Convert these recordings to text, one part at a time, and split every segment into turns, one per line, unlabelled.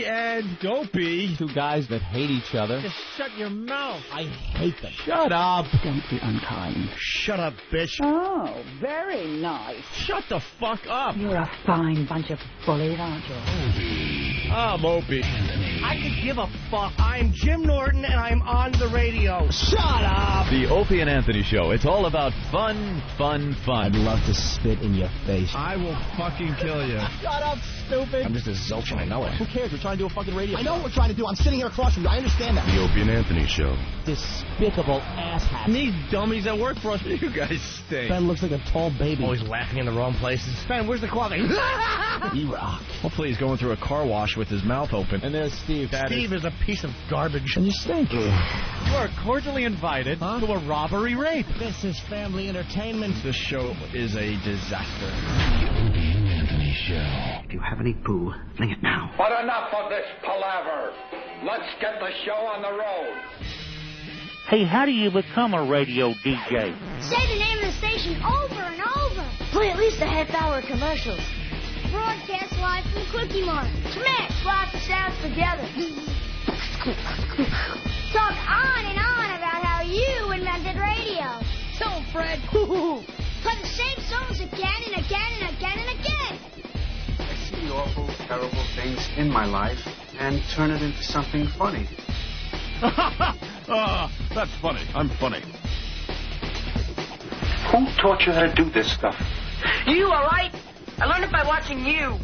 Opie and Dopey.
Two guys that hate each other.
Just shut your mouth.
I hate them. Shut up.
Don't be unkind.
Shut up, bitch.
Oh, very nice.
Shut the fuck up.
You're a fine bunch of bullies, aren't you?
I'm Opie.
I could give a fuck. I'm Jim Norton, and I'm on the radio.
Shut up.
The Opie and Anthony Show. It's all about fun, fun, fun.
I'd love to spit in your face.
I will fucking kill you.
Shut up, stupid.
I'm just a zilch and I know it.
Who cares? We're trying to do a fucking radio. I know what we're trying to do. I'm sitting here across from you. I understand that.
The Opie and Anthony Show.
Despicable asshat.
And these dummies that work for us, you guys stink.
Ben looks like a tall baby.
Always laughing in the wrong places. Ben, where's the coffee?
He rock.
Hopefully he's going through a car wash with his mouth open.
And there's Steve.
Steve is a piece of garbage.
And you stink.
You are cordially invited to a robbery rape.
This is family entertainment.
This show is a disaster.
The Opie and Anthony Show.
If you have any poo, fling it now.
But enough of this palaver. Let's get the show on the road.
Hey, how do you become a radio DJ?
Say the name of the station over and over. Play at least a half-hour commercials. Broadcast live from Quickie Mart. Smash lots of sounds together. Talk on and on about how you invented radio. Tell 'em, Fred. Play the same songs again and again and again and again.
I see awful, terrible things in my life and turn it into something funny.
That's funny. I'm funny.
Who taught you how to do this stuff?
You are right. I learned it by watching you.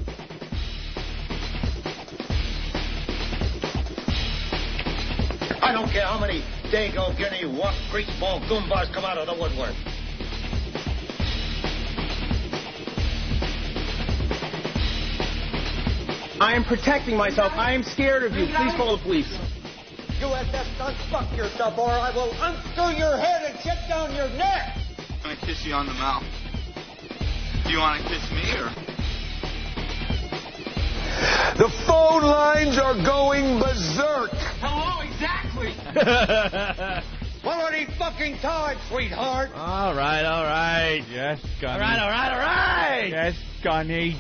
I don't care how many Dago, Guinea, Wok, greaseball, Goombas come out of the woodwork.
I am protecting myself. I am scared of you. Please call the police.
You had best unfuck yourself or I will unscrew your head and check down your neck.
I'm gonna kiss you on the mouth. Do you want to kiss me or?
The phone lines are going berserk.
Hello, exactly.
Already fucking time, sweetheart.
All right.
Yes, Gunny.
All right.
Yes, Gunny.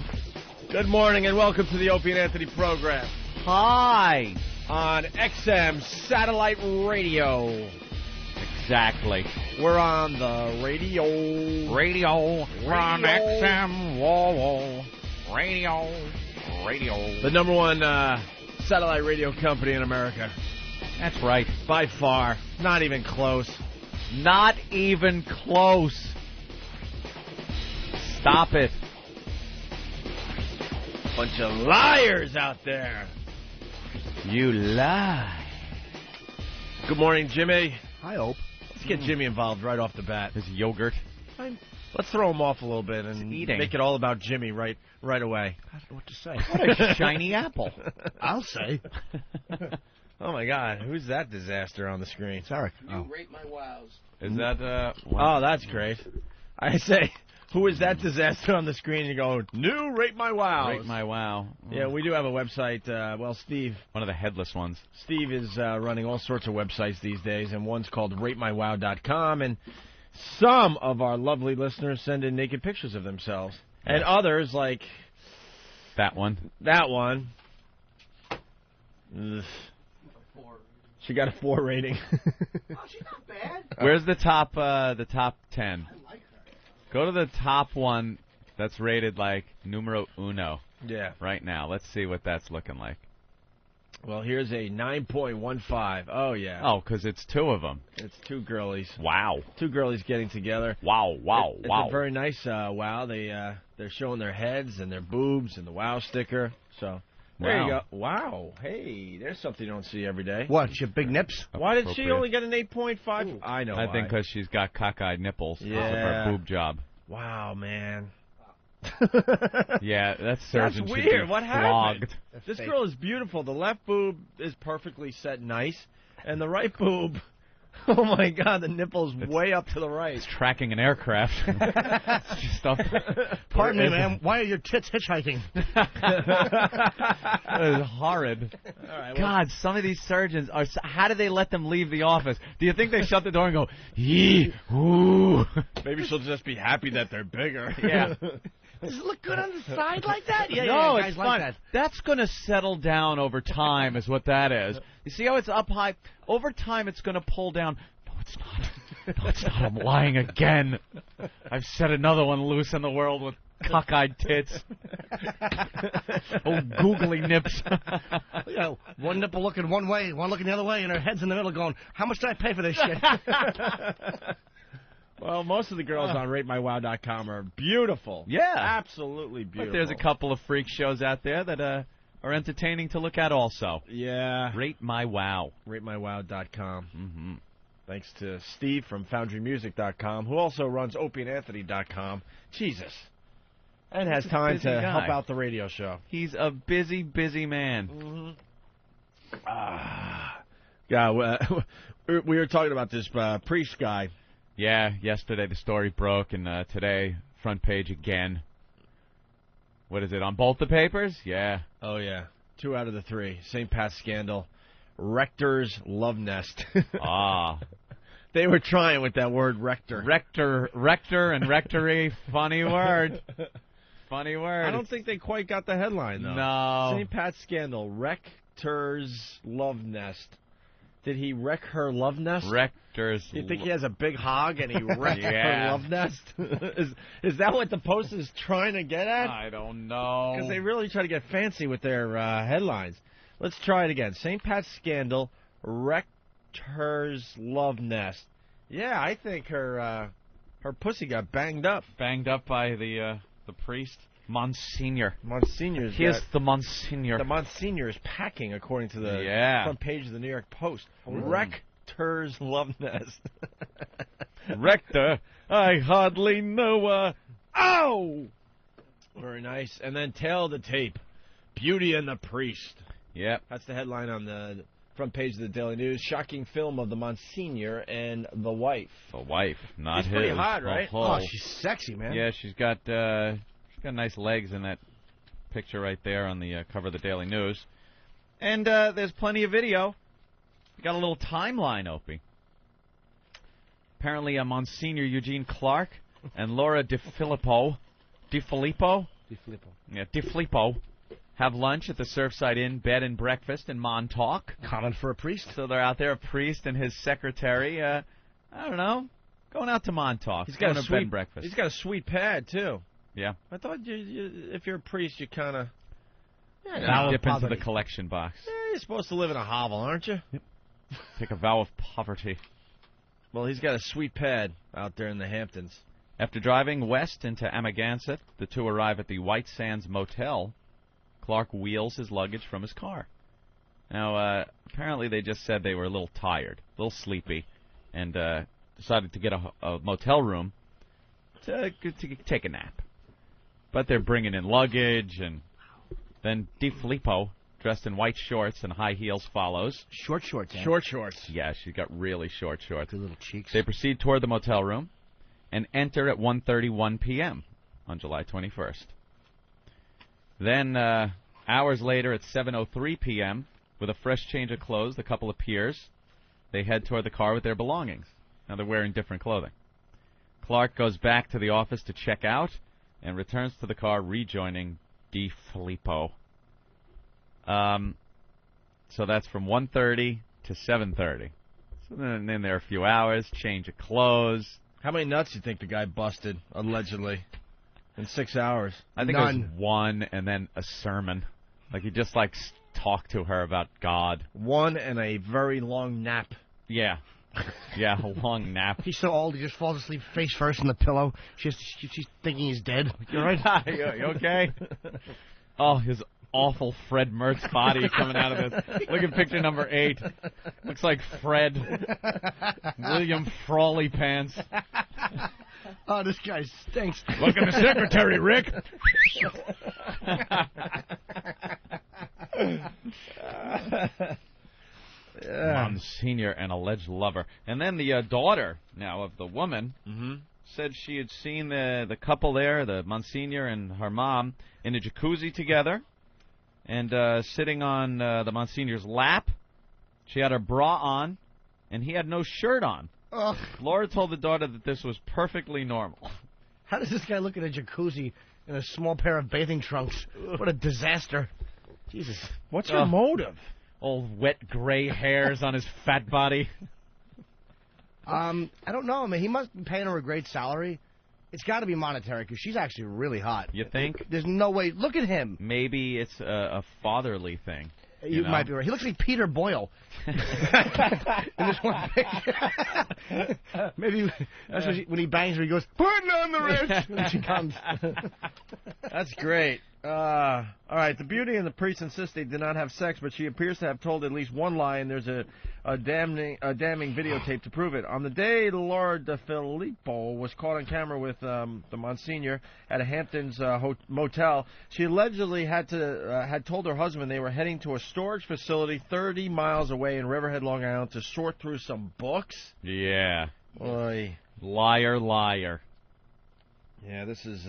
Good morning and welcome to the Opie and Anthony program
Hi.
on XM Satellite Radio.
Exactly.
We're on the radio.
We're on XM. Whoa. Radio.
The number one satellite radio company in America.
That's right.
By far. Not even close.
Not even close. Stop it.
Bunch of liars out there.
You lie.
Good morning, Jimmy.
I hope.
Let's get Jimmy involved right off the bat.
His yogurt.
Let's throw him off a little bit and
eating.
make it all about Jimmy right away.
I don't know what to say.
What a shiny apple.
I'll say.
Oh, my God. Who's that disaster on the screen?
It's Eric.
Rate my wows.
Is that,
Oh, that's great. I say, who is that disaster on the screen? You go, new Rate My Wow.
Rate My Wow.
Yeah, we do have a website. Steve.
One of the headless ones.
Steve is running all sorts of websites these days, and one's called RateMyWow.com, and some of our lovely listeners send in naked pictures of themselves. And others, like
That one.
Ugh. She got a 4 rating.
She's not bad.
Where's the top 10?
I like her.
Go to the top one that's rated like numero uno
Yeah.
right now. Let's see what that's looking like.
Well, here's a 9.15. Oh, yeah.
Oh, because it's two of them.
It's two girlies.
Wow.
Two girlies getting together.
Wow.
It's a very nice wow. They're showing their heads and their boobs and the wow sticker. So there you go. Wow. Hey, there's something you don't see every day.
What? She have big nips?
Why did she
Appropriate.
only get an 8.5? I know.
I think because she's got cockeyed nipples because of her
Yeah.
boob job.
Wow, man.
Yeah, that surgeon
That's
should
weird.
be
What
flogged.
happened? This girl is beautiful. The left boob is perfectly set nice, and the right boob, oh my God, the nipple's way up to the right.
It's tracking an aircraft. It's just up.
Pardon me, ma'am. Why are your tits hitchhiking?
That is horrid.
All right, well,
God, some of these surgeons are. How do they let them leave the office? Do you think they shut the door and go, yee, ooh?
maybe she'll just be happy that they're bigger.
Yeah.
Does it look good on the side like that? Yeah,
no,
guys
it's
like
fun.
that.
That's going to settle down over time is what that is. You see how it's up high? Over time, it's going to pull down. No, it's not. No, it's not. I'm lying again. I've set another one loose in the world with cockeyed tits. Oh, googly nips.
You know, one nipple looking one way, one looking the other way, and her head's in the middle going, how much did I pay for this shit?
Well, most of the girls on RateMyWow.com are beautiful.
Yeah.
Absolutely beautiful.
But there's a couple of freak shows out there that are entertaining to look at also.
Yeah.
Rate My Wow.
RateMyWow.com.
Mm-hmm.
Thanks to Steve from FoundryMusic.com, who also runs OpieandAnthony.com. Jesus. And has time to help out the radio show.
He's a busy, busy man.
Mm-hmm. Yeah, we were talking about this priest guy.
Yeah, yesterday the story broke, and today, front page again. What is it, on both the papers? Yeah.
Oh, yeah. 2 out of the 3. St. Pat's scandal. Rector's love nest.
Ah.
They were trying with that word rector.
Rector and rectory, funny word. Funny word.
I don't think they quite got the headline, though.
No.
St. Pat's scandal. Rector's love nest. Did he wreck her love nest?
Rector's.
You think he has a big hog and he wrecked her love nest? Is that what the Post is trying to get at?
I don't know.
Because they really try to get fancy with their headlines. Let's try it again. St. Pat's scandal. Rector's love nest. Yeah, I think her pussy got banged up.
Banged up by the priest. Monsignor.
Monsignor's
Here's the Monsignor.
The Monsignor is packing, according to the front page of the New York Post. Rector's love nest.
Rector, I hardly know her.
Ow! Very nice. And then Tale of the Tape. Beauty and the Priest.
Yep.
That's the headline on the front page of the Daily News. Shocking film of the Monsignor and the wife.
The wife, not
She's
his.
pretty hot, right?
Oh, she's sexy, man.
Yeah, she's got nice legs in that picture right there on the cover of the Daily News. And there's plenty of video. We got a little timeline, Opie. Apparently, Monsignor Eugene Clark and Laura DiFilippo have lunch at the Surfside Inn Bed and Breakfast in Montauk.
Common for a priest.
So they're out there, a priest and his secretary. I don't know, going out to Montauk.
He's got a
bed
sweet
and breakfast.
He's got a sweet pad too.
Yeah.
I thought if you're a priest, you kind of
dip into the collection box.
You're supposed to live in a hovel, aren't you?
Yep. Take a vow of poverty.
Well, he's got a sweet pad out there in the Hamptons.
After driving west into Amagansett, the two arrive at the White Sands Motel. Clark wheels his luggage from his car. Now, apparently they just said they were a little tired, a little sleepy, and decided to get a motel room to take a nap. But they're bringing in luggage, and then DiFilippo, dressed in white shorts and high heels, follows.
Short shorts, eh?
Short shorts.
Yeah, she's got really short shorts.
Good little cheeks.
They proceed toward the motel room and enter at 1:31 p.m. on July 21st. Then, hours later at 7:03 p.m., with a fresh change of clothes, the couple appears. They head toward the car with their belongings. Now they're wearing different clothing. Clark goes back to the office to check out and returns to the car, rejoining DiFilippo. So that's from 1:30 to 7:30. So then there are a few hours, change of clothes.
How many nuts do you think the guy busted, allegedly, in 6 hours?
I think it was one and then a sermon. Like he just talked to her about God.
One and a very long nap.
Yeah. Yeah, a long nap.
He's so old, he just falls asleep face first on the pillow. She's thinking he's dead. You all right?
you okay? Oh, his awful Fred Mertz body coming out of this. Look at picture number 8. Looks like Fred. William Frawley pants.
Oh, this guy stinks.
Look at the secretary, Rick. Monsignor, an alleged lover. And then the daughter, now, of the woman, said she had seen the couple there, the Monsignor and her mom, in a jacuzzi together, and sitting on the Monsignor's lap. She had her bra on, and he had no shirt on.
Ugh.
Laura told the daughter that this was perfectly normal.
How does this guy look at a jacuzzi in a small pair of bathing trunks. What a disaster. Jesus.
What's her motive?
Old wet gray hairs on his fat body.
I don't know. I mean, he must be paying her a great salary. It's got to be monetary because she's actually really hot.
You think?
There's no way. Look at him.
Maybe it's a fatherly thing.
You
know?
might be right. He looks like Peter Boyle in this one picture. Maybe that's what when he bangs her, he goes, "Putting on the wrist," when she comes.
That's great. All right, the beauty and the priest insist they did not have sex, but she appears to have told at least one lie, and there's a damning videotape to prove it. On the day Laura De Filippo was caught on camera with the Monsignor at a Hamptons motel, she allegedly had told her husband they were heading to a storage facility 30 miles away in Riverhead, Long Island, to sort through some books.
Yeah.
Oy.
Liar, liar.
Yeah, this is...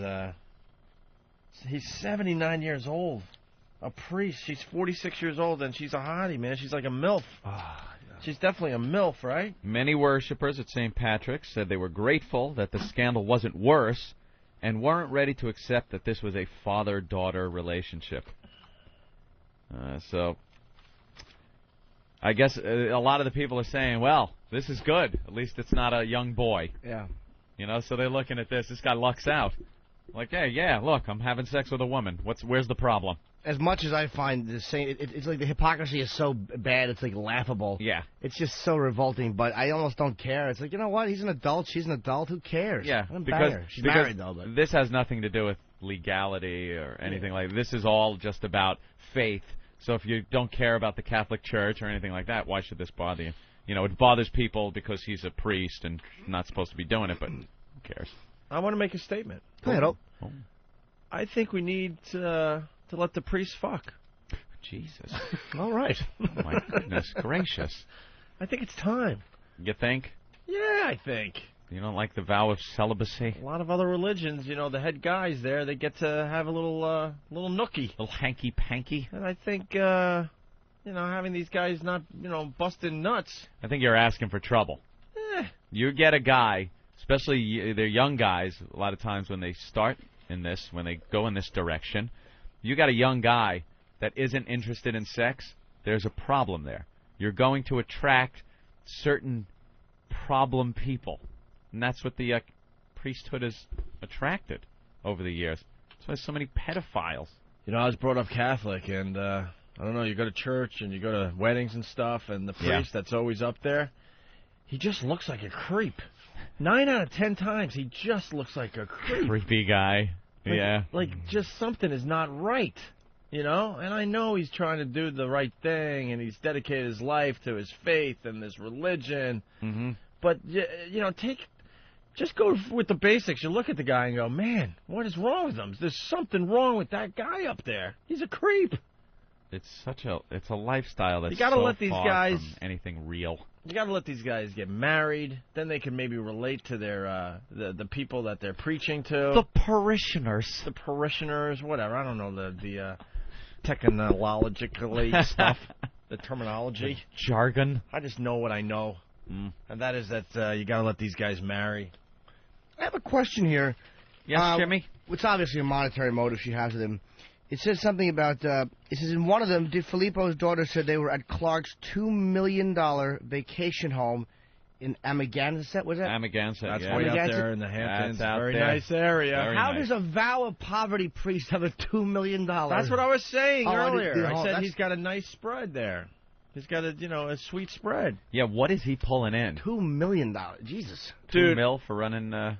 He's 79 years old. A priest. She's 46 years old, and she's a hottie, man. She's like a MILF. She's definitely a MILF, right?
Many worshippers at St. Patrick's said they were grateful that the scandal wasn't worse and weren't ready to accept that this was a father-daughter relationship. So, I guess a lot of the people are saying, well, this is good. At least it's not a young boy.
Yeah.
You know, so they're looking at this. This guy lucks out. Like, hey, yeah, look, I'm having sex with a woman. Where's the problem?
As much as I find the same, it's like the hypocrisy is so bad, it's like laughable.
Yeah.
It's just so revolting, but I almost don't care. It's like, you know what? He's an adult. She's an adult. Who cares?
Yeah.
She's married, though. But
this has nothing to do with legality or anything like that. This is all just about faith. So if you don't care about the Catholic Church or anything like that, why should this bother you? You know, it bothers people because he's a priest and not supposed to be doing it, but who cares?
I want to make a statement.
Go ahead.
I think we need to let the priest fuck.
Jesus.
All right.
Oh, my goodness gracious.
I think it's time.
You think?
Yeah, I think.
You don't like the vow of celibacy?
A lot of other religions, you know, the head guys there, they get to have a little nookie.
A little hanky-panky?
And I think, having these guys not, busting nuts.
I think you're asking for trouble. You get a guy... Especially they're young guys, a lot of times when they start in this, when they go in this direction, you got a young guy that isn't interested in sex, there's a problem there. You're going to attract certain problem people. And that's what the priesthood has attracted over the years. That's why there's so many pedophiles.
You know, I was brought up Catholic, and I don't know, you go to church and you go to weddings and stuff, and the priest that's always up there, he just looks like a creep. 9 out of 10 times, he just looks like a creep.
Creepy guy.
Like just something is not right, you know? And I know he's trying to do the right thing, and he's dedicated his life to his faith and this religion.
Mm-hmm.
But, just go with the basics. You look at the guy and go, man, what is wrong with him? There's something wrong with that guy up there. He's a creep.
It's a lifestyle that's
you gotta
so
let these
far
guys,
from anything real.
You got to let these guys get married. Then they can maybe relate to their the people that they're preaching to.
The parishioners.
The parishioners, whatever. I don't know the technologically stuff, the terminology.
The jargon.
I just know what I know. And that is that you got to let these guys marry.
I have a question here.
Yes, Jimmy?
It's obviously a monetary motive she has with him. It says something about, it says in one of them, De Filippo's daughter said they were at Clark's $2 million vacation home in Amagansett, was that?
Amagansett,
That's
yeah.
way out there in the Hamptons.
That's out
Very
there.
nice area.
How does a vow of poverty priest have a $2 million?
That's what I was saying earlier. I said
that's...
he's got a nice spread there. He's got a sweet spread.
Yeah, what is he pulling in?
$2 million. Jesus.
$2 million for running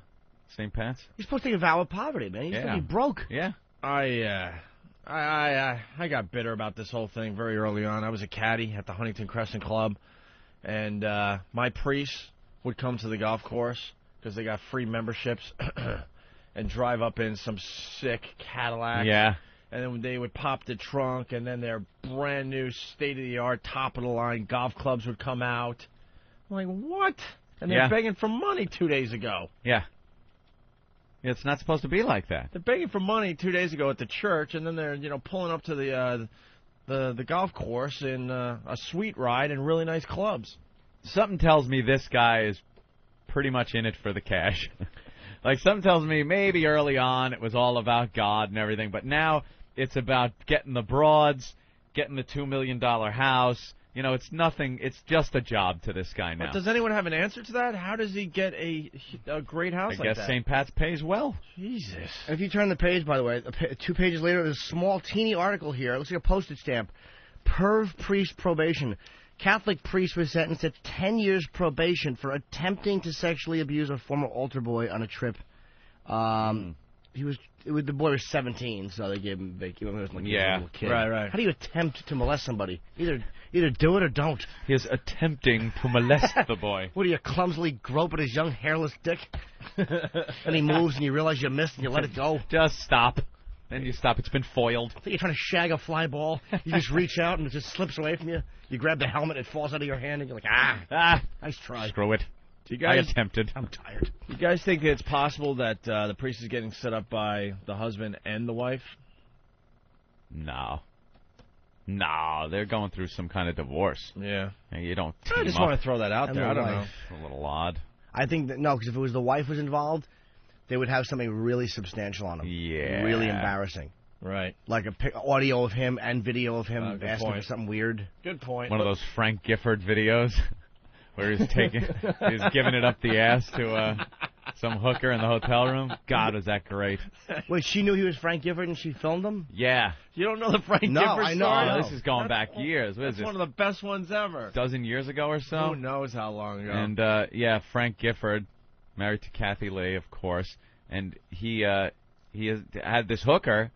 St. Pat's?
He's supposed to take a vow of poverty, man. He's going to be broke.
Yeah.
I got bitter about this whole thing very early on. I was a caddy at the Huntington Crescent Club, and my priests would come to the golf course because they got free memberships and drive up in some sick Cadillac.
Yeah.
And then they would pop the trunk, and then their brand new state-of-the-art, top-of-the-line golf clubs would come out. I'm like, what? And they're begging for money 2 days ago.
Yeah. It's not supposed to be like that.
They're begging for money 2 days ago at the church, and then they're pulling up to the golf course in a sweet ride and really nice clubs.
Something tells me this guy is pretty much in it for the cash. Like, some tells me maybe early on it was all about God and everything, but now it's about getting the broads, getting the $2 million house. You know, it's nothing. It's just a job to this guy now.
But does anyone have an answer to that? How does he get a great house
I
like
guess
that?
St. Pat's pays well.
Jesus.
And if you turn the page, by the way, 2 pages later, there's a small, teeny article here. It looks like a postage stamp. Perv priest probation. Catholic priest was sentenced to 10 years probation for attempting to sexually abuse a former altar boy on a trip. The boy was 17, so they gave him like a little kid.
Right.
How do you attempt to molest somebody? Either do it or don't.
He is attempting to molest the boy.
What, do you clumsily grope at his young hairless dick? And he moves and you realize you missed and you let it go?
Just stop. Then you stop. It's been foiled.
I think you're trying to shag a fly ball. You just reach out and it just slips away from you. You grab the helmet, it falls out of your hand, and you're like, nice try.
Screw it.
Do you guys,
I attempted.
I'm tired.
You guys think it's possible that the priest is getting set up by the husband and the wife?
No, they're going through some kind of divorce.
Yeah.
And you don't
I just want to throw that out
And
there.
the
I don't
wife.
know.
A little odd.
I think that, no, because if it was the wife was involved, they would have something really substantial on him.
Yeah.
Really embarrassing.
Right.
Like audio of him and video of him
good
asking
point.
for something weird.
Good point.
One of those Frank Gifford videos where he's giving it up the ass to some hooker in the hotel room. God, was that great.
Wait, she knew he was Frank Gifford and she filmed him?
Yeah.
You don't know the Frank
No,
Gifford
I know.
story?
Oh, this is going back years. What is
That's
this?
one of the best ones ever.
A dozen years ago or so?
Who knows how long ago?
And, Frank Gifford, married to Kathy Lee, of course, and he had this hooker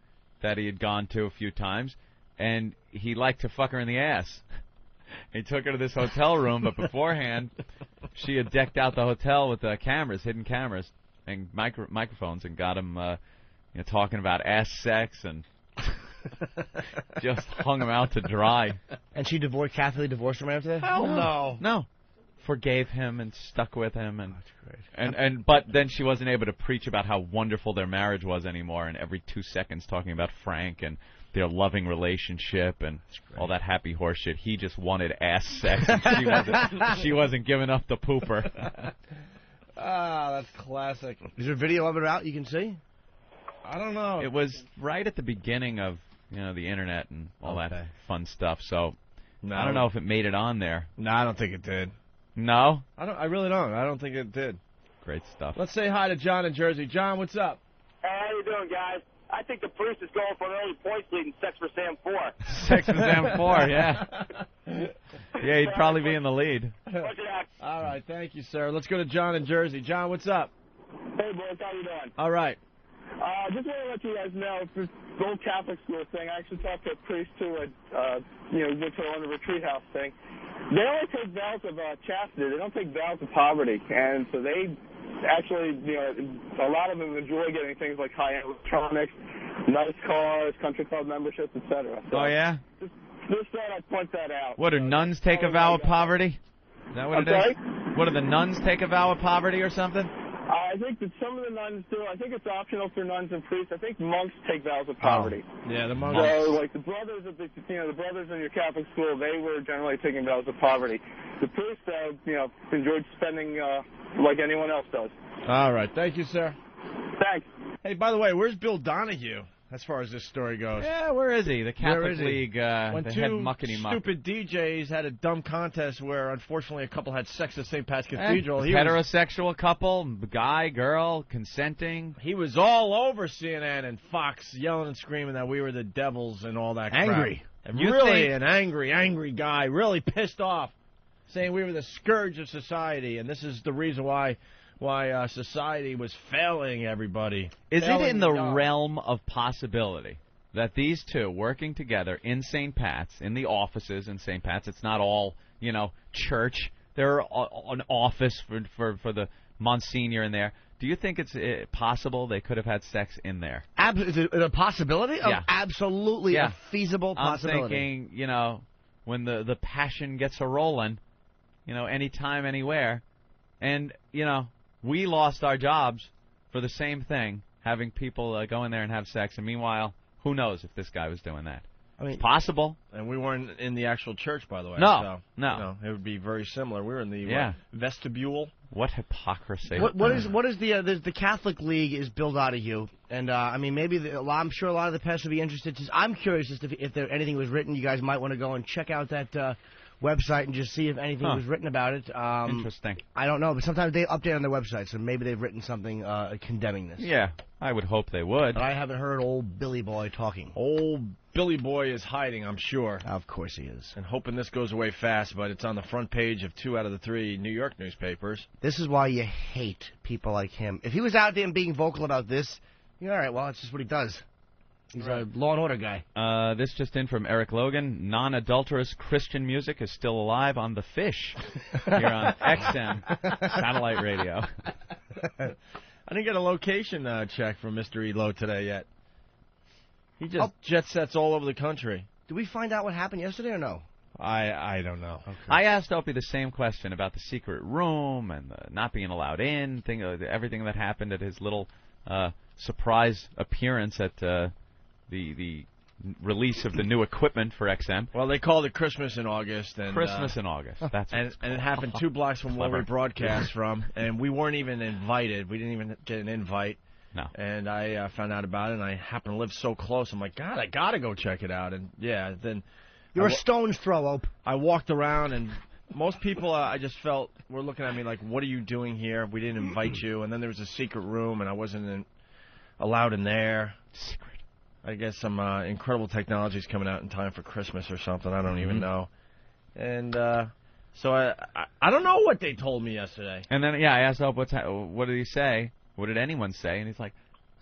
that he had gone to a few times, and he liked to fuck her in the ass. He took her to this hotel room, but beforehand, she had decked out the hotel with cameras, hidden cameras, and microphones, and got him talking about ass sex, and just hung him out to dry.
And Kathy Lee divorced him after that?
Hell no.
No. Forgave him and stuck with him, and
that's great.
But then she wasn't able to preach about how wonderful their marriage was anymore, and every 2 seconds talking about Frank and their loving relationship and all that happy horse shit. He just wanted ass sex, and she wasn't giving up the pooper.
That's classic.
Is there a video of it out you can see?
I don't know.
It was right at the beginning of the internet and all that fun stuff. So I don't know if it made it on there.
No, I don't think it did.
No?
I really don't. I don't think it did.
Great stuff.
Let's say hi to John in Jersey. John, what's up?
Hey, how you doing, guys? I think the priest is going for an early points lead in Sex for Sam 4.
Sex for Sam 4, yeah. Yeah, he'd probably be in the lead.
All right, thank you, sir. Let's go to John in Jersey. John, what's up?
Hey, boys, how you doing?
All right.
Just want to let you guys know, this old Catholic school thing, I actually talked to a priest who had, went to on the retreat house thing. They only take vows of chastity. They don't take vows of poverty. And so they actually, a lot of them enjoy getting things like high-end electronics, nice cars, country club memberships, etc. So
Oh, yeah?
Just thought I'd point that out.
What, do nuns take a vow of poverty? Is that what
I'm
it is?
sorry?
What, do the nuns take a vow of poverty or something?
I think that some of the nuns do. I think it's optional for nuns and priests. I think monks take vows of poverty.
Yeah, the monks.
So, like the brothers of the brothers in your Catholic school, they were generally taking vows of poverty. The priests, enjoyed spending like anyone else does.
All right, thank you, sir.
Thanks.
Hey, by the way, where's Bill Donahue? As far as this story goes.
Yeah, where is he? The Catholic League,
when
the
two
head muckety-muck.
stupid DJs had a dumb contest where, unfortunately, a couple had sex at St. Pat's Cathedral.
Heterosexual couple, guy, girl, consenting.
He was all over CNN and Fox, yelling and screaming that we were the devils and all that crap.
Angry.
And really an angry guy, really pissed off, saying we were the scourge of society, and this is the reason why society was failing everybody.
Is it in the realm of possibility that these two working together in St. Pat's, in the offices in St. Pat's, it's not all, church, they're an office for the Monsignor in there. Do you think it's possible they could have had sex in there?
Is it a possibility?
Yeah.
Absolutely a feasible possibility.
I'm thinking, when the passion gets a-rolling, anytime, anywhere, and, we lost our jobs for the same thing, having people go in there and have sex. And meanwhile, who knows if this guy was doing that?
I mean,
It's possible.
And we weren't in the actual church, by the way.
No,
so,
no.
You know, it would be very similar. We were in the
Yeah.
vestibule.
What hypocrisy.
What is the Catholic League is built out of you? And I mean, maybe I'm sure a lot of the pastors would be interested. I'm curious as to if there anything was written. You guys might want to go and check out that website and just see if anything was written about it.
Interesting.
I don't know, but sometimes they update on their website, so maybe they've written something condemning this.
Yeah, I would hope they would.
But I haven't heard old Billy Boy talking.
Old Billy Boy is hiding, I'm sure.
Of course he is.
And hoping this goes away fast, but it's on the front page of 2 out of the 3 New York newspapers.
This is why you hate people like him. If he was out there and being vocal about this, all right, well, it's just what he does. He's a Law and Order guy.
This just in from Eric Logan. Non-adulterous Christian music is still alive on The Fish here on XM satellite radio.
I didn't get a location check from Mr. Elo today yet. He just jet sets all over the country.
Did we find out what happened yesterday or no?
I don't know.
Okay.
I asked Opie the same question about the secret room and not being allowed in, everything that happened at his little surprise appearance at the release of the new equipment for XM.
Well, they called it Christmas in August. And,
Christmas in August. That's
and it happened 2 blocks from where we broadcast from, and we weren't even invited. We didn't even get an invite.
No.
And I found out about it, and I happened to live so close. I'm like, God, I got to go check it out. And, yeah, then...
You're a stone's throw, Ope.
I walked around, and most people, I just felt, were looking at me like, what are you doing here? We didn't invite you. And then there was a secret room, and I wasn't allowed in there.
Secret.
I guess some incredible technology is coming out in time for Christmas or something. I don't even know. And so I don't know what they told me yesterday.
And then, I asked Ope, what did he say? What did anyone say? And he's like,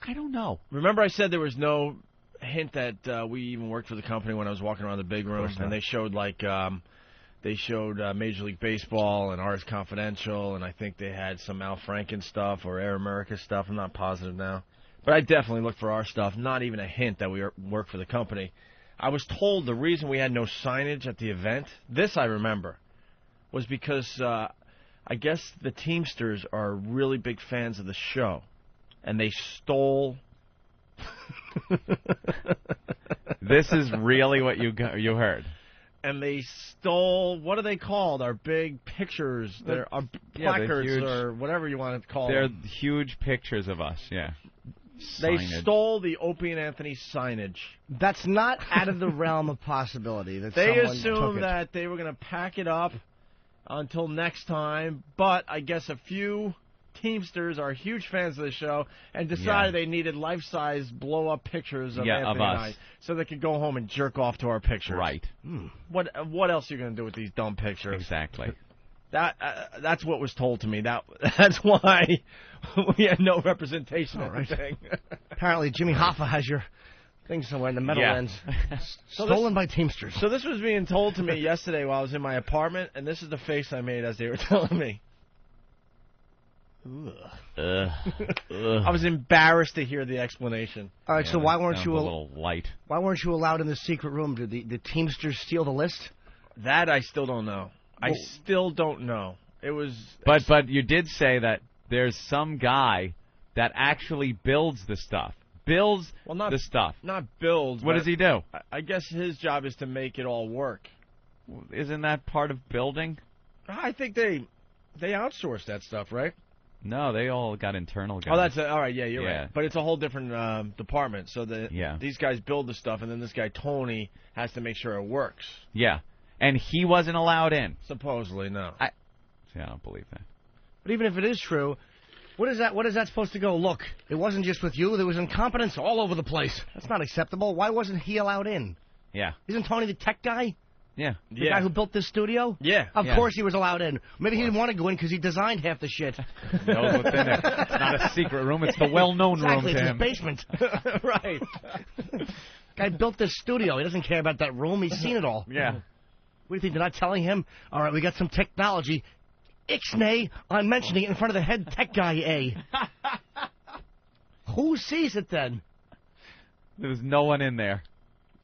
I don't know.
Remember I said there was no hint that we even worked for the company when I was walking around the big room, and they showed Major League Baseball and Ars Confidential, and I think they had some Al Franken stuff or Air America stuff. I'm not positive now. But I definitely looked for our stuff, not even a hint that we work for the company. I was told the reason we had no signage at the event, this I remember, was because I guess the Teamsters are really big fans of the show, and they stole...
This is really what you heard.
And they stole, what are they called? Our big pictures, our placards, or whatever you want to call them.
They're huge pictures of us, yeah.
They
Signage.
stole the Opie and Anthony signage.
That's not out of the realm of possibility. That
they
someone
assumed
took it.
that they were going to pack it up until next time, but I guess a few Teamsters are huge fans of the show and decided they needed life-size blow-up pictures of Anthony
of
and
us.
I so they could go home and jerk off to our pictures.
Right.
What else are you going to do with these dumb pictures?
Exactly.
That's what was told to me. That's why we had no representation at the thing.
Apparently, Jimmy Hoffa has your thing somewhere in the Meadowlands. Stolen by Teamsters.
So this was being told to me yesterday while I was in my apartment, and this is the face I made as they were telling me. I was embarrassed to hear the explanation.
All right, so why weren't you
a little light?
Why weren't you allowed in the secret room? Did the Teamsters steal the list?
That I still don't know. I still don't know. It was.
But you did say that there's some guy that actually builds the stuff. Builds the stuff.
Not builds.
What does he do?
I guess his job is to make it all work.
Isn't that part of building?
I think they outsource that stuff, right?
No, they all got internal guys.
Oh, that's all right. Yeah, you're right. But it's a whole different department. So these guys build the stuff, and then this guy Tony has to make sure it works.
Yeah, and he wasn't allowed in.
Supposedly, no.
I don't believe that.
But even if it is true, what is that supposed to go? Look, it wasn't just with you. There was incompetence all over the place. That's not acceptable. Why wasn't he allowed in?
Yeah.
Isn't Tony the tech guy?
Yeah.
The guy who built this studio?
Yeah.
Of course he was allowed in. Maybe he didn't want to go in because he designed half the shit.
Knows what's in it. It's not a secret room. It's the well-known room to
it's
him.
His basement.
Right.
Guy built this studio. He doesn't care about that room. He's seen it all.
Yeah.
What do you think? They're not telling him? All right, we got some technology. Ixnay on mentioning it in front of the head tech guy, A. Who sees it then?
There was no one in there.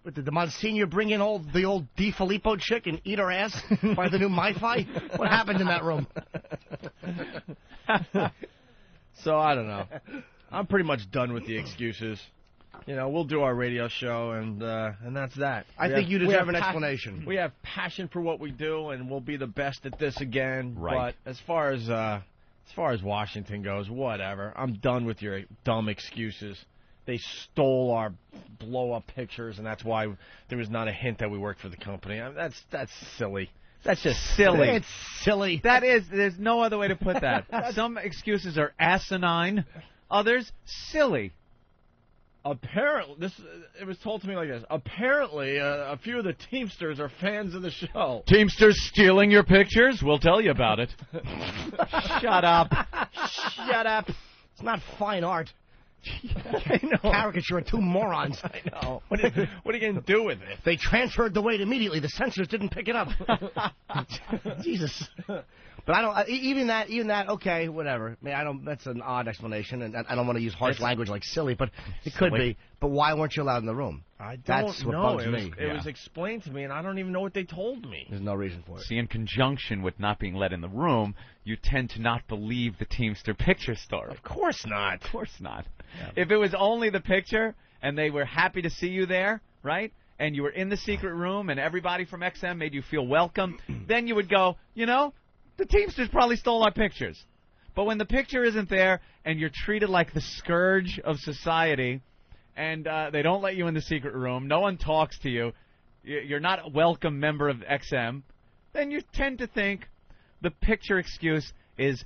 What, did the Monsignor bring in the old DiFilippo chick and eat her ass by the new MiFi? What happened in that room?
So I don't know. I'm pretty much done with the excuses. You know, we'll do our radio show, and that's that.
I think you deserve an explanation.
We have passion for what we do, and we'll be the best at this again.
Right.
But as far as Washington goes, whatever. I'm done with your dumb excuses. They stole our blow-up pictures, and that's why there was not a hint that we worked for the company. I mean, that's silly. That's just silly.
It's silly.
That is. There's no other way to put that. Some excuses are asinine, others silly.
Apparently, it was told to me like this. Apparently, a few of the Teamsters are fans of the show.
Teamsters stealing your pictures? We'll tell you about it. Shut up.
Shut up. It's not fine art.
I know.
Caricature of two morons.
I know. What are you going to do with it?
They transferred the weight immediately. The censors didn't pick it up. Jesus. But I don't. Even that. Okay, whatever. I mean, I don't. That's an odd explanation, and I don't want to use harsh language like silly, but it could be. But why weren't you allowed in the room?
I don't
That's what
know.
bugs me.
It was explained to me, and I don't even know what they told me.
There's no reason for it.
See, in conjunction with not being let in the room, you tend to not believe the Teamster picture story.
Of course not.
Of course not.
Yeah.
If it was only the picture, and they were happy to see you there, right? And you were in the secret room, and everybody from XM made you feel welcome, then you would go, you know, the Teamsters probably stole our pictures. But when the picture isn't there, and you're treated like the scourge of society, and they don't let you in the secret room, no one talks to you, you're not a welcome member of XM, then you tend to think the picture excuse is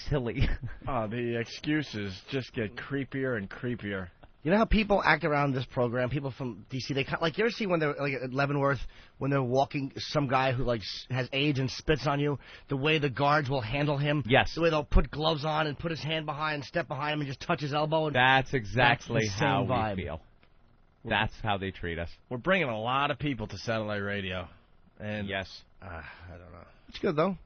silly.
Oh, the excuses just get creepier and creepier.
You know how people act around this program? People from D.C. They like. You ever see when they're like at Leavenworth when they're walking some guy who like has AIDS and spits on you? The way the guards will handle him.
Yes.
The way they'll put gloves on and put his hand behind, step behind him, and just touch his elbow. And
that's exactly
that's the same
how
vibe.
we feel. That's how they treat us.
We're bringing a lot of people to satellite radio, and
yes,
I don't know.
It's good though.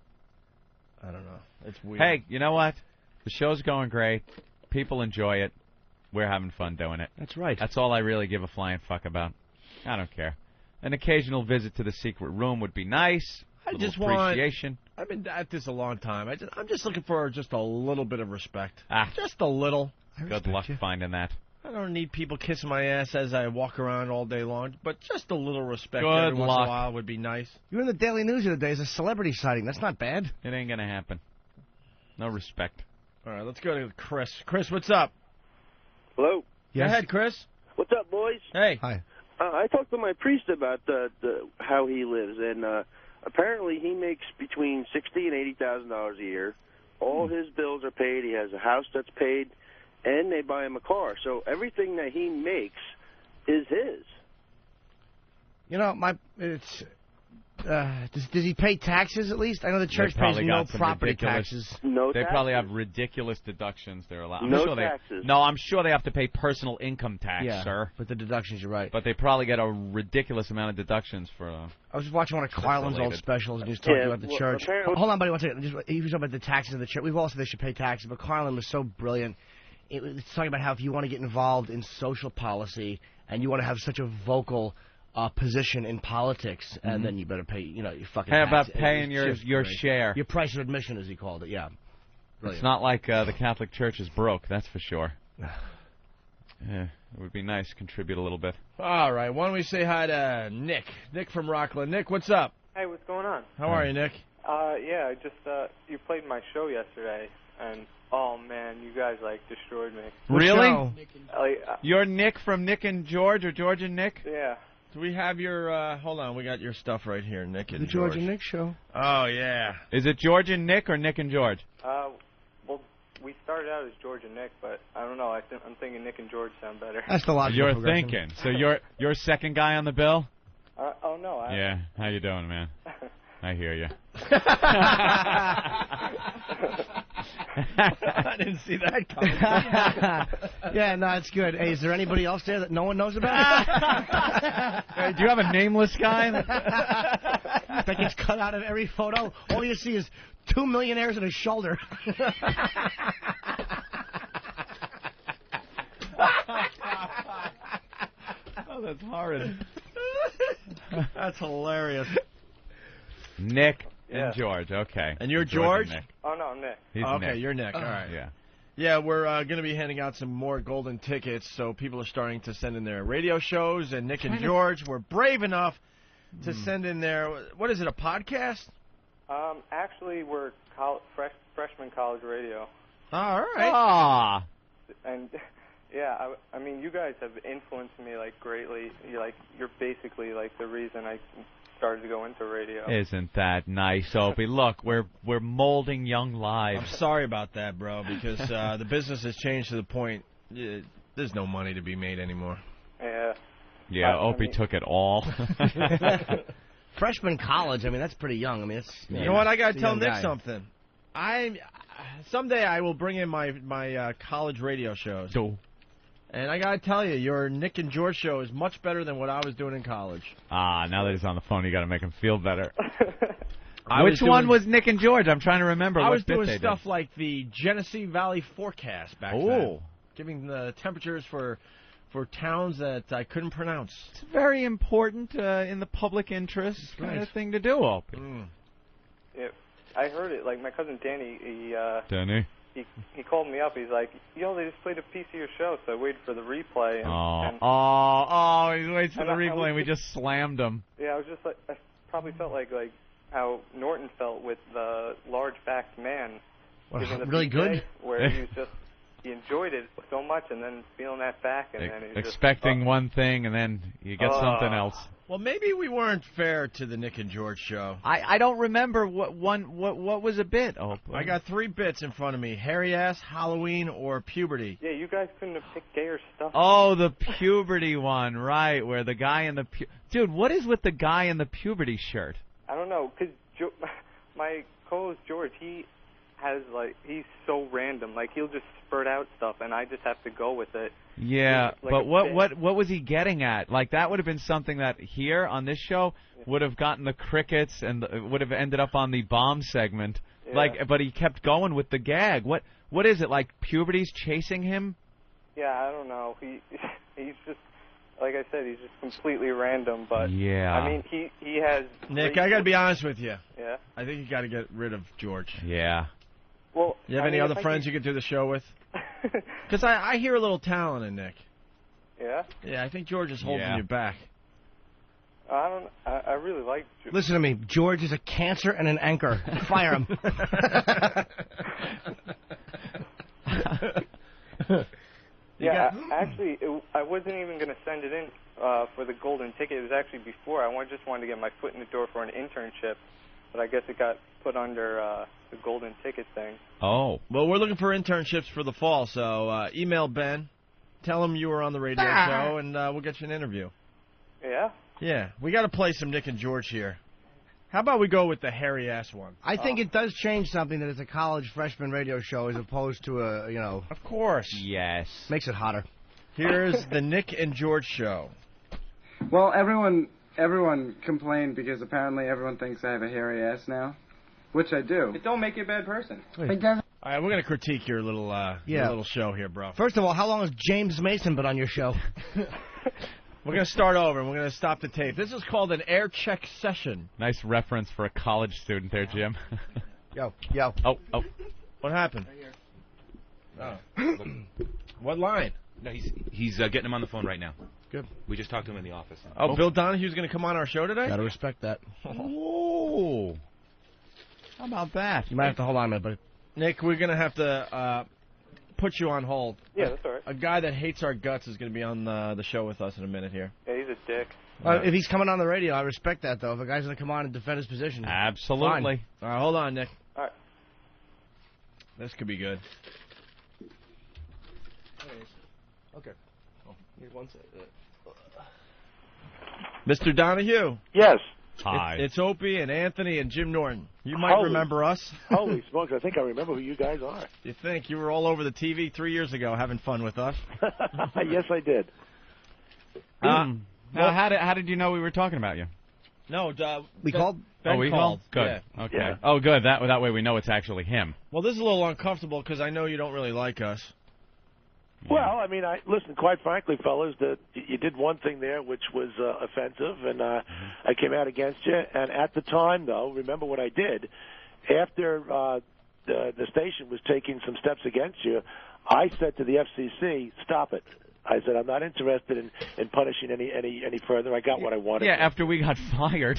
I don't know. It's weird.
Hey, you know what? The show's going great. People enjoy it. We're having fun doing it.
That's right.
That's all I really give a flying fuck about. I don't care. An occasional visit to the secret room would be nice.
I just
appreciation.
I've been at this a long time. I'm just looking for just a little bit of respect.
Ah,
just a little.
Good luck finding that.
I don't need people kissing my ass as I walk around all day long, but just a little respect
Good
every once
luck.
in a while would be nice.
You were in the Daily News the other day as a celebrity sighting. That's not bad.
It ain't gonna happen. No respect.
All right, let's go to Chris. Chris, what's up?
Hello.
Yes.
Go ahead, Chris.
What's up, boys?
Hey.
Hi.
I talked to my priest about how he lives, and apparently he makes between $60,000 and $80,000 a year. All his bills are paid. He has a house that's paid, and they buy him a car. So everything that he makes is his.
You know, does he pay taxes at least? I know the church pays no property taxes.
No
They
taxes.
probably have ridiculous deductions they're allowed.
No taxes.
I'm sure they have to pay personal income tax,
Yeah,
sir.
but the deductions, you're right.
But they probably get a ridiculous amount of deductions for.
I was just watching one of Carlin's old
related.
specials, and he was talking
Yeah,
about the
well,
church.
apparently-
Hold on, buddy, one second. He was talking about the taxes of the church. We've all said they should pay taxes, but Carlin was so brilliant. It's talking about how if you want to get involved in social policy and you want to have such a vocal position in politics, and then you better pay, your fucking
How about
tax.
paying
It's just
your
great.
share?
Your price of admission, as he called it, yeah. Brilliant.
It's not like the Catholic Church is broke, that's for sure. Yeah, it would be nice to contribute a little bit.
All right, why don't we say hi to Nick? Nick from Rockland. Nick, what's up?
Hey, what's going on?
How are you, Nick?
Yeah, I just, you played my show yesterday, and, oh, man, you guys, destroyed me.
Really?
Like,
You're Nick from Nick and George, or George and Nick?
yeah.
Do we have your, hold on, we got your stuff right here, Nick and
The George and Nick show.
Oh, yeah.
Is it George and Nick or Nick and George?
Well, we started out as George and Nick, but I don't know. I'm thinking Nick and George sound better.
That's the logical
You're
progression.
thinking. So you're second guy on the bill?
Oh, no.
Yeah. How you doing, man? I hear you.
I didn't see that coming.
Yeah, no, it's good. Hey, is there anybody else there that no one knows about?
Hey, do you have a nameless guy?
That gets cut out of every photo. All you see is 2 millionaires and a shoulder.
Oh, that's horrid.
That's hilarious.
Nick
Yeah.
and George, okay.
And you're
George
George?
and Nick.
Oh, no, I'm Nick.
He's
Okay,
Nick.
you're Nick. All right.
Yeah.
Yeah, we're going to be handing out some more golden tickets, so people are starting to send in their radio shows, and Nick and George were brave enough to send in their, what is it, a podcast?
Actually, we're freshman college radio.
All right.
Ah.
And yeah, I mean, you guys have influenced me like greatly. You're basically like the reason I started to go into radio.
Isn't that nice, Opie? Look, we're molding young lives.
I'm sorry about that, bro, because the business has changed to the point there's no money to be made anymore.
Yeah.
Yeah, Opie took it all.
Freshman college, I mean, that's pretty young. I mean, it's
You know what? I got to
a
tell
young
Nick
guy.
something. Someday I will bring in my college radio shows. And I got to tell you, your Nick and George show is much better than what I was doing in college.
Now that he's on the phone, you got to make him feel better.
Which
one was Nick and George? I'm trying to remember.
I
what
was
bit
doing
they
stuff
did.
like the Genesee Valley forecast back then. Giving the temperatures for towns that I couldn't pronounce.
It's very important in the public interest kind of thing to do, Opie.
Yeah, I heard it. Like my cousin Danny,
Danny?
he called me up. He's like, yo, they just played a piece of your show, so I waited for the replay. And,
He waits for the replay, and we just slammed him.
Yeah, I was just like, I probably felt like how Norton felt with the large-backed man. giving the
Really
PK,
good?
Where he enjoyed it so much, and then feeling that back, and then he was
Expecting one thing, and then you get something else.
Well, maybe we weren't fair to the Nick and George show.
I don't remember what was a bit.
I got 3 bits in front of me: hairy ass, Halloween, or puberty.
Yeah, you guys couldn't have picked gayer stuff.
Oh, the puberty one, right? Where the guy in the dude, what is with the guy in the puberty shirt?
I don't know, because my co-host George, he's so random. Like he'll just spurt out stuff, and I just have to go with it.
Yeah,
Like
but
a
what was he getting at? Like that would have been something that here on this show would have gotten the crickets and would have ended up on the bomb segment.
Yeah.
But he kept going with the gag. What is it, like puberty's chasing him?
Yeah, I don't know. He's just, like I said, he's just completely random. But
Yeah.
I mean, he has.
Nick, I got to be honest with you.
Yeah.
I think you got to get rid of George.
Yeah.
Well,
You have any other friends you could do the show with? Because I hear a little talent in Nick.
Yeah.
Yeah, I think George is holding
Yeah.
you back.
I really like.
Listen to me. George is a cancer and an anchor. Fire him.
Actually, I wasn't even going to send it in for the golden ticket. It was actually before. I just wanted to get my foot in the door for an internship, but I guess it got put under the golden ticket thing.
Oh.
Well, we're looking for internships for the fall, so email Ben. Tell him you were on the radio show, and we'll get you an interview.
Yeah?
Yeah, we got to play some Nick and George here. How about we go with the hairy ass one?
I think it does change something that it's a college freshman radio show as opposed to a,
Of course.
Yes.
Makes it hotter.
Here's the Nick and George show.
Well, everyone complained because apparently everyone thinks I have a hairy ass now, which I do. It don't make you a bad person.
All right, we're going to critique your little your little show here, bro.
First of all, how long has James Mason been on your show?
We're going to start over, and we're going to stop the tape. This is called an air check session.
Nice reference for a college student there, Jim.
Yo.
Oh.
What happened? Oh. What line?
No, he's getting him on the phone right now.
Good.
We just talked to him in the office.
Oh, Bill Donahue's going to come on our show today?
Gotta respect that.
Oh. How about that?
You might have to hold on a minute, buddy.
Nick, we're going to have to put you on hold.
Yeah, that's all right.
A guy that hates our guts is going to be on the show with us in a minute here.
Yeah, he's a dick.
If he's coming on the radio, I respect that, though. If a guy's going to come on and defend his position.
Absolutely.
Fine.
All right, hold on, Nick.
All right.
This could be good.
Okay.
Mr. Donahue.
Yes.
Hi.
It's Opie and Anthony and Jim Norton. You might remember us.
Holy smokes, I think I remember who you guys are.
You think? You were all over the TV 3 years ago having fun with us.
Yes, I did.
Now, how did you know we were talking about you?
No,
we called.
Ben
we
called.
Good.
Yeah.
Okay.
Yeah.
Oh, good. That way we know it's actually him.
Well, this is a little uncomfortable because I know you don't really like us.
Well, I mean, listen, quite frankly, fellas, that you did one thing there which was offensive, and I came out against you. And at the time, though, remember what I did. After the station was taking some steps against you, I said to the FCC, stop it. I said, I'm not interested in punishing any further. I got what I wanted.
Yeah, after we got fired.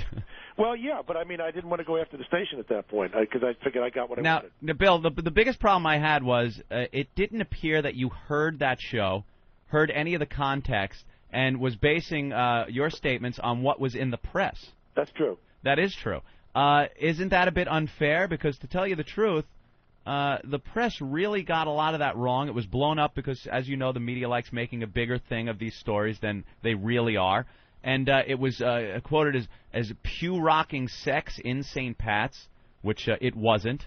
Well, yeah, but I mean, I didn't want to go after the station at that point because I figured I got what I wanted.
Now, Bill, the biggest problem I had was it didn't appear that you heard that show, heard any of the context, and was basing your statements on what was in the press.
That's true.
That is true. Isn't that a bit unfair? Because to tell you the truth, the press really got a lot of that wrong. It was blown up because, as you know, the media likes making a bigger thing of these stories than they really are. And it was quoted as pew-rocking sex in St. Pat's, which it wasn't.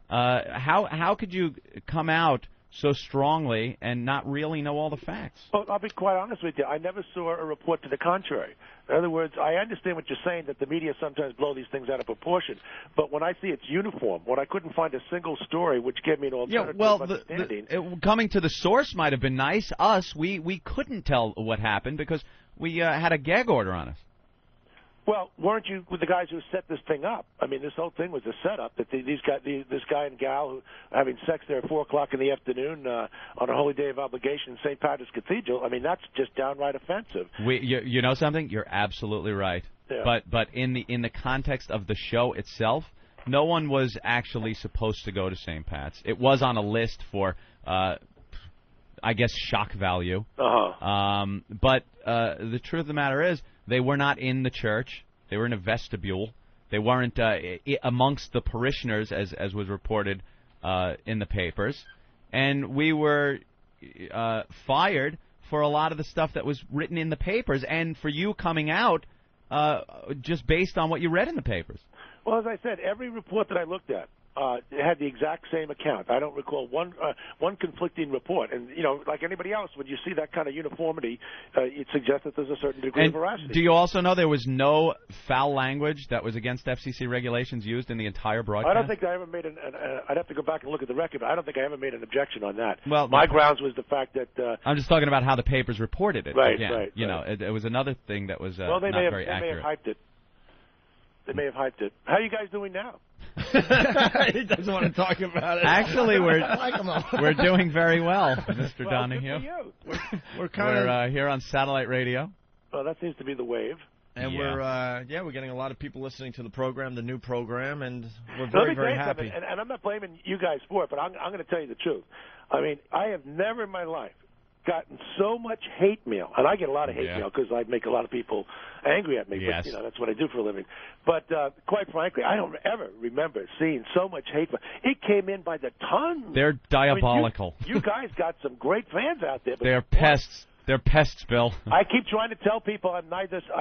How could you come out so strongly and not really know all the facts?
Well, I'll be quite honest with you. I never saw a report to the contrary. In other words, I understand what you're saying, that the media sometimes blow these things out of proportion. But when I see it's uniform, when I couldn't find a single story which gave me an alternative understanding.
Coming to the source might have been nice. Us, we couldn't tell what happened because we had a gag order on us.
Well, weren't you with the guys who set this thing up? I mean, this whole thing was a setup. That this guy and gal who are having sex there at 4 o'clock in the afternoon on a holy day of obligation in St. Patrick's Cathedral. I mean, that's just downright offensive.
You know something? You're absolutely right.
Yeah.
But in the context of the show itself, no one was actually supposed to go to St. Pat's. It was on a list for, I guess, shock value. But the truth of the matter is, they were not in the church. They were in a vestibule. They weren't amongst the parishioners, as was reported in the papers. And we were fired for a lot of the stuff that was written in the papers, and for you coming out just based on what you read in the papers.
Well, as I said, every report that I looked at had the exact same account. I don't recall one conflicting report. And, you know, like anybody else, when you see that kind of uniformity, it suggests that there's a certain degree of veracity.
Do you also know there was no foul language that was against FCC regulations used in the entire broadcast?
I don't think I ever made I'd have to go back and look at the record, but I don't think I ever made an objection on that.
Well,
my grounds was the fact that...
I'm just talking about how the papers reported it.
Right,
again.
right.
You know, it was another thing that was not very accurate.
They may have hyped it. They may have hyped it. How are you guys doing now?
He doesn't want to talk about it.
Actually, we're doing very well, Mr. Donahue.
Good for you.
We're
here on satellite radio.
Well, that seems to be the wave.
And we're getting a lot of people listening to the program, the new program, and we're
Let me
very
tell you
happy.
something, and I'm not blaming you guys for it, but I'm going to tell you the truth. I mean, I have never in my life gotten so much hate mail, and I get a lot of hate mail because I make a lot of people angry at me.
Yes.
But, you know, that's what I do for a living. But quite frankly, I don't ever remember seeing so much hate mail. It came in by the tons.
They're diabolical.
I mean, you guys got some great fans out there. But
They're pests. They're pests, Bill.
I keep trying to tell people I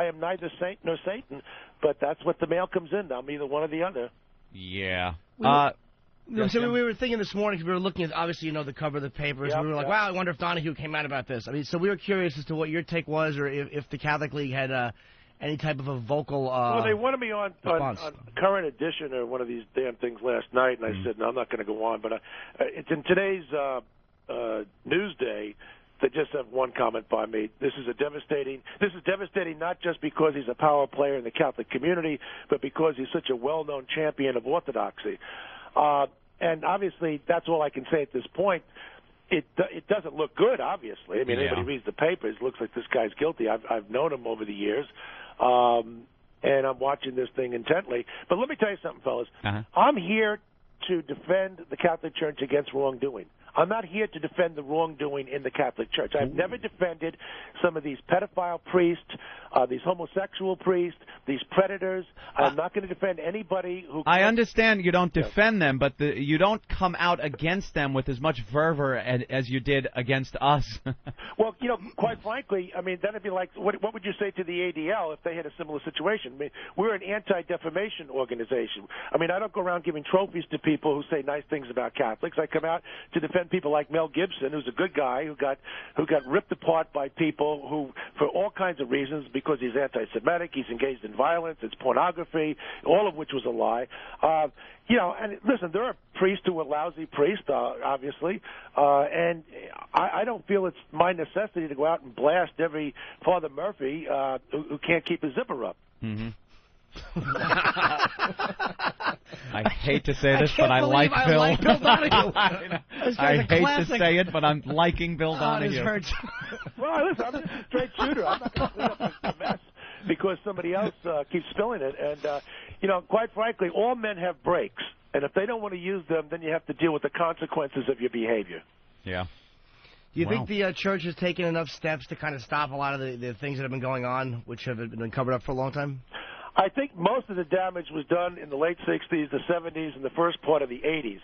am neither saint nor Satan, but that's what the mail comes in. I'm either one or the other.
Yeah.
So we were thinking this morning, because we were looking at, obviously, you know, the cover of the papers, and we were like, wow, I wonder if Donahue came out about this. I mean, so we were curious as to what your take was, or if the Catholic League had any type of a vocal
well, they wanted me on Current Edition or one of these damn things last night, and I said, no, I'm not going to go on. But it's in today's Newsday. They just have one comment by me. This is devastating not just because he's a power player in the Catholic community, but because he's such a well-known champion of orthodoxy. And obviously, that's all I can say at this point. It doesn't look good, obviously. I mean, anybody reads the papers, looks like this guy's guilty. I've known him over the years, and I'm watching this thing intently. But let me tell you something, fellas. I'm here to defend the Catholic Church against wrongdoing. I'm not here to defend the wrongdoing in the Catholic Church. I've never defended some of these pedophile priests, these homosexual priests, these predators. I'm not going to defend anybody who...
I understand you don't defend them, but you don't come out against them with as much fervor as you did against us.
Well, you know, quite frankly, I mean, then it'd be like, what would you say to the ADL if they had a similar situation? I mean, we're an anti-defamation organization. I mean, I don't go around giving trophies to people who say nice things about Catholics. I come out to defend people like Mel Gibson, who's a good guy who got ripped apart by people who, for all kinds of reasons, because he's anti-Semitic, he's engaged in violence, it's pornography, all of which was a lie. You know, and listen, there are priests who are lousy priests, obviously, and I don't feel it's my necessity to go out and blast every Father Murphy who can't keep his zipper up.
Mm-hmm. I hate to say this, but I
believe
like
I
Bill.
like Bill Donahue. This
I
guy's a
hate
classic.
to say it, but I'm liking Bill
Oh,
Donahue.
this hurts.
Well, listen, I'm just a straight shooter. I'm not going to clean up the mess because somebody else keeps spilling it. And, quite frankly, all men have breaks. And if they don't want to use them, then you have to deal with the consequences of your behavior.
Yeah.
Do you think the church has taken enough steps to kind of stop a lot of the things that have been going on, which have been covered up for a long time?
I think most of the damage was done in the late 60s, the 70s, and the first part of the 80s.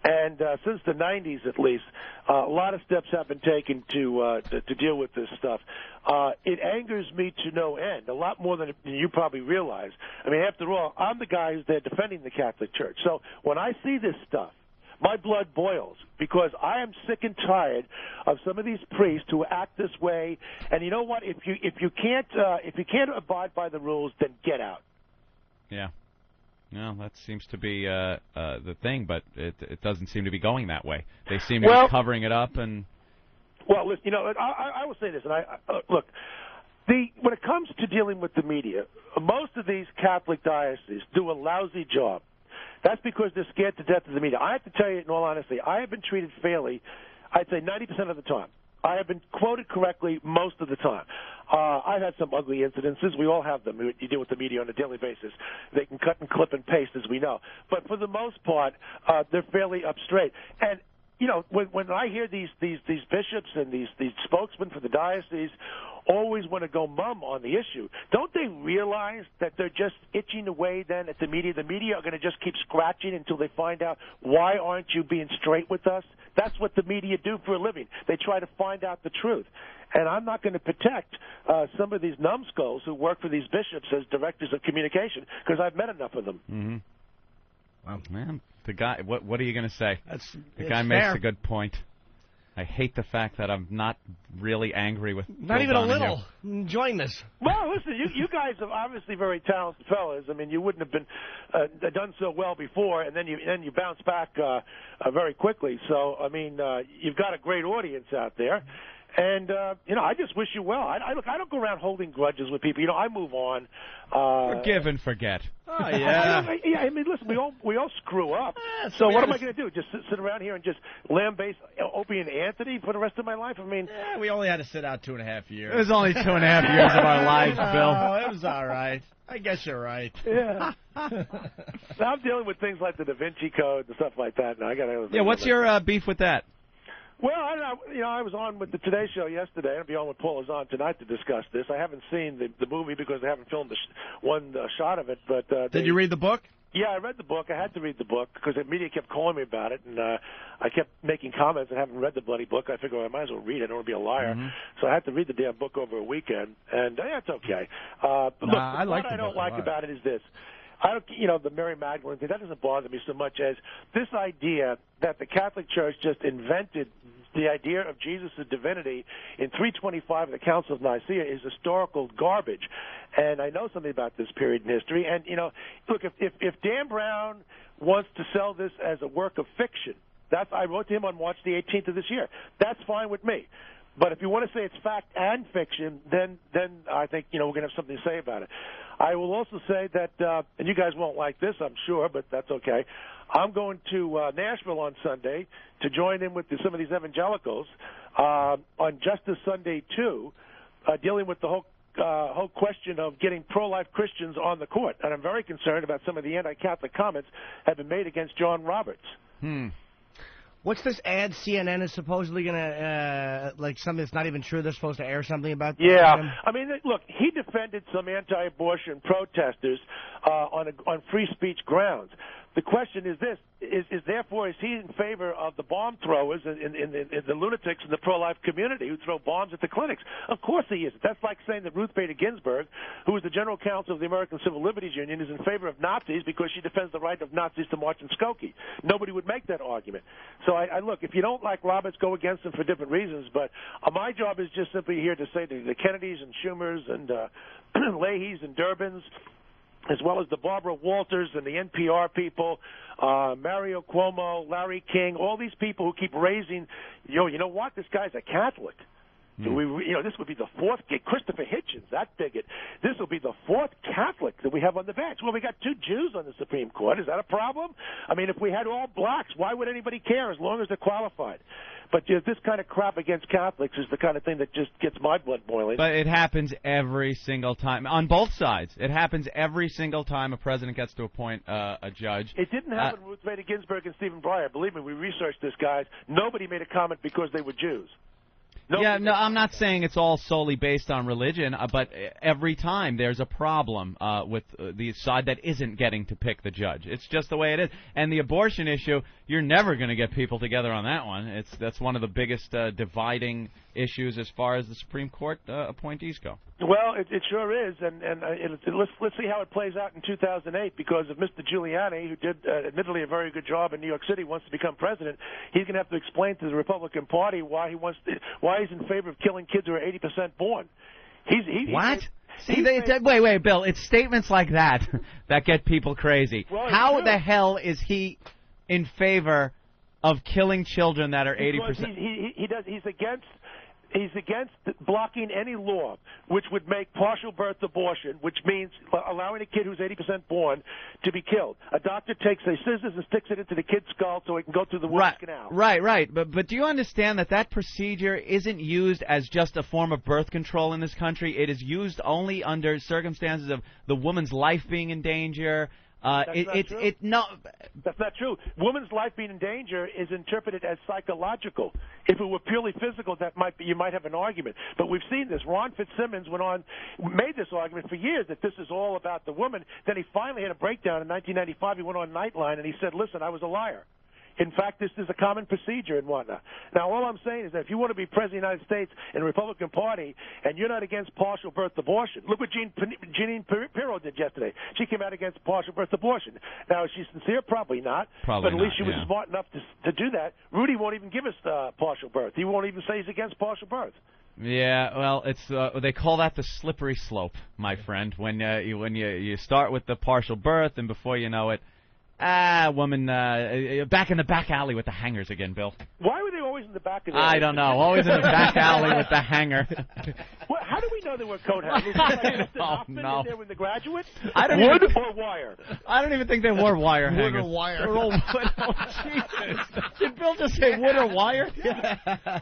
And since the 90s, at least, a lot of steps have been taken to deal with this stuff. It angers me to no end, a lot more than you probably realize. I mean, after all, I'm the guy who's there defending the Catholic Church. So when I see this stuff, my blood boils because I am sick and tired of some of these priests who act this way. And you know what? If you can't abide by the rules, then get out.
Yeah. No, that seems to be the thing, but it doesn't seem to be going that way. They seem to be covering it up and.
Well, listen, I will say this, and look. When it comes to dealing with the media, most of these Catholic dioceses do a lousy job. That's because they're scared to death of the media. I have to tell you, in all honesty, I have been treated fairly, I'd say 90% of the time. I have been quoted correctly most of the time. I've had some ugly incidences. We all have them. You deal with the media on a daily basis. They can cut and clip and paste, as we know. But for the most part, they're fairly up straight. And when I hear these bishops and these spokesmen for the diocese always want to go mum on the issue, don't they realize that they're just itching away then at the media? The media are going to just keep scratching until they find out, why aren't you being straight with us? That's what the media do for a living. They try to find out the truth. And I'm not going to protect some of these numbskulls who work for these bishops as directors of communication because I've met enough of them.
Mm-hmm. Well, man, the guy. What are you going to say? The guy
fair.
makes a good point. I hate the fact that I'm not really angry with.
Not
Bill
even
Donahue.
a little. I'm enjoying this.
Well, listen, you guys are obviously very talented fellas. I mean, you wouldn't have been done so well before, and then you bounce back very quickly. So, I mean, you've got a great audience out there. And, I just wish you well. I don't go around holding grudges with people. I move on.
Forgive and forget.
Oh, yeah.
I mean, listen, we all screw up. So what am I going to do? Just sit around here and just lambaste Opie and Anthony for the rest of my life? I mean,
we only had to sit out 2.5 years.
It was only 2.5 years of our lives, Bill.
Oh, it was all right. I guess you're right.
Yeah. Now I'm dealing with things like the Da Vinci Code and stuff like that. Now I got to.
Yeah, what's your beef with that?
Well, I don't know. I was on with the Today Show yesterday. I'll be on with Paul Azan tonight to discuss this. I haven't seen the movie because they haven't filmed one shot of it. But
did you read the book?
Yeah, I read the book. I had to read the book because the media kept calling me about it, and I kept making comments. I haven't read the bloody book. I figured I might as well read it. I don't want to be a liar.
Mm-hmm.
So I had to read the damn book over a weekend, and it's okay. But look,
I like
what I don't
book
like about it is this. The Mary Magdalene thing, that doesn't bother me so much as this idea that the Catholic Church just invented the idea of Jesus' divinity in 325 of the Council of Nicaea is historical garbage. And I know something about this period in history. And, look, if Dan Brown wants to sell this as a work of fiction, I wrote to him on March the 18th of this year. That's fine with me. But if you want to say it's fact and fiction, then I think, we're going to have something to say about it. I will also say that, and you guys won't like this, I'm sure, but that's okay. I'm going to Nashville on Sunday to join in with some of these evangelicals on Justice Sunday 2, dealing with the whole question of getting pro-life Christians on the court. And I'm very concerned about some of the anti-Catholic comments that have been made against John Roberts.
What's this ad CNN is supposedly going to, something that's not even true, they're supposed to air something about?
Yeah. I mean, look, he defended some anti-abortion protesters on free speech grounds. The question is this, is he in favor of the bomb throwers in the lunatics in the pro-life community who throw bombs at the clinics? Of course he is. That's like saying that Ruth Bader Ginsburg, who is the general counsel of the American Civil Liberties Union, is in favor of Nazis because she defends the right of Nazis to march in Skokie. Nobody would make that argument. So I look, if you don't like Roberts, go against him for different reasons, but my job is just simply here to say to the Kennedys and Schumers and Leahys and Durbins, as well as the Barbara Walters and the NPR people, Mario Cuomo, Larry King, all these people who keep raising, you know what? This guy's a Catholic. This would be the fourth, Christopher Hitchens, that bigot. This will be the fourth Catholic that we have on the bench. Well, we got 2 Jews on the Supreme Court. Is that a problem? I mean, if we had all blacks, why would anybody care as long as they're qualified? But this kind of crap against Catholics is the kind of thing that just gets my blood boiling.
But it happens every single time on both sides. It happens every single time a president gets to appoint a judge.
It didn't happen with Ruth Bader Ginsburg and Stephen Breyer. Believe me, we researched this, guys. Nobody made a comment because they were Jews.
Yeah, no, I'm not saying it's all solely based on religion, but every time there's a problem with the side that isn't getting to pick the judge. It's just the way it is. And the abortion issue, you're never going to get people together on that one. That's one of the biggest dividing issues as far as the Supreme Court appointees go.
Well, it sure is, and let's see how it plays out in 2008. Because if Mr. Giuliani, who did admittedly a very good job in New York City, wants to become president, he's going to have to explain to the Republican Party why he's in favor of killing kids who are 80% born.
What? Wait, Bill. It's statements like that that get people crazy.
Well,
how the hell is he in favor of killing children that are 80%?
He's against blocking any law which would make partial birth abortion, which means allowing a kid who's 80% born to be killed. A doctor takes a scissors and sticks it into the kid's skull so it can go through the woman's canal.
Right. But do you understand that procedure isn't used as just a form of birth control in this country? It is used only under circumstances of the woman's life being in danger.
That's not true. Woman's life being in danger is interpreted as psychological. If it were purely physical, you might have an argument. But we've seen this. Ron Fitzsimmons made this argument for years that this is all about the woman. Then he finally had a breakdown in 1995. He went on Nightline and he said, "Listen, I was a liar. In fact, this is a common procedure and whatnot." Now, all I'm saying is that if you want to be president of the United States in the Republican Party and you're not against partial birth abortion, look what Jeanine Pirro did yesterday. She came out against partial birth abortion. Now, is she sincere? Probably not.
Probably
but at least she was smart enough to do that. Rudy won't even give us partial birth. He won't even say he's against partial birth.
Yeah, well, it's they call that the slippery slope, my friend. When you start with the partial birth, and before you know it, woman, back in the back alley with the hangers again, Bill.
Why were they always in the back of the
I don't know. Always in the back alley with the hanger.
Well, how do we know they were coat hangers? Like in there with the graduates?
Wood
or wire?
I don't even think they wore wire hangers.
Wood or wire.
They're all wood. Oh, Jesus. Did Bill just say wood or wire?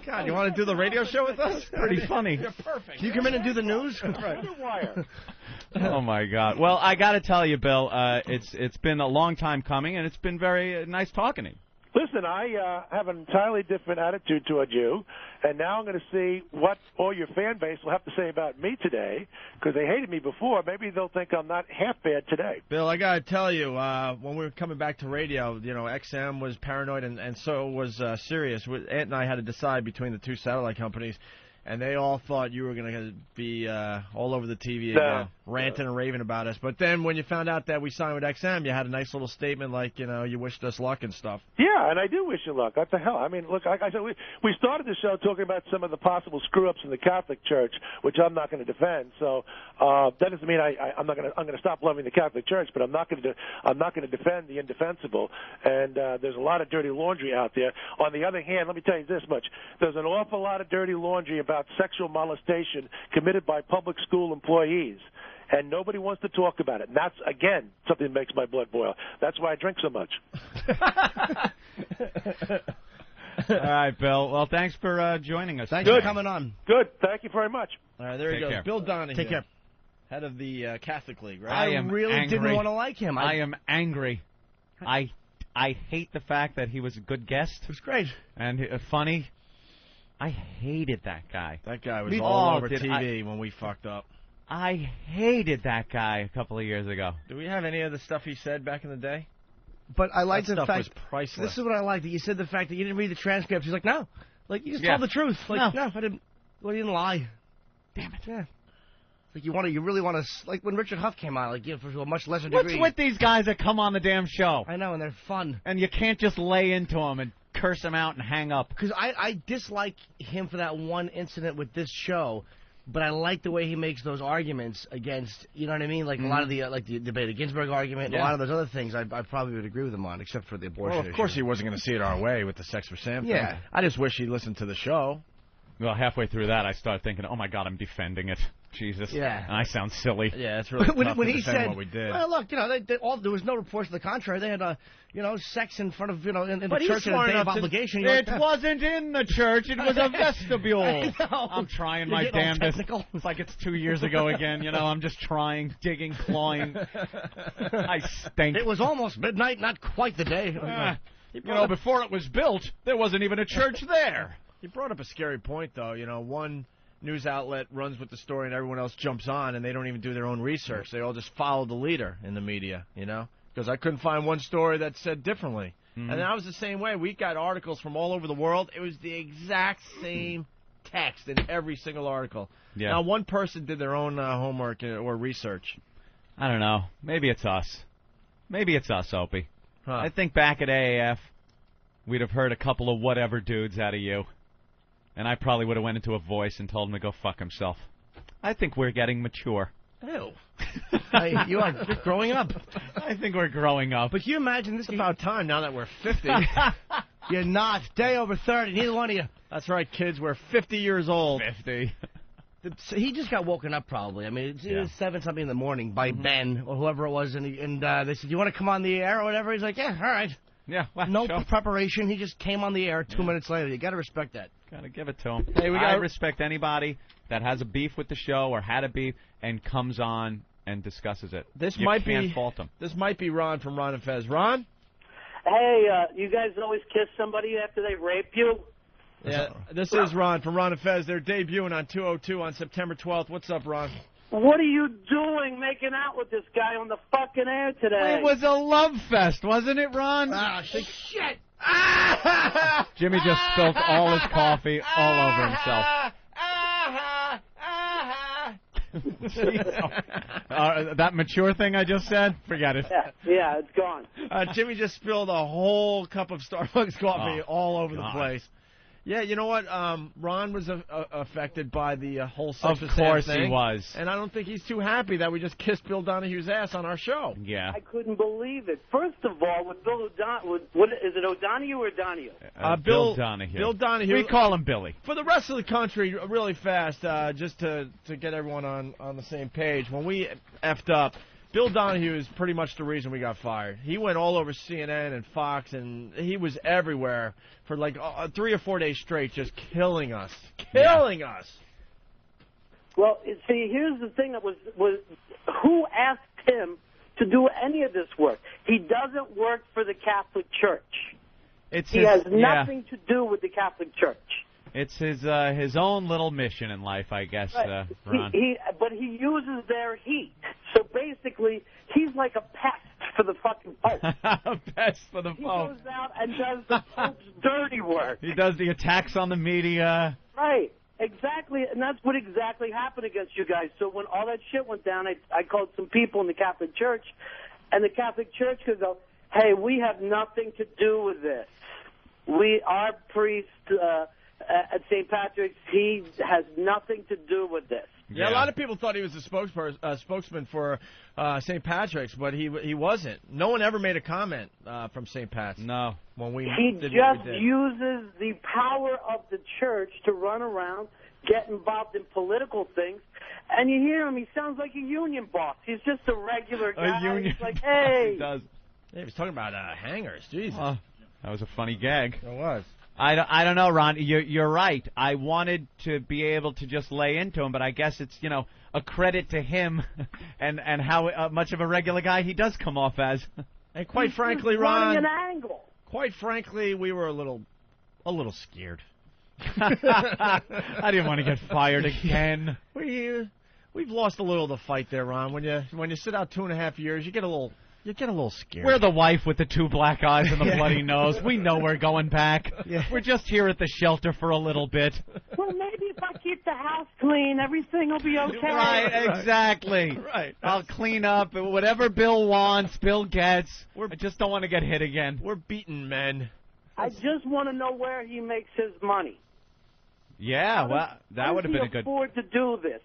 God, you want to do the radio show with us?
Pretty funny.
You're perfect. Can you come in and do the news?
Wood or wire?
Oh my God! Well, I got to tell you, Bill, it's been a long time coming, and it's been very nice talking to you.
Listen, I have an entirely different attitude toward you, and now I'm going to see what all your fan base will have to say about me today, because they hated me before. Maybe they'll think I'm not half bad today.
Bill, I got to tell you, when we were coming back to radio, XM was paranoid, and so was Sirius. Ant and I had to decide between the two satellite companies. And they all thought you were going to be all over the TV again, ranting and raving about us. But then when you found out that we signed with XM, you had a nice little statement like, you wished us luck and stuff.
Yeah, and I do wish you luck. What the hell? I mean, look, like I said, we started the show talking about some of the possible screw-ups in the Catholic Church, which I'm not going to defend. So that doesn't mean I'm going to stop loving the Catholic Church, but I'm not going to defend the indefensible. And there's a lot of dirty laundry out there. On the other hand, let me tell you this much: there's an awful lot of dirty laundry about sexual molestation committed by public school employees, and nobody wants to talk about it. And that's, again, something that makes my blood boil. That's why I drink so much.
All right, Bill. Well, thanks for joining us.
Thanks for coming on.
Good. Thank you very much.
All right, there he goes.
Care.
Bill Donahue.
Take care.
Head of the Catholic League, right?
I
really
angry.
didn't want to like him.
I am angry. I hate the fact that he was a good guest.
It was great.
And funny. I hated that guy.
That guy was all over TV when we fucked up.
I hated that guy a couple of years ago.
Do we have any of the stuff he said back in the day?
But I like the
stuff
fact
was priceless.
This is what I like, that you said the fact that you didn't read the transcripts. He's like, no, like you just told the truth. Like, no, I didn't. Well, you didn't lie.
Damn it.
Yeah. Like you really want to, like when Richard Huff came on, like for a much lesser degree.
What's with these guys that come on the damn show?
I know, and they're fun.
And you can't just lay into them and curse him out and hang up.
Because I dislike him for that one incident with this show, but I like the way he makes those arguments against, you know what I mean? Like a lot of the the Bader Ginsburg argument, and a lot of those other things I probably would agree with him on, except for the abortion
Well, of course
issue.
he wasn't going to see it our way with the Sex for Sam thing.
Yeah.
I just wish he'd listened to the show.
Well, halfway through that, I started thinking, oh, my God, I'm defending it. Jesus.
Yeah.
I sound silly.
Yeah, it's really tough
when
to
he
defend
said,
what we did.
well, look, there was no reports to the contrary. They had, sex in front of, in the
But he's
church in a
smart
day of
enough to-
obligation.
It wasn't in the church. It was a vestibule.
I know.
I'm trying
You're
my
getting all
damnedest.
technical.
It's like it's 2 years ago again. I'm just trying, digging, clawing. I stink.
It was almost midnight, not quite the day.
Before it was built, there wasn't even a church there.
You brought up a scary point, though. One news outlet runs with the story and everyone else jumps on, and they don't even do their own research. They all just follow the leader in the media, because I couldn't find one story that said differently.
Mm-hmm.
And that was the same way. We got articles from all over the world. It was the exact same text in every single article.
Yeah.
Now, one person did their own homework or research.
I don't know. Maybe it's us. Maybe it's us, Opie.
Huh.
I think back at AAF, we'd have heard a couple of whatever dudes out of you. And I probably would have went into a voice and told him to go fuck himself. I think we're getting mature.
Ew. You're growing up.
I think we're growing up.
But can you imagine this?
It's about time now that we're 50.
You're not. Day over 30. Neither one of you.
That's right, kids. We're 50 years old.
50.
So he just got woken up, probably. I mean, it was 7-something in the morning by
Mm-hmm.
Ben or whoever it was, and they said, "You want to come on the air or whatever?" He's like, "Yeah, all right."
Yeah, well,
no
sure.
preparation. He just came on the air 2 minutes later. You got to respect that.
Gotta give it to him.
Hey,
I respect anybody that has a beef with the show or had a beef and comes on and discusses it. You can't fault him.
This might be Ron from Ron and Fez. Ron?
Hey, you guys always kiss somebody after they rape you?
Yeah, this is Ron from Ron and Fez. They're debuting on 202 on September 12th. What's up, Ron?
What are you doing making out with this guy on the fucking air today?
It was a love fest, wasn't it, Ron?
Ah, shit.
Jimmy just spilled all his coffee all over himself. That mature thing I just said? Forget it.
Yeah, it's gone.
Jimmy just spilled a whole cup of Starbucks coffee all over the place. Yeah, you know what? Ron was affected by the whole sex
Of
with Sam
course
thing,
he was.
and I don't think he's too happy that we just kissed Bill Donahue's ass on our show.
Yeah.
I couldn't believe it. First of all, with Bill O'Donohue, is it O'Donohue or Donahue?
Bill Donahue.
Bill Donahue.
We call him Billy.
For the rest of the country, really fast, just to get everyone on the same page, when we effed up, Bill Donahue is pretty much the reason we got fired. He went all over CNN and Fox, and he was everywhere for like 3 or 4 days straight, just killing us. Killing us.
Well, see, here's the thing that was who asked him to do any of this work? He doesn't work for the Catholic Church. He has nothing to do with the Catholic Church.
It's his own little mission in life, I guess,
Right.
Ron.
But he uses their heat. So basically, he's like a pest for the fucking Pope.
A pest for the
He
Pope.
goes out and does the Pope's dirty work.
He does the attacks on the media.
Right. Exactly. And that's what exactly happened against you guys. So when all that shit went down, I called some people in the Catholic Church, and the Catholic Church could go, hey, we have nothing to do with this. Our priest at St. Patrick's, he has nothing to do with this.
Yeah, a lot of people thought he was a spokesman for St. Patrick's, but he wasn't. No one ever made a comment from St. Pat's.
No.
When we
He
did what
just
we did.
uses the power of the church to run around, get involved in political things, and you hear him, he sounds like a union boss. He's just a regular guy.
union
He's like, hey.
He does.
Yeah, he was talking about hangers. Jesus.
That was a funny gag.
It was.
I don't know, Ron. You're right. I wanted to be able to just lay into him, but I guess it's, a credit to him and how much of a regular guy he does come off as.
And quite frankly,
running
Ron,
an angle.
quite frankly, we were a little scared.
I didn't want to get fired again.
We've lost a little of the fight there, Ron. When you sit out 2.5 years, you get a little scared.
We're the wife with the 2 black eyes and the bloody nose. We know we're going back.
Yeah.
We're just here at the shelter for a little bit.
Well, maybe if I keep the house clean, everything will be okay.
Right, exactly.
Right.
I'll clean up. Whatever Bill wants, Bill gets. I just don't want to get hit again.
We're beaten men.
I just want to know where he makes his money.
Yeah, well, that would have been a good.
How does he afford to do this?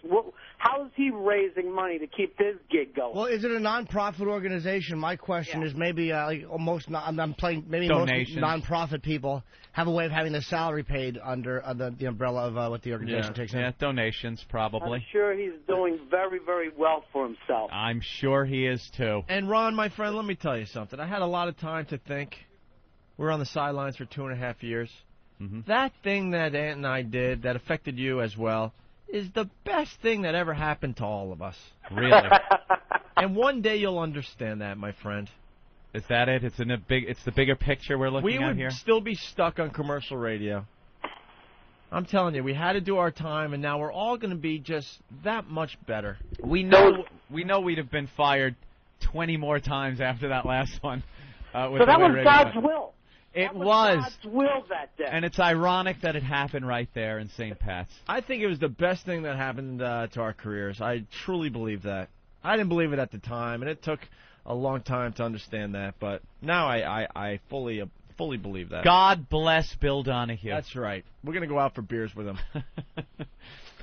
How is he raising money to keep his gig going?
Well, is it a non-profit organization? My question is maybe like most. I'm playing maybe
Donations.
most non-profit people have a way of having their salary paid under the umbrella of what the organization takes in.
Yeah, donations probably.
I'm sure he's doing very, very well for himself.
I'm sure he is too.
And Ron, my friend, let me tell you something. I had a lot of time to think. We were on the sidelines for 2.5 years.
Mm-hmm.
That thing that Ant and I did that affected you as well is the best thing that ever happened to all of us.
Really?
And one day you'll understand that, my friend.
Is that it? It's the bigger picture we're looking at here.
We would still be stuck on commercial radio. I'm telling you, we had to do our time, and now we're all going to be just that much better.
We know we'd have been fired 20 more times after that last one.
So that was God's will.
It was
God's will that day.
And it's ironic that it happened right there in St. Pat's.
I think it was the best thing that happened to our careers. I truly believe that. I didn't believe it at the time, and it took a long time to understand that. But now I fully believe that.
God bless Bill Donahue.
That's right. We're going to go out for beers with him.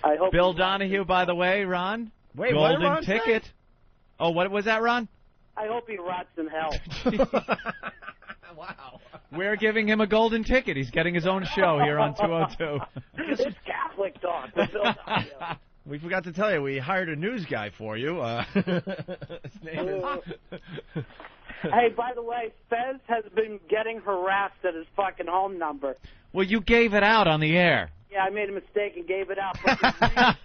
I hope
Bill Donahue, by the way, Ron.
Wait,
golden
what did Ron
ticket.
Say?
Oh, what was that, Ron?
I hope he rots in hell.
Wow.
We're giving him a golden ticket. He's getting his own show here on 202.
It's Catholic talk with Bill Donahue.
We forgot to tell you, we hired a news guy for you. His name is...
Hey, by the way, Fez has been getting harassed at his fucking home number.
Well, you gave it out on the air.
Yeah, I made a mistake and gave it out.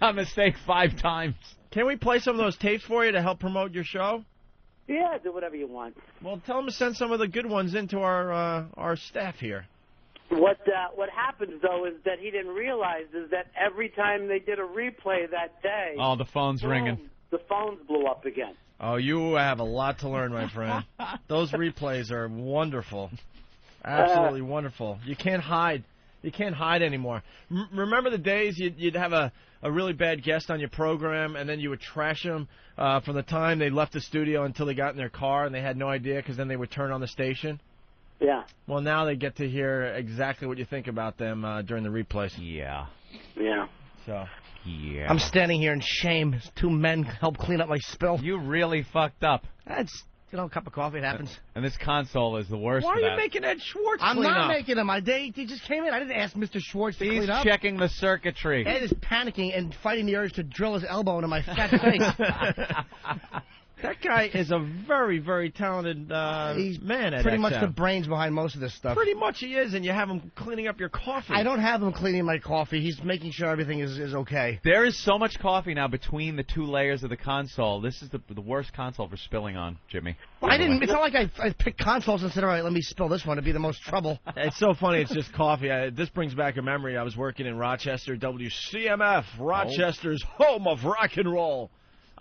A mistake 5 times.
Can we play some of those tapes for you to help promote your show?
Yeah, do whatever you want.
Well, tell them to send some of the good ones into our staff here.
What happens, though, is that he didn't realize is that every time they did a replay that day...
Oh, the phone's ringing.
The phones blew up again.
Oh, you have a lot to learn, my friend. Those replays are wonderful. Absolutely wonderful. You can't hide. You can't hide anymore. Remember the days you'd have a really bad guest on your program, and then you would trash them from the time they left the studio until they got in their car, and they had no idea because then they would turn on the station?
Yeah.
Well, now they get to hear exactly what you think about them during the replays.
Yeah.
Yeah.
So.
Yeah.
I'm standing here in shame. 2 men helped clean up my spill.
You really fucked up.
That's, a cup of coffee, it happens.
And this console is the worst
Why
for
are
that.
you making Ed Schwartz
I'm
clean
not
up?
making him. They just came in. I didn't ask Mr. Schwartz to clean up.
He's checking the circuitry.
Ed is panicking and fighting the urge to drill his elbow into my fat face.
That guy is a very, very talented man at
pretty
XM.
much the brains behind most of this stuff.
Pretty much he is, and you have him cleaning up your coffee.
I don't have him cleaning my coffee. He's making sure everything is okay.
There is so much coffee now between the 2 layers of the console. This is the worst console for spilling on, Jimmy.
Well, it's not like I picked consoles and said, all right, let me spill this one. It'd be the most trouble.
It's so funny. It's just coffee. This brings back a memory. I was working in Rochester, WCMF, Rochester's home of rock and roll.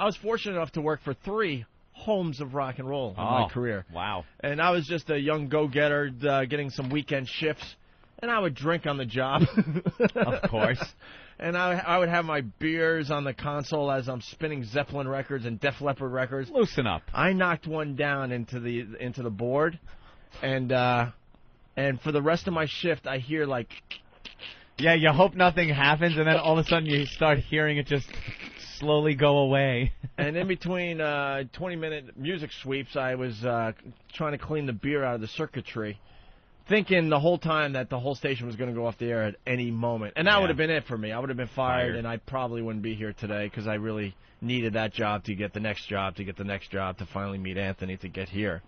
I was fortunate enough to work for 3 homes of rock and roll in my career.
Wow.
And I was just a young go-getter getting some weekend shifts, and I would drink on the job.
Of course.
And I would have my beers on the console as I'm spinning Zeppelin records and Def Leppard records.
Loosen up.
I knocked one down into the board, and for the rest of my shift, I hear like...
Yeah, you hope nothing happens, and then all of a sudden you start hearing it just slowly go away.
And in between 20-minute music sweeps, I was trying to clean the beer out of the circuitry, thinking the whole time that the whole station was going to go off the air at any moment. And that would have been it for me. I would have been fired, and I probably wouldn't be here today because I really needed that job to get the next job, to get the next job, to finally meet Anthony to get here.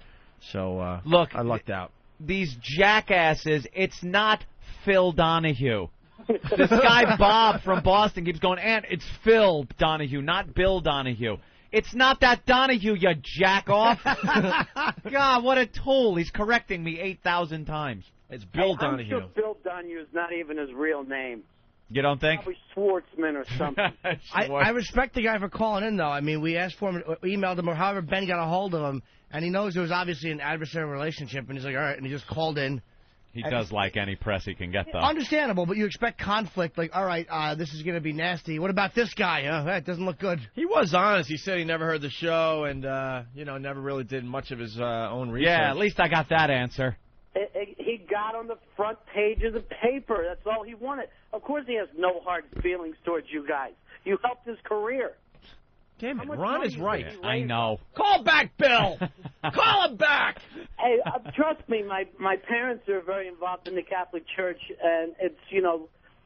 So,
look,
I lucked out.
These jackasses, it's not Phil Donahue. This guy Bob from Boston keeps going, Ant, it's Phil Donahue, not Bill Donahue. It's not that Donahue, you jack-off. God, what a tool. He's correcting me 8,000 times.
It's Bill Donahue.
I'm sure Bill Donahue is not even his real name.
You don't think?
Probably Schwartzman or something.
I respect the guy for calling in, though. I mean, we asked for him, we emailed him, or however Ben got a hold of him, and he knows there was obviously an adversarial relationship, and he's like, all right, and he just called in.
He does like any press he can get, though.
Understandable, but you expect conflict. Like, all right, this is going to be nasty. What about this guy? That doesn't look good.
He was honest. He said he never heard the show and, never really did much of his own research.
Yeah, at least I got that answer.
He got on the front page of the paper. That's all he wanted. Of course he has no hard feelings towards you guys. You helped his career.
Damn it, Ron is right.
I know.
Call back, Bill! Call him back!
Hey, trust me, my parents are very involved in the Catholic Church, and it's,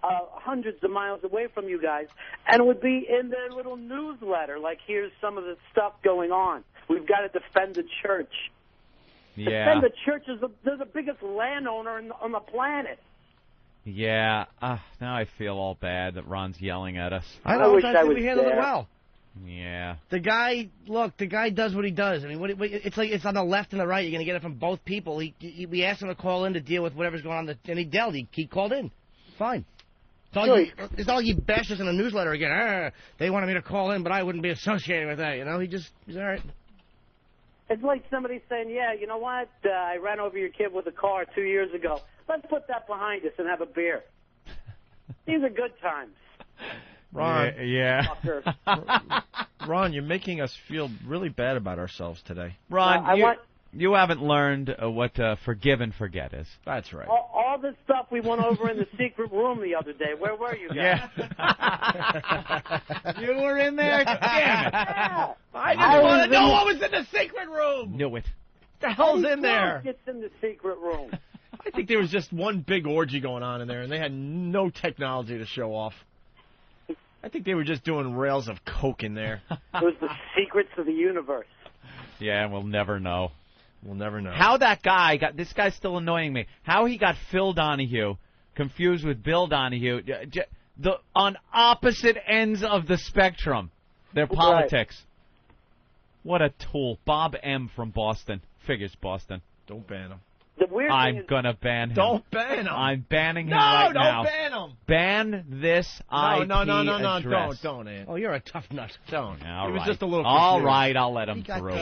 hundreds of miles away from you guys, and it would be in their little newsletter, like, here's some of the stuff going on. We've got to defend the church.
Yeah.
Defend the church. They're the biggest landowner on the planet.
Yeah. Now I feel all bad that Ron's yelling at us.
I wish I was we handled it well.
Yeah.
The guy does what he does. I mean, it's like it's on the left and the right. You're going to get it from both people. We asked him to call in to deal with whatever's going on, and he dealt. He called in. Fine. It's not like he bashed us in a newsletter again. They wanted me to call in, but I wouldn't be associated with that. He's all right.
It's like somebody saying, yeah, you know what? I ran over your kid with a car 2 years ago. Let's put that behind us and have a beer. These are good times.
Ron.
Yeah.
Ron, you're making us feel really bad about ourselves today.
Ron, you haven't learned what forgive and forget is.
That's right.
All this stuff we went over in the secret room the other day. Where were you guys?
Yeah. You were in there? Damn it.
Yeah.
I just want to know what was in the secret room.
Knew it.
What the hell's in there?
Gets in the secret room.
I think there was just one big orgy going on in there, and they had no technology to show off. I think they were just doing rails of coke in there.
It was the secrets of the universe.
Yeah, we'll never know.
We'll never know.
How that guy got, this guy's still annoying me, how he got Phil Donahue confused with Bill Donahue, on opposite ends of the spectrum, their politics. Right. What a tool. Bob M. from Boston. Figures Boston.
Don't ban him.
The weird thing
I'm
is,
going to ban him.
Don't ban him.
I'm banning him right now.
No, don't ban him.
Ban this IP address.
Don't, Ed.
Oh, you're a tough nut.
Don't.
All
he was
right.
just a little
All
confused.
right, I'll let him through.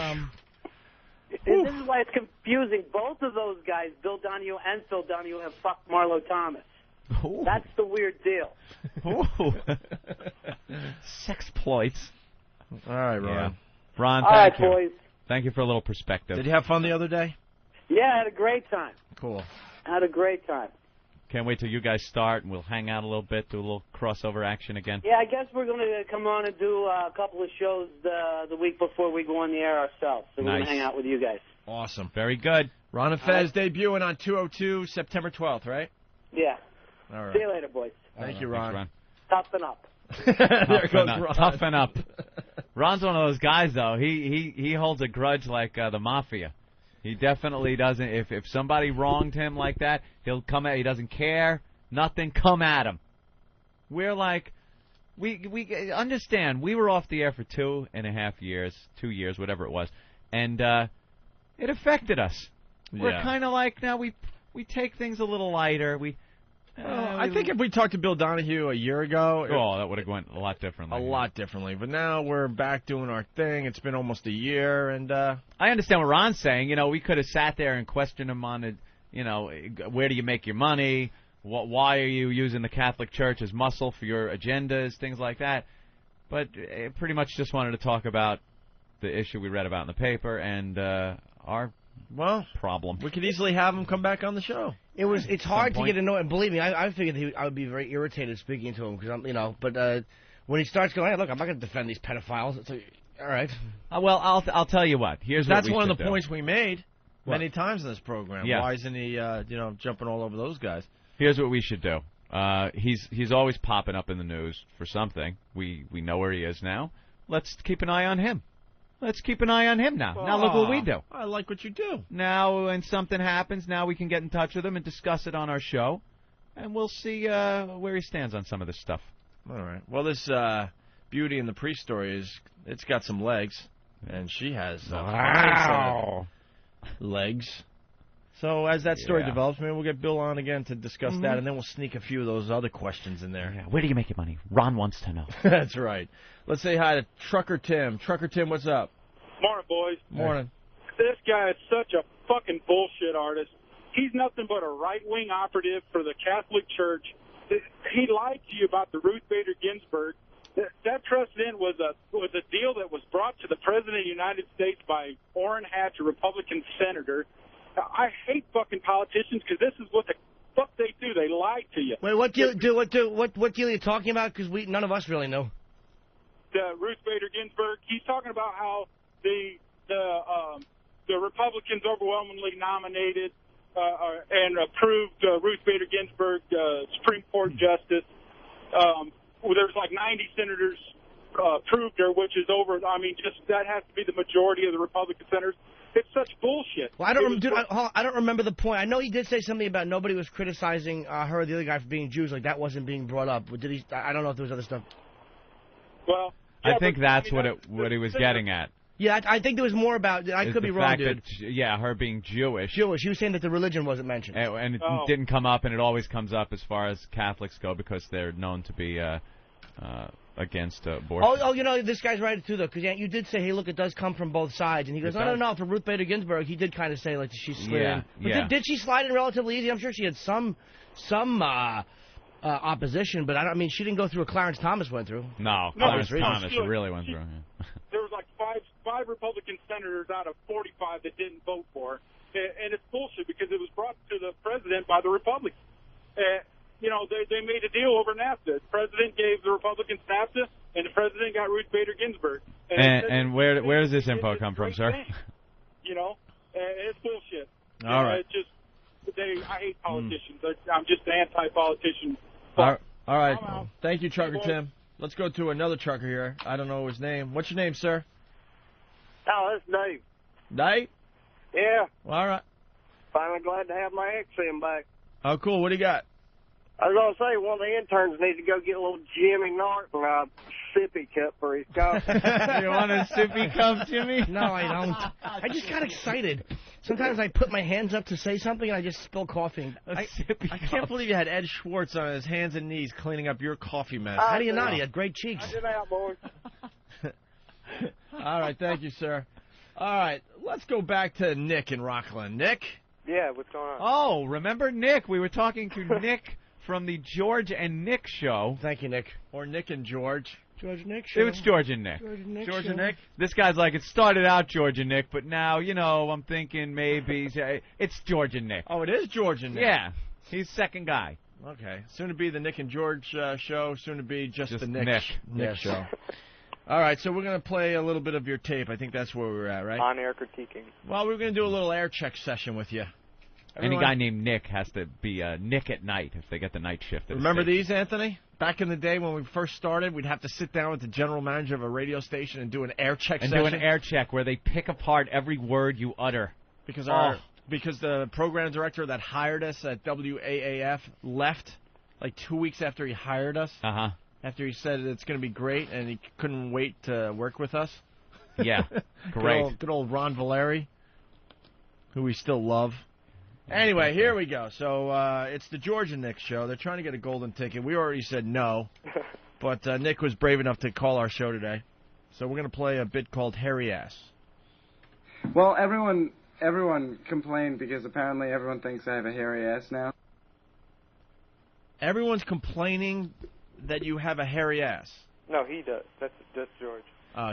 This is why it's confusing. Both of those guys, Bill Donahue and Phil Donahue, have fucked Marlo Thomas.
Ooh.
That's the weird deal.
Sexploits.
All right, Ron.
Yeah. Ron,
All
thank
right,
you.
boys.
Thank you for a little perspective.
Did you have fun the other day?
Yeah, I had a great time.
Cool.
I had a great time.
Can't wait till you guys start, and we'll hang out a little bit, do a little crossover action again.
Yeah, I guess we're going to come on and do a couple of shows the week before we go on the air ourselves. So we're going to hang out with you guys.
Awesome.
Very good.
Ron and Fez debuting on 202 September 12th, right?
Yeah.
All right.
See you later, boys.
Thank you, Ron.
Thanks,
Toughen up.
Toughen up. Ron's one of those guys, though. He holds a grudge like the mafia. He definitely doesn't. If somebody wronged him like that, he'll come at. He doesn't care. Nothing. Come at him. We're like, we understand. We were off the air for 2.5 years, 2 years, whatever it was, and it affected us.
Yeah.
We're kind of like now we take things a little lighter.
I think if we talked to Bill Donahue a year ago,
that would have went a lot differently.
A lot differently. But now we're back doing our thing. It's been almost a year, and
I understand what Ron's saying. We could have sat there and questioned him on it. Where do you make your money? Why are you using the Catholic Church as muscle for your agendas, things like that. But pretty much just wanted to talk about the issue we read about in the paper and our problem.
We could easily have him come back on the show.
It's hard to get annoyed. And believe me, I figured I would be very irritated speaking to him because but when he starts going, hey, look, I'm not going to defend these pedophiles. It's like, all right.
Well, I'll tell you what.
That's one of the
do.
points we made many times in this program.
Yeah.
Why isn't he jumping all over those guys?
Here's what we should do. He's always popping up in the news for something. We know where he is now. Let's keep an eye on him. Let's keep an eye on him now. Now look what we do.
I like what you do.
Now when something happens, now we can get in touch with him and discuss it on our show, and we'll see where he stands on some of this stuff.
All right. Well, this Beauty and the Priest story it's got some legs, and she has legs. So as that story develops, maybe we'll get Bill on again to discuss that, and then we'll sneak a few of those other questions in there.
Yeah. Where do you make your money? Ron wants to know.
That's right. Let's say hi to Trucker Tim. Trucker Tim, what's up?
Morning, boys.
Morning.
This guy is such a fucking bullshit artist. He's nothing but a right-wing operative for the Catholic Church. He lied to you about the Ruth Bader Ginsburg. That precedent was a deal that was brought to the President of the United States by Orrin Hatch, a Republican senator. I hate fucking politicians because this is what the fuck they do. They lie to you.
Wait, what deal are you talking about? Because none of us really know.
Ruth Bader Ginsburg, he's talking about how the Republicans overwhelmingly nominated and approved Ruth Bader Ginsburg, Supreme Court Justice. There's like 90 senators approved her, which is over. I mean, just that has to be the majority of the Republican senators. It's such bullshit.
Well, I don't remember the point. I know he did say something about nobody was criticizing her or the other guy for being Jews. Like that wasn't being brought up. Did he? I don't know if there was other stuff.
Well,
I think that's what he was getting at.
Yeah, I think there was more about. I could be wrong, dude.
That, her being Jewish.
He was saying that the religion wasn't mentioned.
And it didn't come up, and it always comes up as far as Catholics go because they're known to be against abortion.
Oh, you know, this guy's right, too, though, because you did say, hey, look, it does come from both sides. And he goes, no, for Ruth Bader Ginsburg, he did kind of say, like, she slid in. But did she slide in relatively easy? I'm sure she had some opposition, but I mean, she didn't go through what Clarence Thomas went through.
No, Clarence Thomas really went through. Yeah.
There was like five Republican senators out of 45 that didn't vote for her, and it's bullshit because it was brought to the president by the Republicans. You know, they made a deal over NAFTA. The president gave the Republicans NAFTA, and the president got Ruth Bader Ginsburg.
And where does this info come from, sir?
You know, it's bullshit.
All right.
I hate politicians. I'm just an anti-politician.
All right. Thank you, Trucker Tim. Let's go to another trucker here. I don't know his name. What's your name, sir?
Oh, that's Dave.
Dave?
Yeah.
Well, all right.
Finally glad to have my accent back.
Oh, cool. What do you got?
I was going to say, one of the interns needs to go get a little Jimmy Norton sippy cup for his coffee.
You want a sippy cup, Jimmy?
No, I don't. I just got excited. Sometimes I put my hands up to say something and I just spill coffee.
I can't believe you had Ed Schwartz on his hands and knees cleaning up your coffee mess.
How do you not? He had great cheeks.
I did out, boys.
All right, thank you, sir. All right, let's go back to Nick in Rockland. Nick?
Yeah, what's going on?
Oh, remember Nick? We were talking to Nick from the George and Nick show.
Thank you, Nick.
Or Nick and George.
George and Nick show.
It's George and Nick.
George and Nick.
This guy's like, it started out George and Nick, but now, you know, I'm thinking maybe it's George and Nick.
Oh, it is George and Nick.
Yeah, he's second guy.
Okay. Soon to be the Nick and George show. Soon to be just the Nick show. All right, so we're going to play a little bit of your tape. I think that's where we're at, right?
On-air critiquing.
Well, we're going to do a little air check session with you.
Any guy named Nick has to be Nick at night if they get the night shift.
Remember these, Anthony? Back in the day when we first started, we'd have to sit down with the general manager of a radio station and do an air check session.
And do an air check where they pick apart every word you utter.
Because because the program director that hired us at WAAF left like 2 weeks after he hired us.
Uh-huh.
After he said it's going to be great and he couldn't wait to work with us.
Yeah, great.
Good old Ron Valeri, who we still love. Anyway, here we go. So it's the George and Nick show. They're trying to get a golden ticket. We already said no, but Nick was brave enough to call our show today. So we're going to play a bit called Hairy Ass.
Well, everyone complained because apparently everyone thinks I have a hairy ass now.
Everyone's complaining that you have a hairy ass.
No, he does. That's George.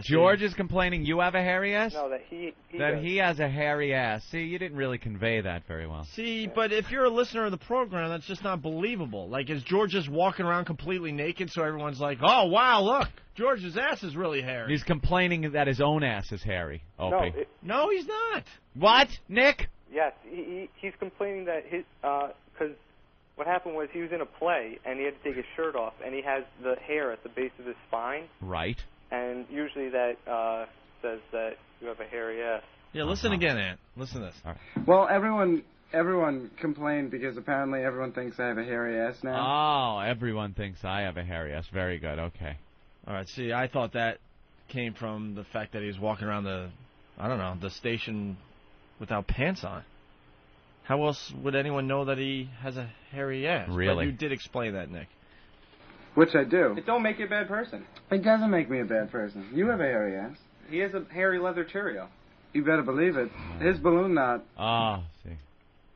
George is complaining you have a hairy ass?
No, that he
he has a hairy ass. See, you didn't really convey that very well.
See, but if you're a listener of the program, that's just not believable. Like, is George just walking around completely naked so everyone's like, oh, wow, look, George's ass is really hairy.
He's complaining that his own ass is hairy, Opie.
No, he's not.
What, Nick?
Yes, he's complaining that his, because what happened was he was in a play and he had to take his shirt off and he has the hair at the base of his spine.
Right.
And usually that says that you have a hairy ass.
Yeah, listen again, Ant. Listen to this.
All right.
Well, everyone complained because apparently everyone thinks I have a hairy ass now.
Oh, everyone thinks I have a hairy ass. Very good. Okay.
All right. See, I thought that came from the fact that he was walking around the station without pants on. How else would anyone know that he has a hairy ass?
Really?
But you did explain that, Nick.
Which I do.
It don't make you a bad person.
It doesn't make me a bad person. You have a hairy ass.
He has a hairy leather Cheerio.
You better believe it. His balloon knot.
Oh, see.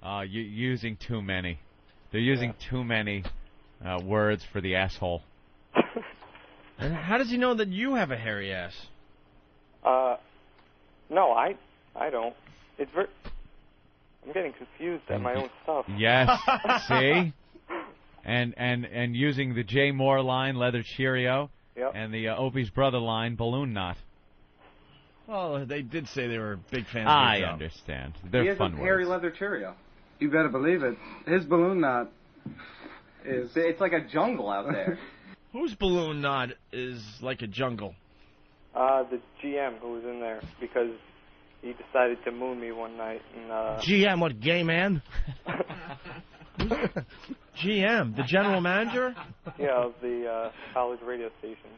Oh, you're using too many. They're using too many words for the asshole.
And how does he know that you have a hairy ass?
No, I don't. It's I'm getting confused at my own stuff.
Yes, see? And using the Jay Moore line, Leather Cheerio, and the Opie's Brother line, Balloon Knot.
Well, they did say they were big fans
I
of the show.
understand.
He
They're
has
fun
a
words.
hairy leather Cheerio.
You better believe it. His balloon knot is...
It's like a jungle out there.
Whose balloon knot is like a jungle?
The GM who was in there because he decided to moon me one night. And,
GM, what, gay man?
GM, the general manager?
Yeah, of the college radio station.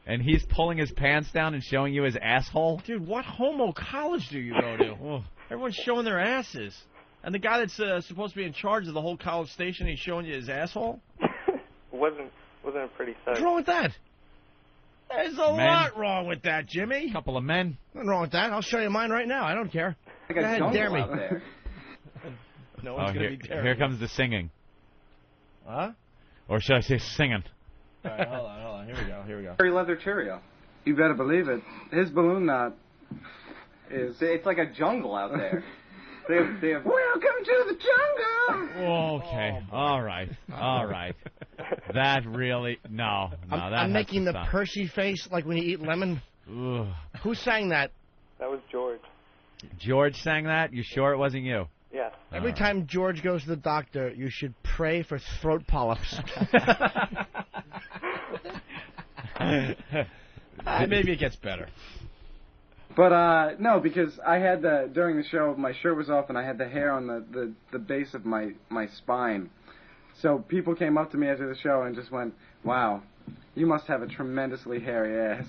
And he's pulling his pants down and showing you his asshole?
Dude, what homo college do you go to? Everyone's showing their asses. And the guy that's supposed to be in charge of the whole college station, he's showing you his asshole?
wasn't a pretty sight.
What's wrong with that? There's a lot wrong with that, Jimmy.
Couple of men.
Nothing wrong with that. I'll show you mine right now. I don't care.
Like
Go
a
ahead,
jungle
dare me.
out there.
No one's going to be daring.
Here comes the singing.
Huh?
Or should I say singing?
All right, hold on. Here we go.
Hairy leather Cheerio.
You better believe it. His balloon knot is...
It's like a jungle out there. They have
Welcome to the jungle!
Okay. All right. That really... No, that
I'm
has
making
to
the
stop.
Percy face like when you eat lemon.
Ugh.
Who sang that?
That was George.
George sang that? You sure it wasn't you?
Yeah.
Every time George goes to the doctor, you should pray for throat polyps.
Maybe it gets better.
But, no, because I had during the show, my shirt was off and I had the hair on the base of my spine. So people came up to me after the show and just went, wow, you must have a tremendously hairy ass.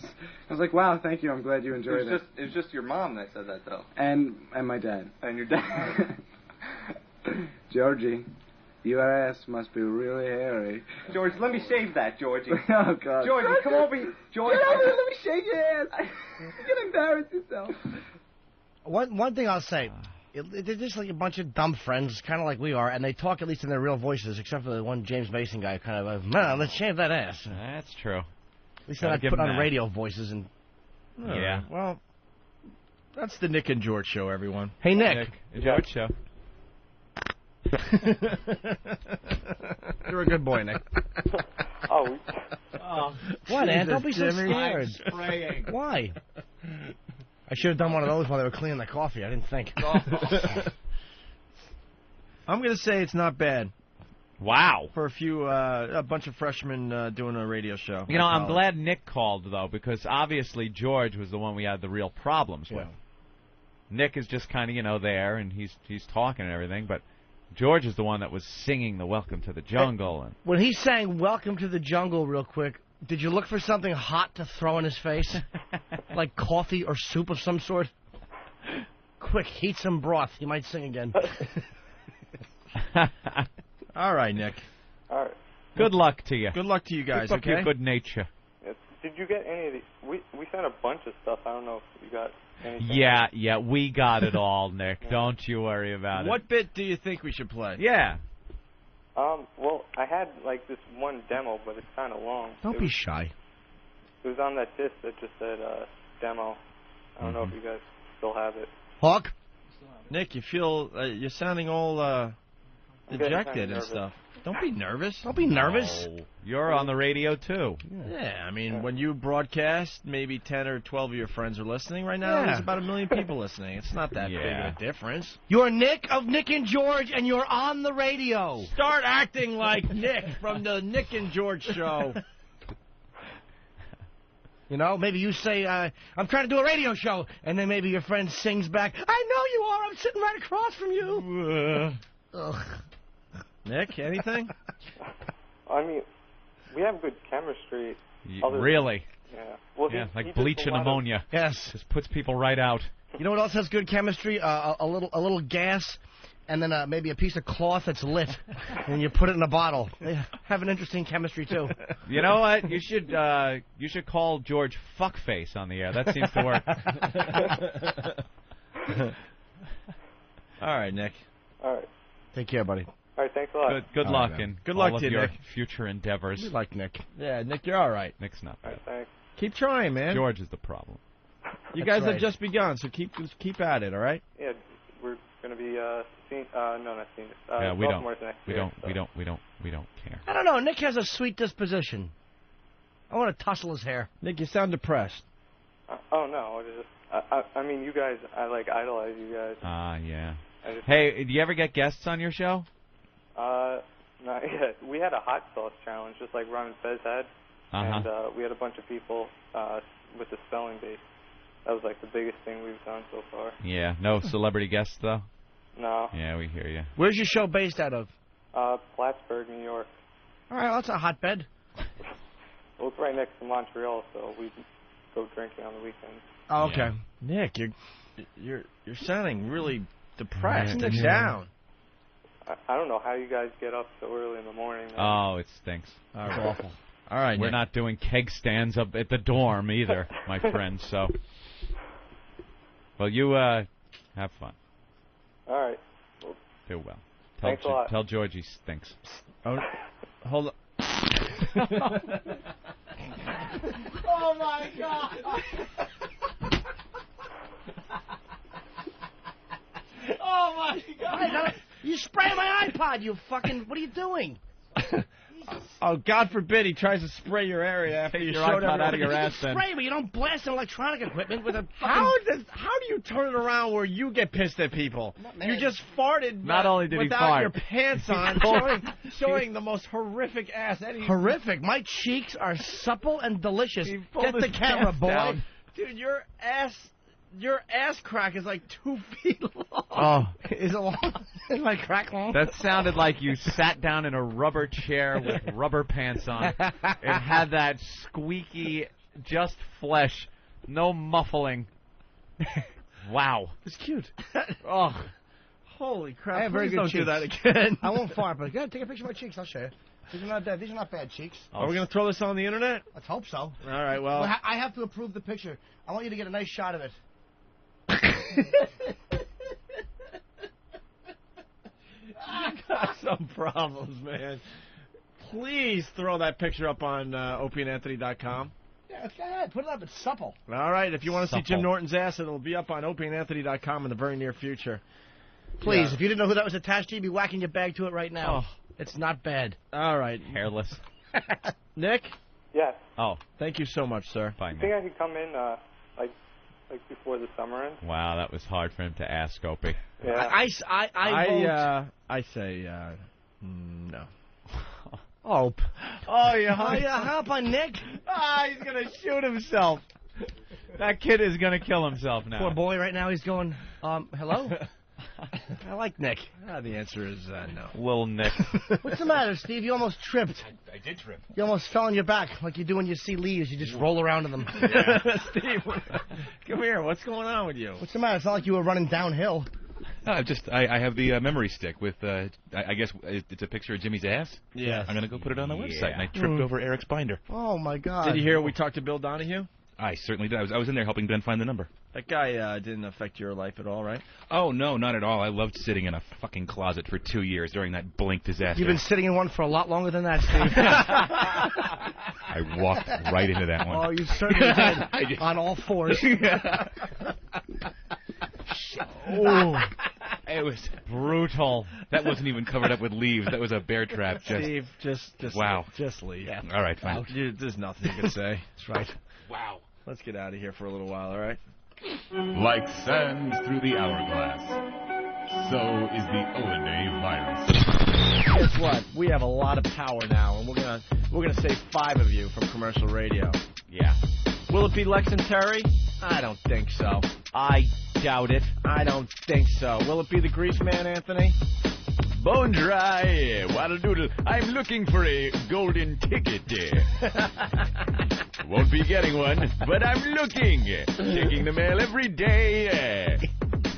I was like, wow, thank you, I'm glad you enjoyed it.
It was just your mom that said that, though.
And my dad.
And your dad.
Georgie, your ass must be really hairy.
George, let me shave that, Georgie.
Oh, God.
Georgie, come over here. George,
Get over here, let me shave your ass. You're going to embarrass yourself.
One thing I'll say, they're just like a bunch of dumb friends, kind of like we are, and they talk at least in their real voices, except for the one James Mason guy, kind of like, man, let's shave that ass.
That's true.
At least they're not put on radio voices. And
Yeah.
Well, that's the Nick and George show, everyone.
Hey, Nick.
George show.
You're a good boy, Nick.
Oh.
What, Ant? Don't be so
Jimmy.
scared.
Spraying.
Why? I should have done one of those while they were cleaning the coffee. I didn't think.
I'm going to say it's not bad.
Wow.
For a bunch of freshmen doing a radio show.
You know, I'm glad Nick called, though, because obviously George was the one we had the real problems with. Nick is just kind of, there, and he's talking and everything, but George is the one that was singing the Welcome to the Jungle. And
When he sang Welcome to the Jungle real quick, did you look for something hot to throw in his face? Like coffee or soup of some sort? Quick, heat some broth. You might sing again.
All right, Nick.
All right.
Good luck to you.
Good luck to you guys,
Keep up
okay?
your good nature.
Did you get any of these? We sent a bunch of stuff. I don't know if you got anything.
Yeah, we got it all, Nick. Don't you worry about it.
What bit do you think we should play?
Yeah.
Well, I had like this one demo, but it's kind of long.
Don't be shy.
It was on that disc that just said demo. I don't know if you guys still have it.
Hawk?
Nick, you feel you're sounding all
I'm getting
dejected
kinda
and
nervous.
stuff. Don't be nervous.
Don't be nervous.
No. You're on the radio, too.
Yeah, I mean, when you broadcast, maybe 10 or 12 of your friends are listening right now.
Yeah.
There's about 1 million people listening. It's not that big
Yeah.
of a difference.
You're Nick of Nick and George, and you're on the radio.
Start acting like Nick from the Nick and George show.
You know, maybe you say, I'm trying to do a radio show, and then maybe your friend sings back, I know you are, I'm sitting right across from you. Ugh.
Nick, anything?
I mean, we have good chemistry. other than-
Really?
Yeah. Well,
Yeah,
he
like
does
bleach
a
and
lot of-
ammonia.
Yes.
Just puts people right out.
You know what else has good chemistry? A little gas, and then maybe a piece of cloth that's lit, and you put it in a bottle. They have an interesting chemistry, too.
You know what? You should call George Fuckface on the air. That seems to work.
All right, Nick.
All right.
Take care, buddy.
All right, thanks a lot.
Good
All
luck
right, man.
in
Good luck
all
to
of
you,
your
Nick.
future endeavors.
You like Nick.
Yeah, Nick, you're all right.
Nick's not
All
bad.
right, thanks.
Keep trying, man.
George is the problem.
You guys
right.
have just begun, so keep at it, all right?
Yeah, we're going to be not seniors.
Yeah, we don't.
Sophomores next
We
year,
don't.
so.
We don't care.
I don't know. Nick has a sweet disposition. I want to tussle his hair.
Nick, you sound depressed.
Oh no, I mean, you guys, I like idolize you guys.
Yeah.
I just,
Hey, do you ever get guests on your show?
not yet. We had a hot sauce challenge, just like Ron and Fez had, and we had a bunch of people with the spelling bee. That was like the biggest thing we've done so far.
Yeah. No celebrity guests though.
No.
Yeah, we hear you.
Where's your show based out of?
Plattsburgh, New York.
All right, well, that's a hotbed.
Well, it's right next to Montreal, so we go drinking on the weekends.
Oh, okay.
Yeah. Nick, you're sounding really depressed
Yeah.
and down.
I don't know how you guys get up so early in the morning.
Oh, it stinks.
It's awful. All right,
We're
Nick.
not doing keg stands up at the dorm either, my friend. So, well, you have fun.
All right.
Do well.
Thanks a lot.
Tell George he stinks.
Oh, hold on.
Oh, my God. Oh, my God. You spraying my iPod, you fucking... What are you doing?
Oh, God forbid he tries to spray your area after you
your
showed
iPod
everyone.
out of your
You
ass,
can spray, but you don't blast electronic equipment with a
How
fucking...
do you turn it around where you get pissed at people?
Man.
You just farted.
Not only did he
without
fart.
your pants on, showing the most horrific ass.
Horrific. My cheeks are supple and delicious.
He pulled
Get the
his
camera,
pants
boy.
down. Dude, your ass crack is like 2 feet long.
Oh,
Is it long? Is my crack long?
that sounded like you sat down in a rubber chair with rubber pants on. It had that squeaky, just flesh, no muffling. Wow.
It's cute.
Oh,
Holy crap!
I have very
Please
good
don't
cheeks.
do that again.
I won't fart, but take a picture of my cheeks. I'll show you. These are not bad. These are not bad cheeks.
Are we gonna throw this on the internet?
Let's hope so.
All right. Well,
I have to approve the picture. I want you to get a nice shot of it.
I got some problems, man. Please throw that picture up on opieandanthony.com.
Yeah, go ahead. Put it up. It's supple.
All right. If you want to see Jim
Supple.
Norton's ass, it'll be up on opieandanthony.com in the very near future.
Please,
Yeah.
if you didn't know who that was attached to, you'd be whacking your bag to it right now.
Oh.
It's not bad.
All right.
hairless.
Nick,
Yes.
Oh,
thank you so much, sir.
fine.
You think I could come in like before the summer ends?
Wow, that was hard for him to ask, Opie.
Yeah.
I vote.
I say no.
Oh,
Oh, yeah.
oh, yeah, how about Nick?
Ah, he's going to shoot himself. That kid is going to kill himself now.
Poor boy right now, he's going, hello? I like Nick.
The answer is no.
Little Nick.
What's the matter, Steve? You almost tripped.
I did trip.
You almost fell on your back like you do when you see leaves. You just roll around in them.
Steve, come here. What's going on with you?
What's the matter? It's not like you were running downhill.
I have the memory stick with, I guess it's a picture of Jimmy's ass.
Yes.
I'm going to go put it on the website. And I tripped over Eric's binder.
Oh, my God.
Did you hear we talked to Bill Donahue?
I certainly did. I was in there helping Ben find the number.
That guy didn't affect your life at all, right?
Oh, no, not at all. I loved sitting in a fucking closet for 2 years during that Blink disaster.
You've been sitting in one for a lot longer than that, Steve.
I walked right into that one.
Oh, you certainly
I
did.
just-
On all fours.
Oh, it was brutal.
That wasn't even covered up with leaves. That was a bear trap.
Steve, just
Wow.
just leave.
All right, fine.
There's nothing you can say.
That's right.
Wow.
Let's get out of here for a little while, all right?
Like sand through the hourglass, so is the Olenay virus.
Guess what? We have a lot of power now, and we're gonna save 5 of you from commercial radio.
Yeah.
Will it be Lex and Terry? I don't think so.
I doubt it.
I don't think so. Will it be the Grease Man, Anthony?
Bone dry, waddle doodle. I'm looking for a golden ticket. Won't be getting one, but I'm looking. Checking the mail every day.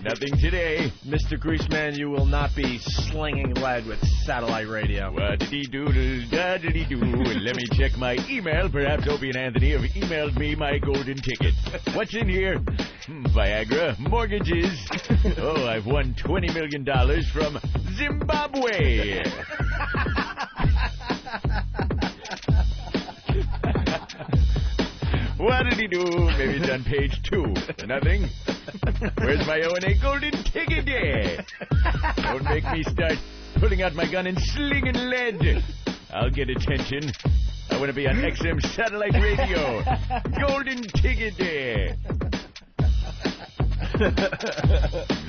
Nothing today.
Mr. Greaseman, you will not be slinging lead with satellite radio.
Wa-diddy-doodle, da-diddy-doo. Let me check my email. Perhaps Opie and Anthony have emailed me my golden ticket. What's in here? Viagra, mortgages. Oh, I've won $20 million from Zimbabwe. What did he do? Maybe it's on page 2. Nothing. Where's my O&A golden ticket? Don't make me start pulling out my gun and slinging lead. I'll get attention. I want to be on XM satellite radio. Golden ticket.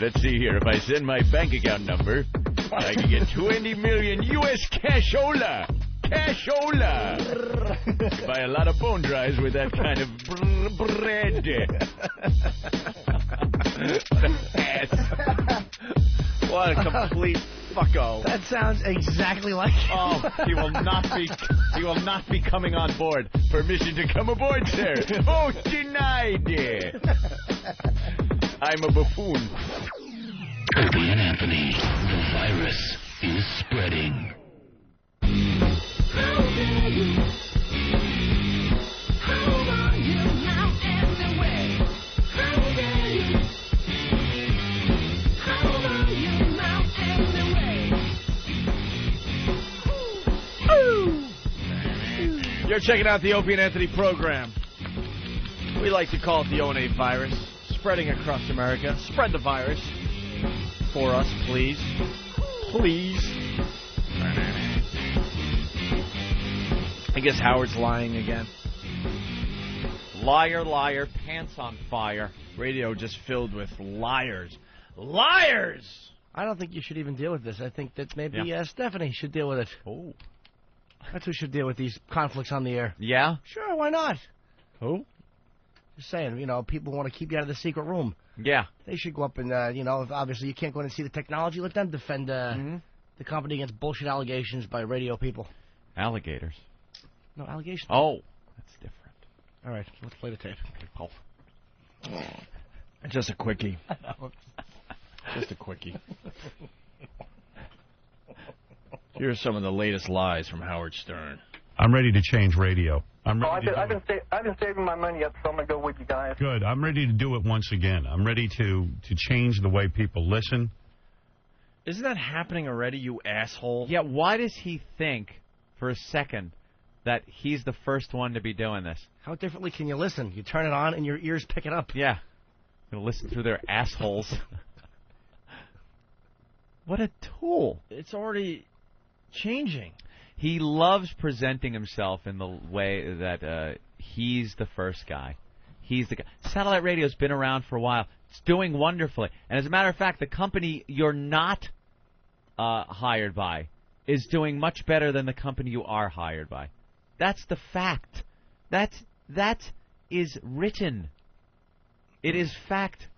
Let's see here. If I send my bank account number, I can get 20 million U.S. cashola. Cashola. Buy a lot of bone dries with that kind of bread.
What a complete fucko.
That sounds exactly like him.
Oh, he will not be coming on board. Permission to come aboard, sir. Oh, denied. I'm a buffoon.
Opie and Anthony, the virus is spreading.
You're checking out the Opie and Anthony program. We like to call it the O&A virus, spreading across America. Spread the virus for us, please. Please. I guess Howard's lying again.
Liar, liar, pants on fire.
Radio just filled with liars. Liars!
I don't think you should even deal with this. I think that maybe Stephanie should deal with it.
Oh.
That's who should deal with these conflicts on the air.
Yeah?
Sure, why not?
Who?
Just saying, people want to keep you out of the secret room.
Yeah.
They should go up and, if obviously you can't go in and see the technology, let them defend the company against bullshit allegations by radio people.
Alligators.
No, allegations.
Oh, that's different.
All right, let's play the tape.
Oh.
Just a quickie. Just a quickie. Here's some of the latest lies from Howard Stern.
I'm ready to change radio.
I've been saving my money up, so I'm going to go with you guys.
Good. I'm ready to do it once again. I'm ready to change the way people listen.
Isn't that happening already, you asshole?
Yeah, why does he think, for a second, that he's the first one to be doing this?
How differently can you listen? You turn it on and your ears pick it up.
Yeah. You're going to listen through their assholes. What a tool.
It's already changing.
He loves presenting himself in the way that he's the first guy. He's the guy. Satellite radio's been around for a while. It's doing wonderfully. And as a matter of fact, the company you're not hired by is doing much better than the company you are hired by. That's the fact. That is written. It is fact.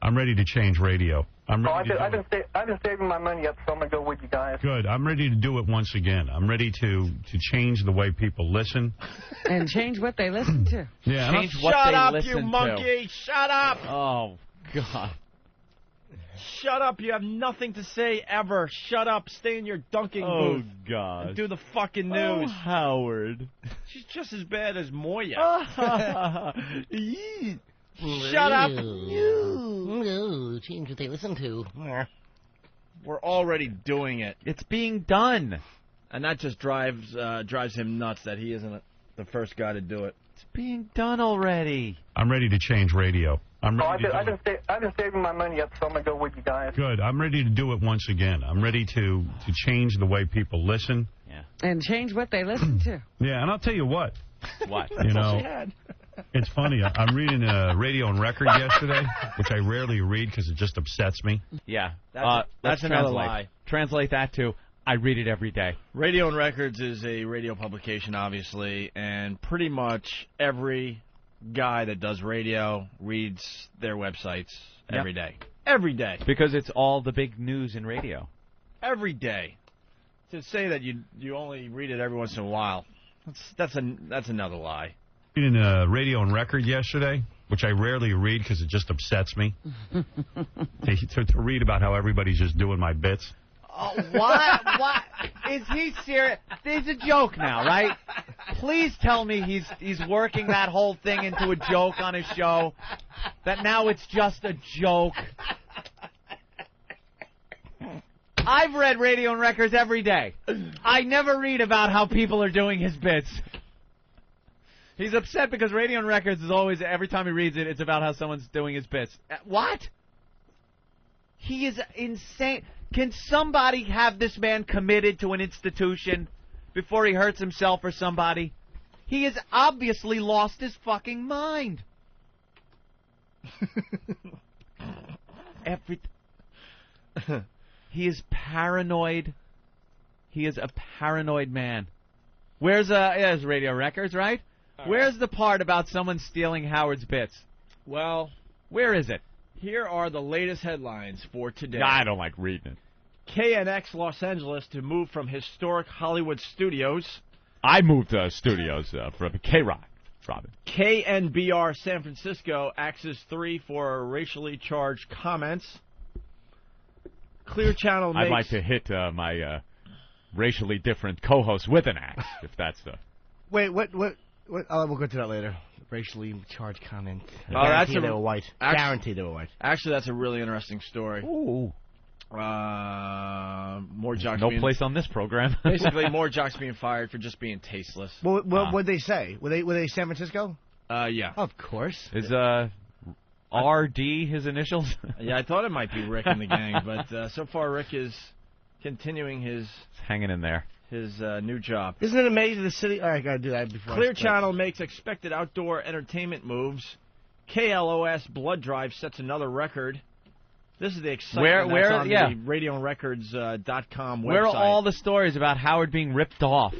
I'm ready to change radio.
I've been saving my money up, so I'm going to go with you guys.
Good. I'm ready to do it once again. I'm ready to change the way people listen.
And change what they listen to.
Yeah.
Change what
Shut
they
up,
listen
you monkey! Shut up!
Oh, God.
Shut up. You have nothing to say ever. Shut up. Stay in your dunking booth.
Oh, God.
And do the fucking news.
Oh, Howard.
She's just as bad as Moya. Shut up.
No, change what they listen to.
We're already doing it.
It's being done.
And that just drives him nuts that he isn't the first guy to do it.
It's being done already.
I'm ready to change radio.
I've been saving my money up, so I'm going to go with you guys.
Good. I'm ready to do it once again. I'm ready to change the way people listen.
Yeah.
And change what they listen to.
Yeah, and I'll tell you what.
What?
You know, it's funny. I'm reading Radio and Record yesterday, which I rarely read because it just upsets me.
Yeah.
That's another lie.
Translate that to, I read it every day.
Radio and Records is a radio publication, obviously, and pretty much every guy that does radio reads their websites every day. Every day.
Because it's all the big news in radio.
Every day. To say that you only read it every once in a while, that's another lie.
Reading Radio and Record yesterday, which I rarely read because it just upsets me. to read about how everybody's just doing my bits.
Oh, what? What? Is he serious? It's a joke now, right? Please tell me he's working that whole thing into a joke on his show. That now it's just a joke. I've read Radio and Records every day. I never read about how people are doing his bits. He's upset because Radio and Records is always, every time he reads it, it's about how someone's doing his bits. What? He is insane. Can somebody have this man committed to an institution before he hurts himself or somebody? He has obviously lost his fucking mind. He is paranoid. He is a paranoid man. Where's Radio Records, right? Where's the part about someone stealing Howard's bits?
Well,
where is it?
Here are the latest headlines for today.
I don't like reading it.
KNX Los Angeles to move from historic Hollywood studios.
I moved studios from K-Rock, Robin.
KNBR San Francisco axes 3 for racially charged comments. Clear Channel makes...
I'd like to hit my racially different co-host with an axe, if that's the...
Wait, what? Oh, we'll go to that later. Racially charged comment.
Guarantee
they were white. Guarantee they were white.
Actually, that's a really interesting story.
Ooh.
More jocks.
No place on this program.
Basically, more jocks being fired for just being tasteless.
Well, what'd they say? Were they San Francisco?
Yeah.
Of course.
Is RD his initials?
Yeah, I thought it might be Rick in the gang, but so far Rick is continuing his
hanging in there.
His new job.
Isn't it amazing the city? All right, I gotta do that before.
Clear Channel makes expected outdoor entertainment moves. KLOS Blood Drive sets another record. This is the excitement that's on the RadioRecords.com website.
Where are all the stories about Howard being ripped off?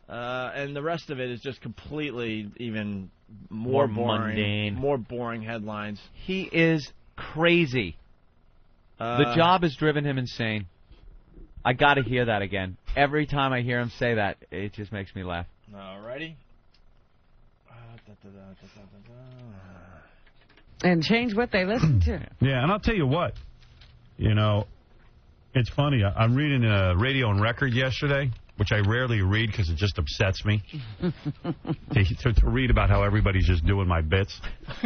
And the rest of it is just completely even more boring,
mundane.
More boring headlines.
He is crazy. The job has driven him insane. I got to hear that again. Every time I hear him say that, it just makes me laugh.
Alrighty.
And change what they listen to.
Yeah, and I'll tell you what. You know, it's funny. I'm reading Radio and Record yesterday, which I rarely read because it just upsets me to read about how everybody's just doing my bits.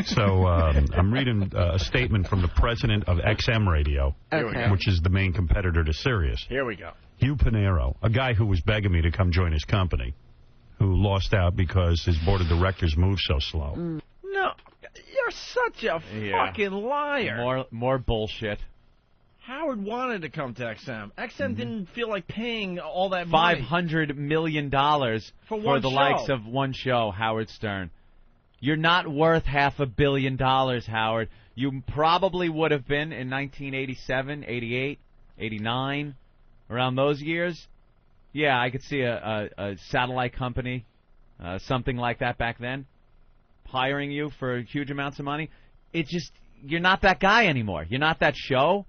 So I'm reading a statement from the president of XM Radio, which is the main competitor to Sirius.
Here we go.
Hugh Pinero, a guy who was begging me to come join his company, who lost out because his board of directors moved so slow.
No, you're such a fucking liar.
More bullshit.
Howard wanted to come to XM. XM didn't feel like paying all that money.
$500 million for the likes of one show, Howard Stern. You're not worth $500 million, Howard. You probably would have been in 1987, 88, 89, around those years. Yeah, I could see a satellite company, something like that back then, hiring you for huge amounts of money. It's just, you're not that guy anymore. You're not that show.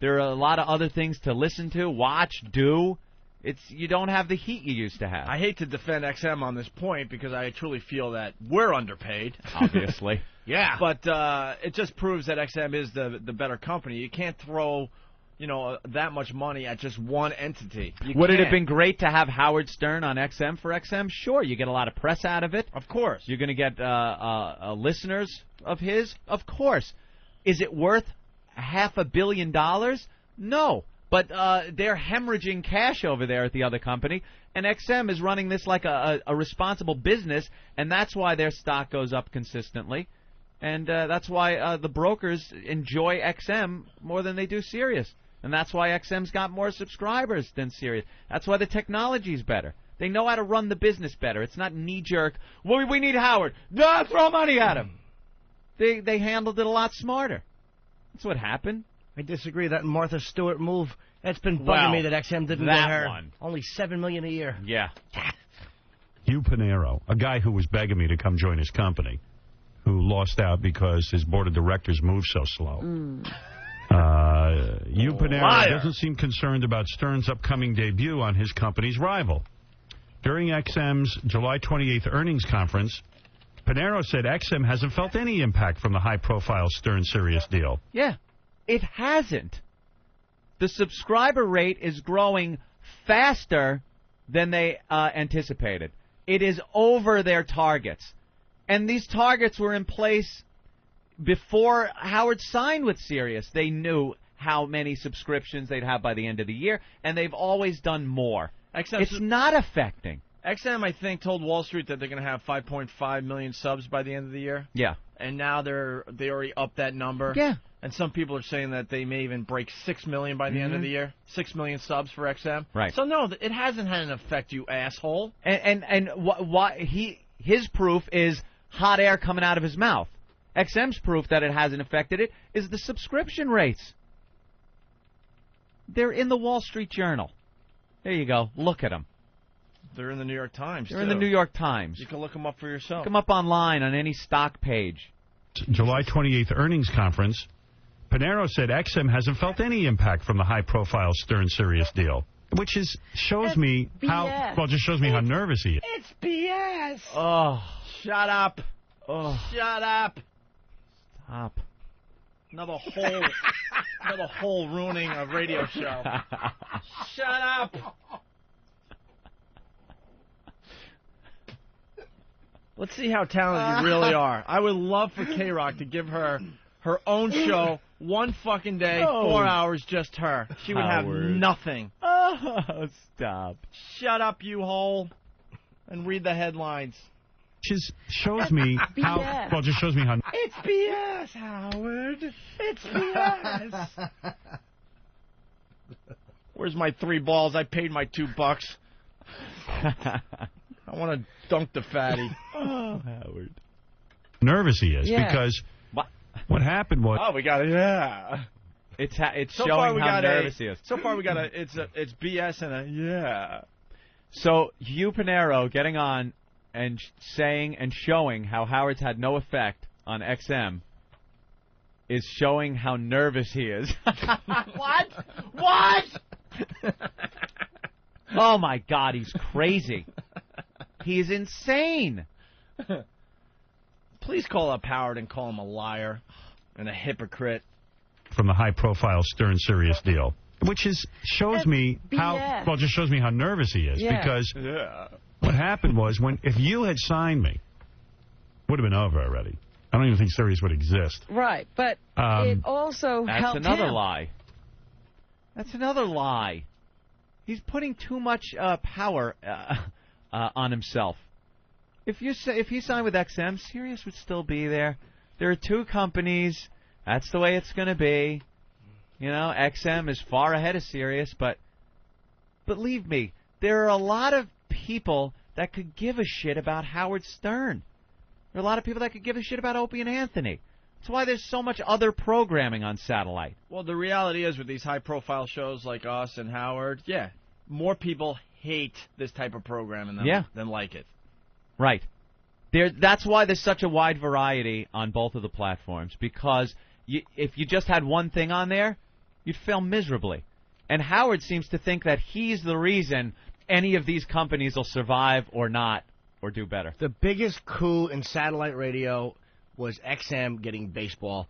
There are a lot of other things to listen to, watch, do. You don't have the heat you used to have.
I hate to defend XM on this point because I truly feel that we're underpaid.
Obviously.
Yeah. But it just proves that XM is the better company. You can't throw, that much money at just one entity.
Would it have been great to have Howard Stern on XM for XM? Sure. You get a lot of press out of it.
Of course.
You're going to get listeners of his. Of course. Is it worth $500 million? No. But they're hemorrhaging cash over there at the other company, and XM is running this like a responsible business, and that's why their stock goes up consistently, and that's why the brokers enjoy XM more than they do Sirius, and that's why XM's got more subscribers than Sirius. That's why the technology's better. They know how to run the business better. It's not knee-jerk, we need Howard. No, throw money at him. They handled it a lot smarter. That's what happened.
I disagree. That Martha Stewart move, that's been bugging me that XM didn't get her.
One.
Only $7 million a year.
Yeah.
Hugh Pinero, a guy who was begging me to come join his company, who lost out because his board of directors moved so slow. Hugh Pinero doesn't seem concerned about Stern's upcoming debut on his company's rival. During XM's July 28th earnings conference, Pinero said XM hasn't felt any impact from the high-profile Stern-Sirius deal.
Yeah, it hasn't. The subscriber rate is growing faster than they anticipated. It is over their targets. And these targets were in place before Howard signed with Sirius. They knew how many subscriptions they'd have by the end of the year, and they've always done more. It's not affecting.
XM, I think, told Wall Street that they're going to have 5.5 million subs by the end of the year.
Yeah.
And now they already upped that number.
Yeah.
And some people are saying that they may even break 6 million by the end of the year. 6 million subs for XM.
Right.
So no, it hasn't had an effect, you asshole.
And his proof is hot air coming out of his mouth. XM's proof that it hasn't affected it is the subscription rates. They're in the Wall Street Journal. There you go. Look at them.
They're in the New York Times.
They're in the New York Times.
You can look them up for yourself.
Look them up online on any stock page.
July 28th earnings conference. Panero said XM hasn't felt any impact from the high-profile Stern-Sirius deal, which shows me how nervous he is.
It's BS. Oh, shut up. Oh, shut up.
Stop.
Another whole ruining a radio show. Shut up. Let's see how talented you really are. I would love for K-Rock to give her own show, one fucking day, 4 hours, just her. She would have nothing.
Oh, stop.
Shut up, you hole, and read the headlines.
Just shows me how... Well, just shows me how...
It's BS, Howard. It's BS. Where's my 3 balls? I paid my $2. I want to dunk the fatty.
Oh, Howard.
Nervous he is because what happened was...
Oh, we got it. Yeah.
It's
so
showing how nervous he is.
So far we got it's BS and a yeah.
So Hugh Panero getting on and saying and showing how Howard's had no effect on XM is showing how nervous he is.
What?
Oh, my God, he's crazy. He's insane.
Please call up Howard and call him a liar and a hypocrite.
From the high-profile Stern-Sirius deal, which shows me how nervous he is because what happened was if you had signed me, would have been over already. I don't even think Sirius would exist.
Right, but it also helped him.
That's another lie. That's another lie. He's putting too much power on himself. If he signed with XM, Sirius would still be there. There are 2 companies. That's the way it's going to be. You know, XM is far ahead of Sirius, but believe me, there are a lot of people that could give a shit about Howard Stern. There are a lot of people that could give a shit about Opie and Anthony. That's why there's so much other programming on satellite.
Well, the reality is with these high-profile shows like us and Howard, more people hate this type of programming than like it.
Right. That's why there's such a wide variety on both of the platforms, because if you just had one thing on there, you'd fail miserably. And Howard seems to think that he's the reason any of these companies will survive or not or do better.
The biggest coup in satellite radio was XM getting baseball.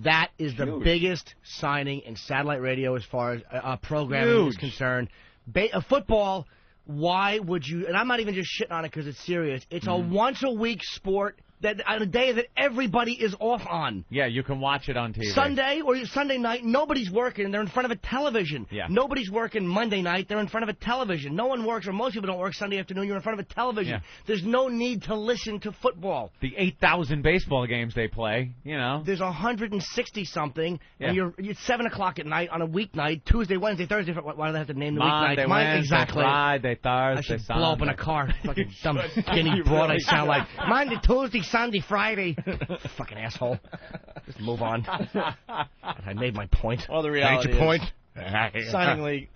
That is the biggest signing in satellite radio as far as programming is concerned. Football, why would you... And I'm not even just shitting on it because it's serious. It's a once-a-week sport that on a day that everybody is off on.
Yeah, you can watch it on TV.
Sunday or Sunday night, nobody's working. They're in front of a television.
Yeah.
Nobody's working Monday night. They're in front of a television. No one works, or most people don't work Sunday afternoon. You're in front of a television.
Yeah.
There's no need to listen to football.
The 8,000 baseball games they play, you know.
There's 160-something, and it's 7 o'clock at night on a weeknight, Tuesday, Wednesday, Thursday. Why do they have to name the weeknights?
Wednesday,
exactly.
Friday, Thursday,
I should
Sunday.
blow up in a car. Fucking dumb skinny broad I sound like. Monday, Tuesday, Sunday, Friday. Fucking asshole. Just move on. I made my point.
Well, the reality
Made your point.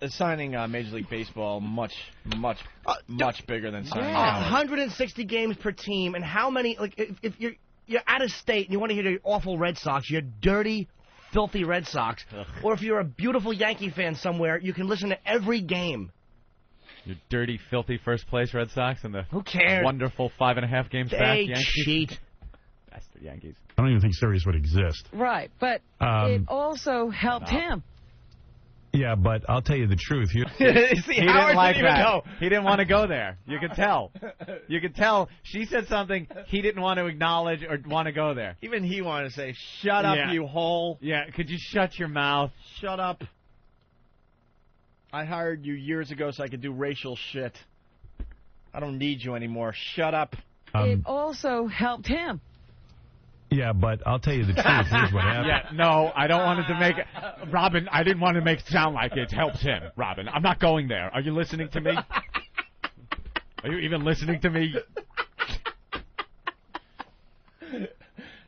Signing Major League Baseball much bigger than signing
160 games per team, and how many? Like, if you're out of state and you want to hear the awful Red Sox, you're dirty, filthy Red Sox, or if you're a beautiful Yankee fan somewhere, you can listen to every game.
Your dirty, filthy first place Red Sox and the
Who cares?
wonderful 5.5 games back Yankees.
Cheat.
Bastard Yankees.
I don't even think Sirius would exist.
Right, but it also helped him.
Yeah, but I'll tell you the truth.
See, he didn't like that. He didn't want to go there. You could tell. You could tell. She said something he didn't want to acknowledge or want to go there.
Even he wanted to say, "Shut up, you hole."
Yeah, could you shut your mouth?
Shut up. I hired you years ago so I could do racial shit. I don't need you anymore. Shut up.
It also helped him.
Yeah, but I'll tell you the truth. Here's what happened.
Yeah, no, I don't want it to make it. Robin, I didn't want to make it sound like it helps him, Robin. I'm not going there. Are you listening to me? Are you even listening to me?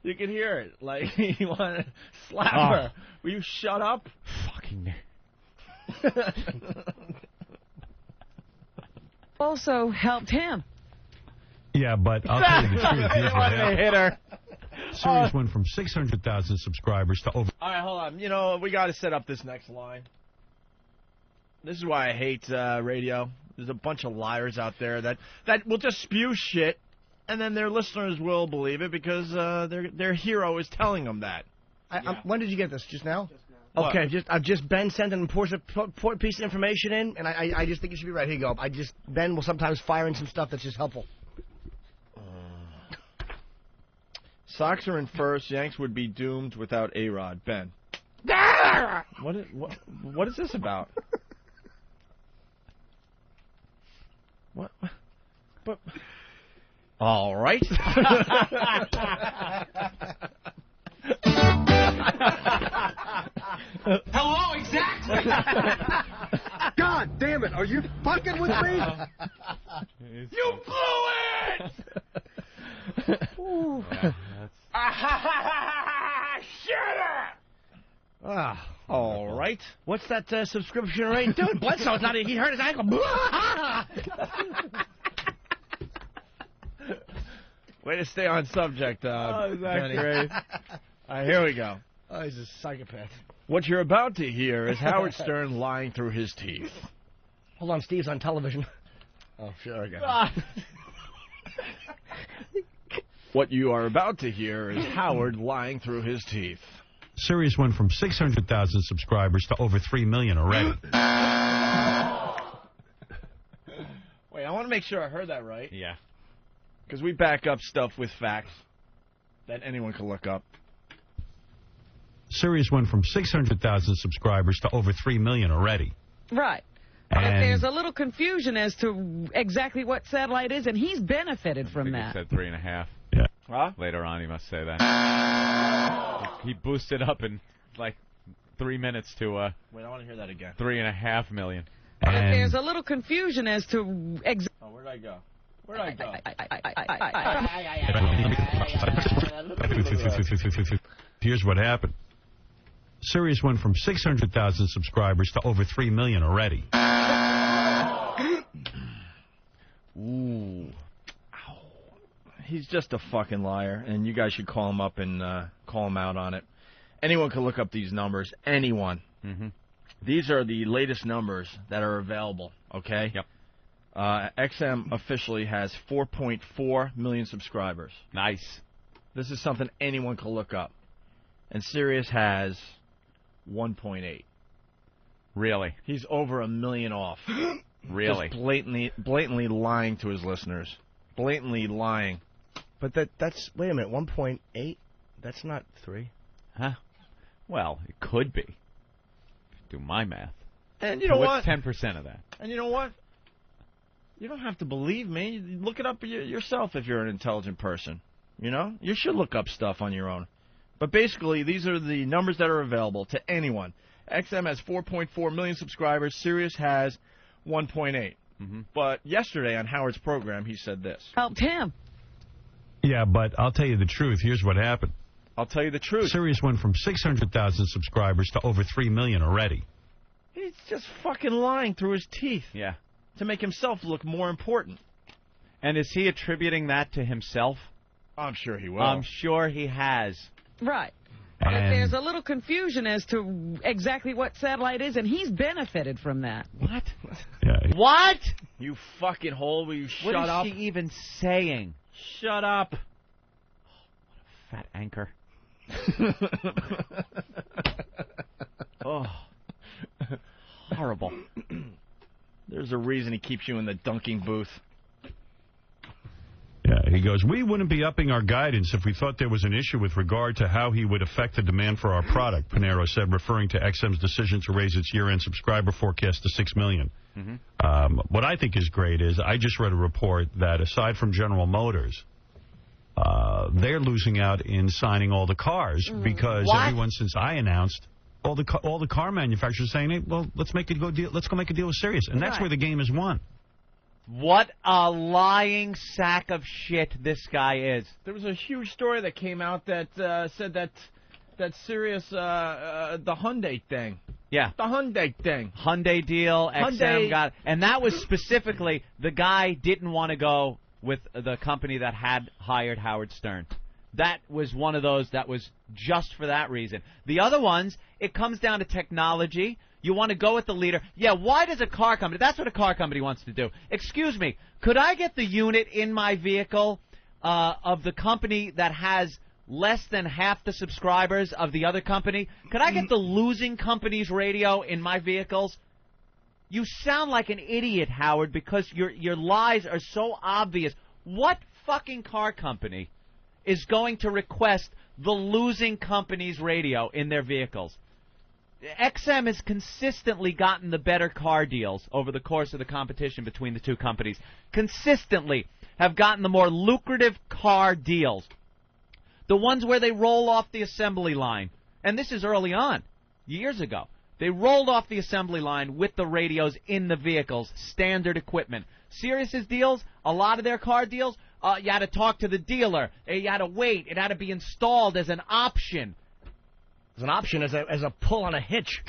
You can hear it. Like, you want to slap her. Will you shut up?
Fucking.
Also helped him.
Yeah, but I'll tell you the truth. Here's what happened.
Hit her.
Sirius went from 600,000 subscribers to over...
All right, hold on. You know, we got to set up this next line. This is why I hate radio. There's a bunch of liars out there that will just spew shit, and then their listeners will believe it because their hero is telling them that.
When did you get this? Just now?
What?
Okay, just Ben sent an important piece of information in, and I just think it should be right. Here you go. Ben will sometimes fire in some stuff that's just helpful.
Sox are in first. Yanks would be doomed without A-Rod. Ben. What is this about? What? But. All right.
Hello, exactly.
God damn it! Are you fucking with me?
You blew it. Shut up!
All right.
What's that subscription rate doing? Bledsoe's not. He hurt his ankle.
Way to stay on subject,
is that
Benny.
great?
All right, here we go.
Oh, he's a psychopath.
What you're about to hear is Howard Stern lying through his teeth.
Hold on, Steve's on television. Oh, sure, I got it.
What you are about to hear is Howard lying through his teeth.
Sirius went from 600,000 subscribers to over 3 million already.
Wait, I want to make sure I heard that right.
Yeah.
Because we back up stuff with facts that anyone can look up.
Sirius went from 600,000 subscribers to over 3 million already.
Right. But there's a little confusion as to exactly what satellite is, and he's benefited from that.
He said 3.5.
Yeah.
Huh?
Later on, he must say that. He boosted up in like 3 minutes to
Wait, I want to hear that again.
3.5 million.
But there's a little confusion as to
Oh, where'd I go? Where'd I go?
Here's what happened. Sirius went from 600,000 subscribers to over 3 million already.
Ooh. Ow. He's just a fucking liar, and you guys should call him up and call him out on it. Anyone can look up these numbers. Anyone.
Mm-hmm.
These are the latest numbers that are available, okay?
Yep.
XM officially has 4.4 million subscribers.
Nice.
This is something anyone can look up. And Sirius has 1.8.
Really?
He's over 1 million off.
Really?
Just blatantly lying to his listeners. Blatantly lying.
But that's wait a minute, 1.8? That's not 3.
Huh? Well, it could be. Do my math.
And you know what?
What's 10% of that?
And you know what? You don't have to believe me. Look it up yourself if you're an intelligent person. You know? You should look up stuff on your own. But basically, these are the numbers that are available to anyone. XM has 4.4 million subscribers. Sirius has 1.8.
Mm-hmm.
But yesterday on Howard's program, he said this.
Helped him.
Yeah, but I'll tell you the truth. Here's what happened.
I'll tell you the truth.
Sirius went from 600,000 subscribers to over 3 million already.
He's just fucking lying through his teeth.
Yeah.
To make himself look more important.
And is he attributing that to himself?
I'm sure he will.
I'm sure he has.
Right. But there's a little confusion as to exactly what satellite is, and he's benefited from that.
What?
Yeah.
What?
You fucking hole, will you shut
up?
up?
What is she even saying?
Shut up.
Fat anchor. Oh. Horrible.
There's a reason he keeps you in the dunking booth.
Yeah, he goes, we wouldn't be upping our guidance if we thought there was an issue with regard to how he would affect the demand for our product, Panero said, referring to XM's decision to raise its year-end subscriber forecast to 6 million. What I think is great is I just read a report that aside from General Motors, they're losing out in signing all the cars because everyone since I announced all the car manufacturers saying, hey, well, let's go make a deal with Sirius, and that's where the game is won.
What a lying sack of shit this guy is.
There was a huge story that came out that said that Sirius, the Hyundai thing.
Yeah.
The Hyundai thing.
Hyundai deal, XM got, and that was specifically the guy didn't want to go with the company that had hired Howard Stern. That was one of those that was just for that reason. The other ones, it comes down to technology. You want to go with the leader. Yeah, why does a car company, that's what a car company wants to do. Excuse me, could I get the unit in my vehicle of the company that has less than half the subscribers of the other company? Could I get the losing company's radio in my vehicles? You sound like an idiot, Howard, because your lies are so obvious. What fucking car company is going to request the losing company's radio in their vehicles? XM has consistently gotten the better car deals over the course of the competition between the two companies. Consistently have gotten the more lucrative car deals. The ones where they roll off the assembly line. And this is early on, years ago. They rolled off the assembly line with the radios in the vehicles, standard equipment. Sirius's deals, a lot of their car deals, you had to talk to the dealer. You had to wait. It had to be installed as an option.
As an option, as a pull on a hitch.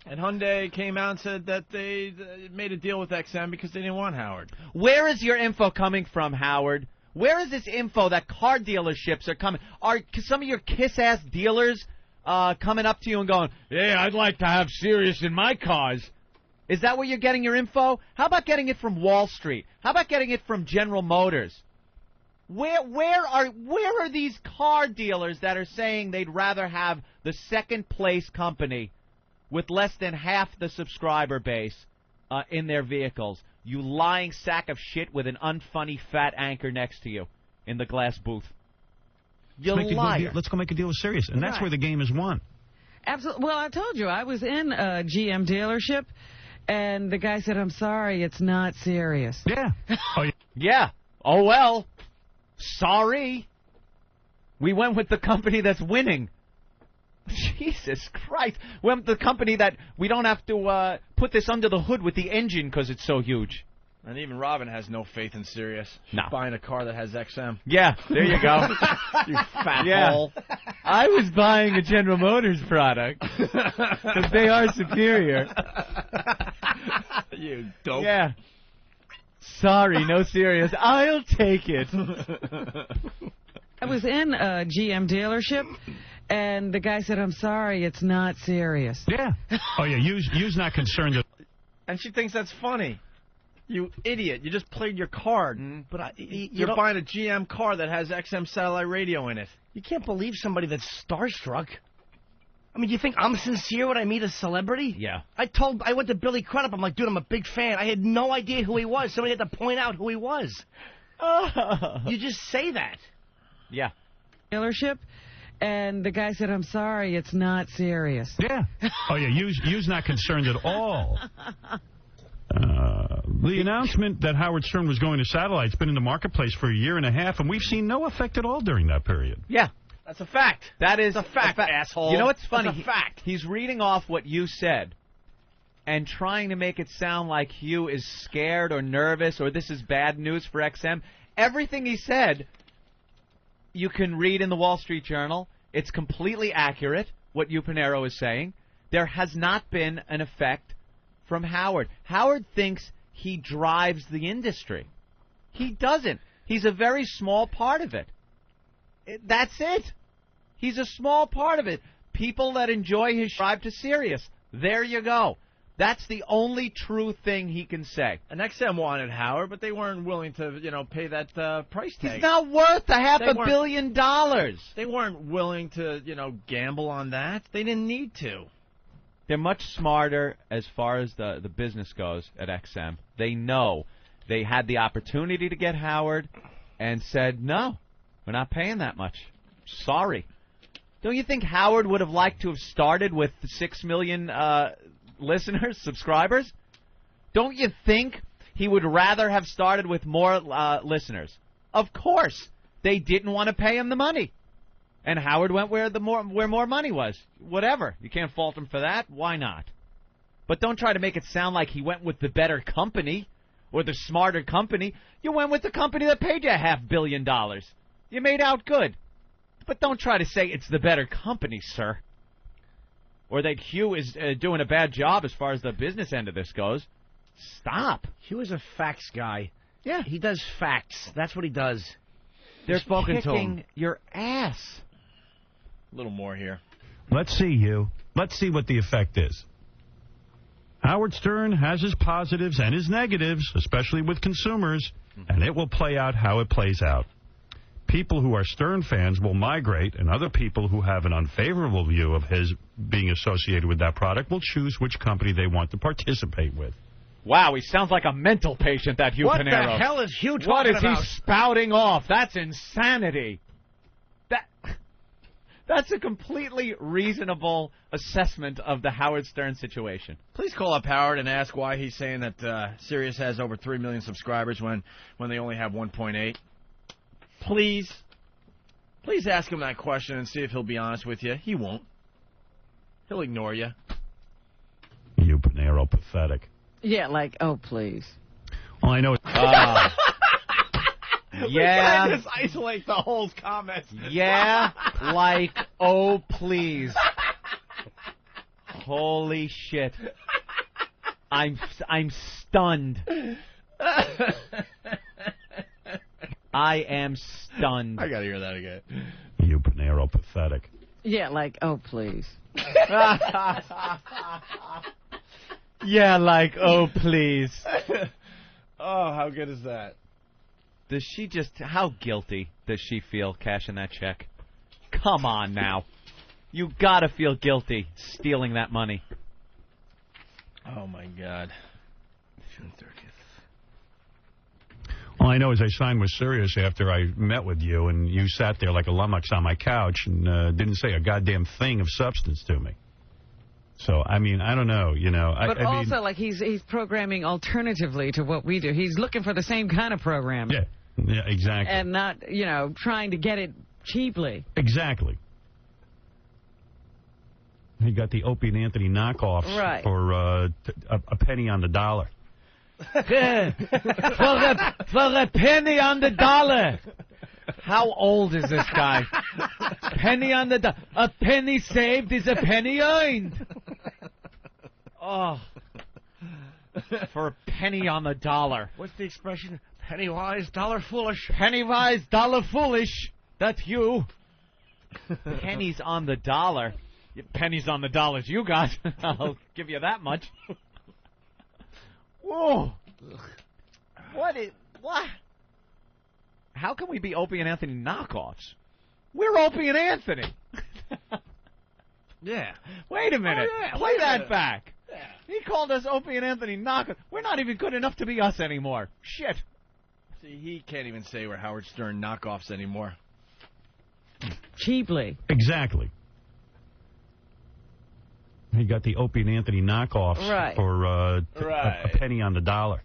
And Hyundai came out and said that they made a deal with XM because they didn't want Howard.
Where is your info coming from, Howard? Where is this info that car dealerships are coming? Are some of your kiss-ass dealers coming up to you and going, "Yeah, I'd like to have Sirius in my cars"? Is that where you're getting your info? How about getting it from Wall Street? How about getting it from General Motors? Where are these car dealers that are saying they'd rather have the second place company with less than half the subscriber base in their vehicles? You lying sack of shit with an unfunny fat anchor next to you in the glass booth. You liar.
Let's go make a deal with Sirius, and that's where the game is won.
Absolutely. Well, I told you, I was in a GM dealership, and the guy said, "I'm sorry, it's not Sirius."
Yeah.
Yeah. Oh, well. Sorry. We went with the company that's winning. Jesus Christ. We went with the company that we don't have to put this under the hood with the engine because it's so huge.
And even Robin has no faith in Sirius. She's
No.
buying a car that has XM.
Yeah, there you go.
You fat
Yeah.
hole.
I was buying a General Motors product because they are superior.
You dope.
Yeah. Sorry, no Sirius. I'll take it.
I was in a GM dealership, and the guy said, "I'm sorry, it's not Sirius."
Yeah. Oh, yeah, you's not concerned.
And she thinks that's funny. You idiot. You just played your card. But you're buying a GM car that has XM satellite radio in it.
You can't believe somebody that's starstruck. I mean, you think I'm sincere when I meet a celebrity?
Yeah.
I went to Billy Crudup. I'm like, dude, I'm a big fan. I had no idea who he was. Somebody had to point out who he was. You just say that.
Yeah.
Dealership, and the guy said, "I'm sorry, it's not Sirius."
Yeah. Oh, yeah, you's not concerned at all. The announcement that Howard Stern was going to satellite's been in the marketplace for a year and a half, and we've seen no effect at all during that period.
Yeah.
That's a fact.
That is
a fact, asshole.
You know what's funny?
That's a fact.
He's reading off what you said and trying to make it sound like Hugh is scared or nervous or this is bad news for XM. Everything he said, you can read in the Wall Street Journal. It's completely accurate, what Hugh Pinero is saying. There has not been an effect from Howard. Howard thinks he drives the industry. He doesn't. He's a very small part of it. That's it. He's a small part of it. People that enjoy his drive to Sirius. There you go. That's the only true thing he can say.
And XM wanted Howard, but they weren't willing to, pay that price tag.
He's not worth $500 million.
They weren't willing to, gamble on that. They didn't need to.
They're much smarter as far as the business goes at XM. They know they had the opportunity to get Howard and said, no, we're not paying that much. Sorry. Don't you think Howard would have liked to have started with 6 million listeners, subscribers? Don't you think he would rather have started with more listeners? Of course. They didn't want to pay him the money. And Howard went where more money was. Whatever. You can't fault him for that. Why not? But don't try to make it sound like he went with the better company or the smarter company. You went with the company that paid you $500 million. You made out good. But don't try to say it's the better company, sir. Or that Hugh is doing a bad job as far as the business end of this goes. Stop.
Hugh is a facts guy.
Yeah.
He does facts. That's what he does.
They're
spoken to
kicking
him.
your ass.
A little more here.
Let's see, Hugh. Let's see what the effect is. Howard Stern has his positives and his negatives, especially with consumers, and it will play out how it plays out. People who are Stern fans will migrate, and other people who have an unfavorable view of his being associated with that product will choose which company they want to participate with.
Wow, he sounds like a mental patient, that Hugh
What
Pinero.
the hell is Hugh talking
What is
about?
he spouting off? That's insanity. That's a completely reasonable assessment of the Howard Stern situation.
Please call up Howard and ask why he's saying that Sirius has over 3 million subscribers when they only have 1.8. Please ask him that question and see if he'll be honest with you. He won't. He'll ignore you.
You Pinero, pathetic.
Yeah, like, oh, please.
All I know is...
Yeah.
We can't just isolate the whole comments.
Yeah, like, oh, please. Holy shit. I'm stunned. I am stunned.
I gotta hear that again.
You Pinero, pathetic.
Yeah, like, oh, please.
Yeah, like, oh, please.
Oh, how good is that?
Does she just... How guilty does she feel cashing that check? Come on now. You gotta feel guilty stealing that money.
Oh, my God. June 30th.
All I know is I signed with Sirius after I met with you, and you sat there like a lummox on my couch and didn't say a goddamn thing of substance to me. So, I mean, I don't know, you know.
But
I
also,
mean,
like, he's programming alternatively to what we do. He's looking for the same kind of program.
Yeah, exactly.
And not, trying to get it cheaply.
Exactly. He got the Opie and Anthony knockoffs
Right.
for a penny on the dollar.
For a penny on the dollar. How old is this guy? Penny on the dollar. A penny saved is a penny earned. Oh. For a penny on the dollar.
What's the expression? Penny wise, dollar foolish.
Penny wise, dollar foolish. That's you. Pennies on the dollar. Pennies on the dollars you got. I'll give you that much. Whoa. What? How can we be Opie and Anthony knockoffs? We're Opie and Anthony.
Yeah.
Wait a minute.
Oh, yeah.
Play
Wait a
that
minute.
back.
Yeah.
He called us Opie and Anthony knockoffs. We're not even good enough to be us anymore. Shit.
See, he can't even say we're Howard Stern knockoffs anymore.
Cheaply.
Exactly. He got the Opie and Anthony knockoffs
Right.
for
Right.
a penny on the dollar.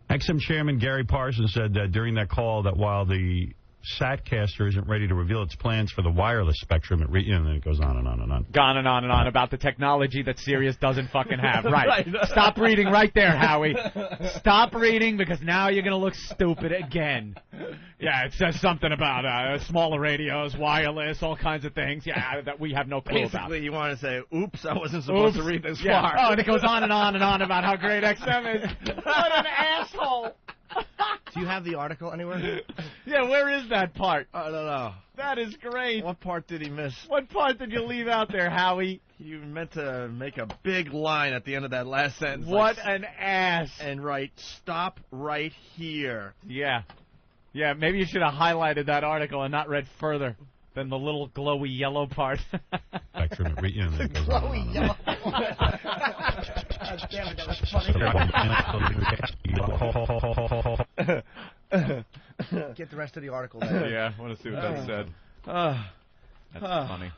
XM Chairman Gary Parsons said during that call that while the Satcaster isn't ready to reveal its plans for the wireless spectrum, and then it goes on and on and on.
Gone and on about the technology that Sirius doesn't fucking have. Right. Stop reading right there, Howie. Stop reading because now you're going to look stupid again. Yeah, it says something about smaller radios, wireless, all kinds of things. Yeah, that we have no clue about.
Basically, you want to say, oops, I wasn't supposed to read this
Yeah.
far.
Oh, and it goes on and on and on about how great XM is. What an asshole.
Do you have the article anywhere?
Yeah, where is that part?
I don't know.
That is great.
What part did he miss?
What part did you leave out there, Howie?
You meant to make a big line at the end of that last sentence.
What
like,
an ass.
And write, stop right here.
Yeah. Yeah, maybe you should have highlighted that article and not read further than the little glowy yellow part.
Spectrum, and then it goes on and on.
Damn it, that was funny. Get the rest of the article then.
Yeah, I want to see what that said. That's funny.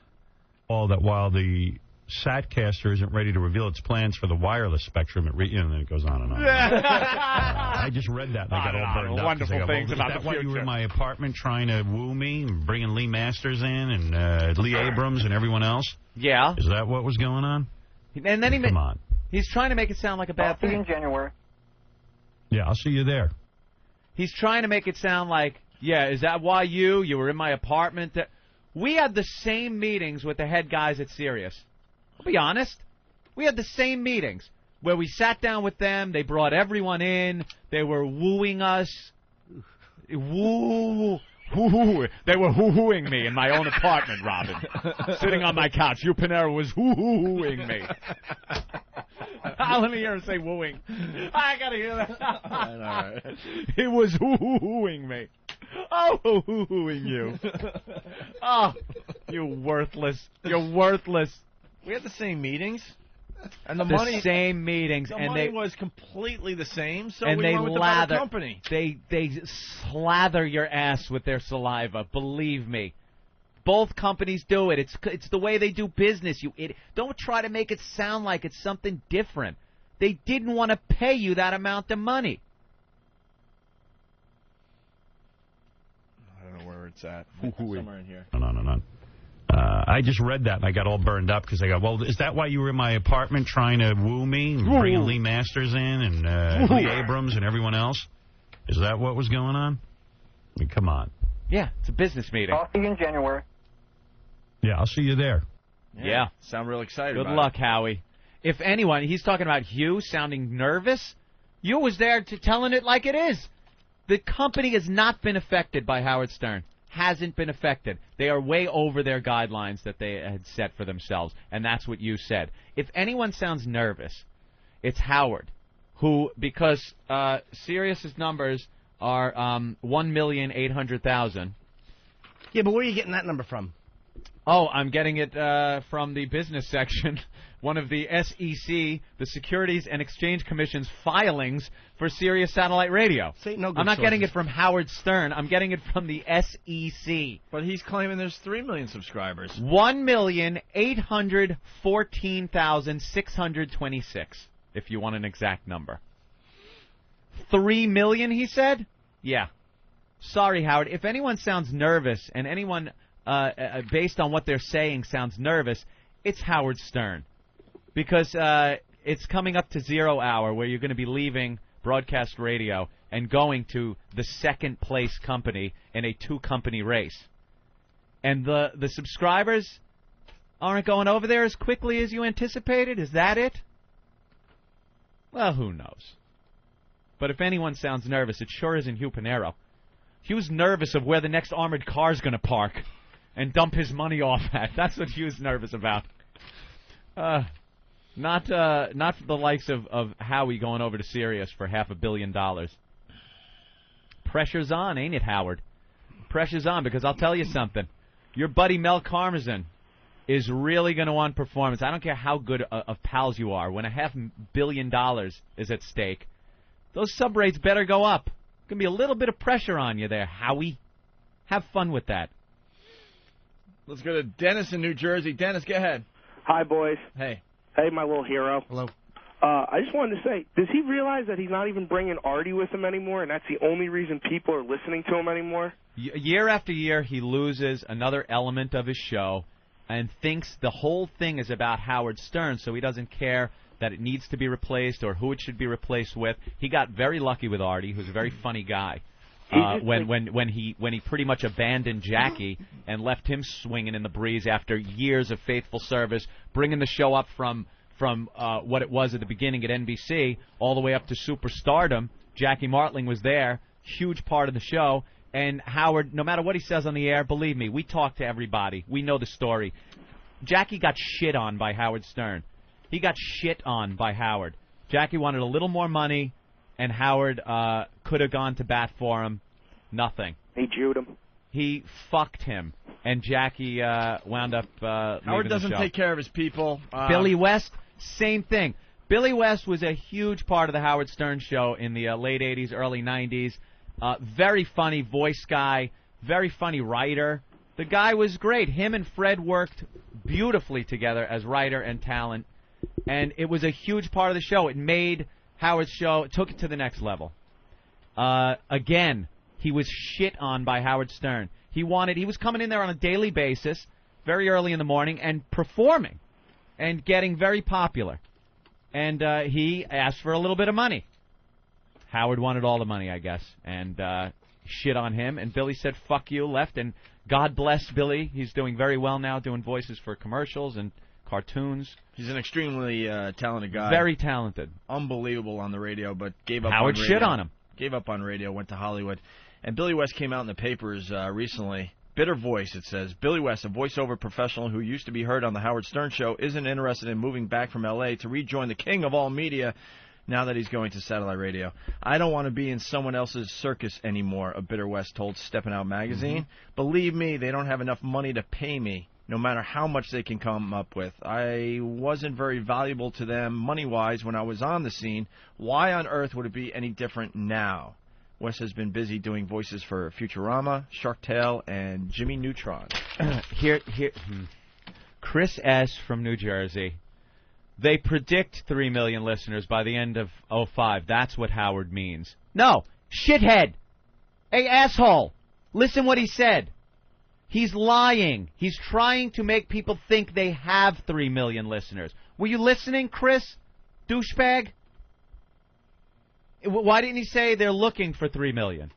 All that while the Satcaster isn't ready to reveal its plans for the wireless spectrum. And then it goes on and on. I just read that and I got all burned up.
Wonderful things
is
about
that
the
why
future.
you were in my apartment trying to woo me, and bringing Lee Masters in and Lee Abrams and everyone else?
Yeah.
Is that what was going on?
And then
Come on.
he's trying to make it sound like a bad thing.
in January.
Yeah, I'll see you there.
He's trying to make it sound like, yeah, is that why you were in my apartment? We had the same meetings with the head guys at Sirius. I'll be honest. We had the same meetings where we sat down with them. They brought everyone in. They were wooing us. Woo. They were hoo-hooing me in my own apartment, Robin. Sitting on my couch. You Panera was hoo-hooing me. Let me hear him say wooing. I gotta hear that.
All right.
It was hoo-hooing me. Oh, hoo-hooing you. Oh, you worthless. You're worthless.
We had the same meetings. And the
same meetings.
The
and
money
they
was completely the same, so
and
we
they
went with the
lather,
better company.
They slather your ass with their saliva. Believe me. Both companies do it. It's the way they do business. You idiot. Don't try to make it sound like it's something different. They didn't want to pay you that amount of money.
I don't know where it's at. Somewhere in here.
No. I just read that and I got all burned up because I go, well, is that why you were in my apartment trying to woo me, and bringing Lee Masters in and Lee Abrams and everyone else? Is that what was going on? I mean, come on.
Yeah, it's a business meeting.
I'll see you in January.
Yeah, I'll see you there.
Yeah.
Sound real excited
Good
about
luck, Howie. If anyone, he's talking about Hugh sounding nervous. Hugh was there telling it like it is. The company has not been affected by Howard Stern. Hasn't been affected. They are way over their guidelines that they had set for themselves, and that's what you said. If anyone sounds nervous, it's Howard, who, because Sirius's numbers are 1,800,000.
Yeah, but where are you getting that number from?
Oh, I'm getting it from the business section. One of the SEC, the Securities and Exchange Commission's filings for Sirius Satellite Radio.
No good
I'm not getting it
sources.
from Howard Stern. I'm getting it from the SEC.
But he's claiming there's 3 million subscribers.
1,814,626, if you want an exact number. 3 million, he said? Yeah. Sorry, Howard. If anyone sounds nervous, and anyone, based on what they're saying, sounds nervous, it's Howard Stern. Because it's coming up to 0 hour where you're going to be leaving broadcast radio and going to the second-place company in a two-company race. And the subscribers aren't going over there as quickly as you anticipated? Is that it? Well, who knows? But if anyone sounds nervous, it sure isn't Hugh Panero. Hugh's nervous of where the next armored car's going to park and dump his money off at. That's what Hugh's nervous about. Not for the likes of Howie going over to Sirius for $500 million. Pressure's on, ain't it, Howard? Pressure's on, because I'll tell you something. Your buddy Mel Karmazin is really going to want performance. I don't care how good of pals you are. When $500 million is at stake, those sub rates better go up. Going to be a little bit of pressure on you there, Howie. Have fun with that.
Let's go to Dennis in New Jersey. Dennis, go ahead.
Hi, boys.
Hey.
Hey, my little hero.
Hello.
I just wanted to say, does he realize that he's not even bringing Artie with him anymore, and that's the only reason people are listening to him anymore?
Year after year, he loses another element of his show and thinks the whole thing is about Howard Stern, so he doesn't care that it needs to be replaced or who it should be replaced with. He got very lucky with Artie, who's a very funny guy. When he pretty much abandoned Jackie and left him swinging in the breeze after years of faithful service, bringing the show up from what it was at the beginning at NBC all the way up to superstardom. Jackie Martling was there, huge part of the show, and Howard, no matter what he says on the air, believe me, we talk to everybody. We know the story. Jackie got shit on by Howard Stern. He got shit on by Howard. Jackie wanted a little more money, and Howard could have gone to bat for him. Nothing.
He Jewed him.
He fucked him, and Jackie wound up
Howard doesn't take care of his people.
Billy West, same thing. Billy West was a huge part of the Howard Stern show in the late 80s, early 90s. Very funny voice guy, very funny writer. The guy was great. Him and Fred worked beautifully together as writer and talent, and it was a huge part of the show. It made Howard's show, took it to the next level. Again, he was shit on by Howard Stern. He was coming in there on a daily basis, very early in the morning, and performing and getting very popular. And he asked for a little bit of money. Howard wanted all the money, I guess, and shit on him. And Billy said, fuck you, left. And God bless Billy. He's doing very well now, doing voices for commercials and cartoons.
He's an extremely talented guy.
Very talented.
Unbelievable on the radio, but gave up
Howard
on radio.
shit on him.
Gave up on radio, went to Hollywood. And Billy West came out in the papers recently. Bitter voice, it says. Billy West, a voiceover professional who used to be heard on the Howard Stern Show, isn't interested in moving back from L.A. to rejoin the king of all media now that he's going to satellite radio. I don't want to be in someone else's circus anymore, a Bitter West told Steppin' Out magazine. Believe me, they don't have enough money to pay me, no matter how much they can come up with. I wasn't very valuable to them money-wise when I was on the scene. Why on earth would it be any different now? Wes has been busy doing voices for Futurama, Shark Tale, and Jimmy Neutron.
Chris S. from New Jersey. They predict 3 million listeners by the end of 2005. That's what Howard means. No, shithead. Hey, asshole. Listen what he said. He's lying. He's trying to make people think they have 3 million listeners. Were you listening, Chris? Douchebag? Why didn't he say they're looking for 3 million?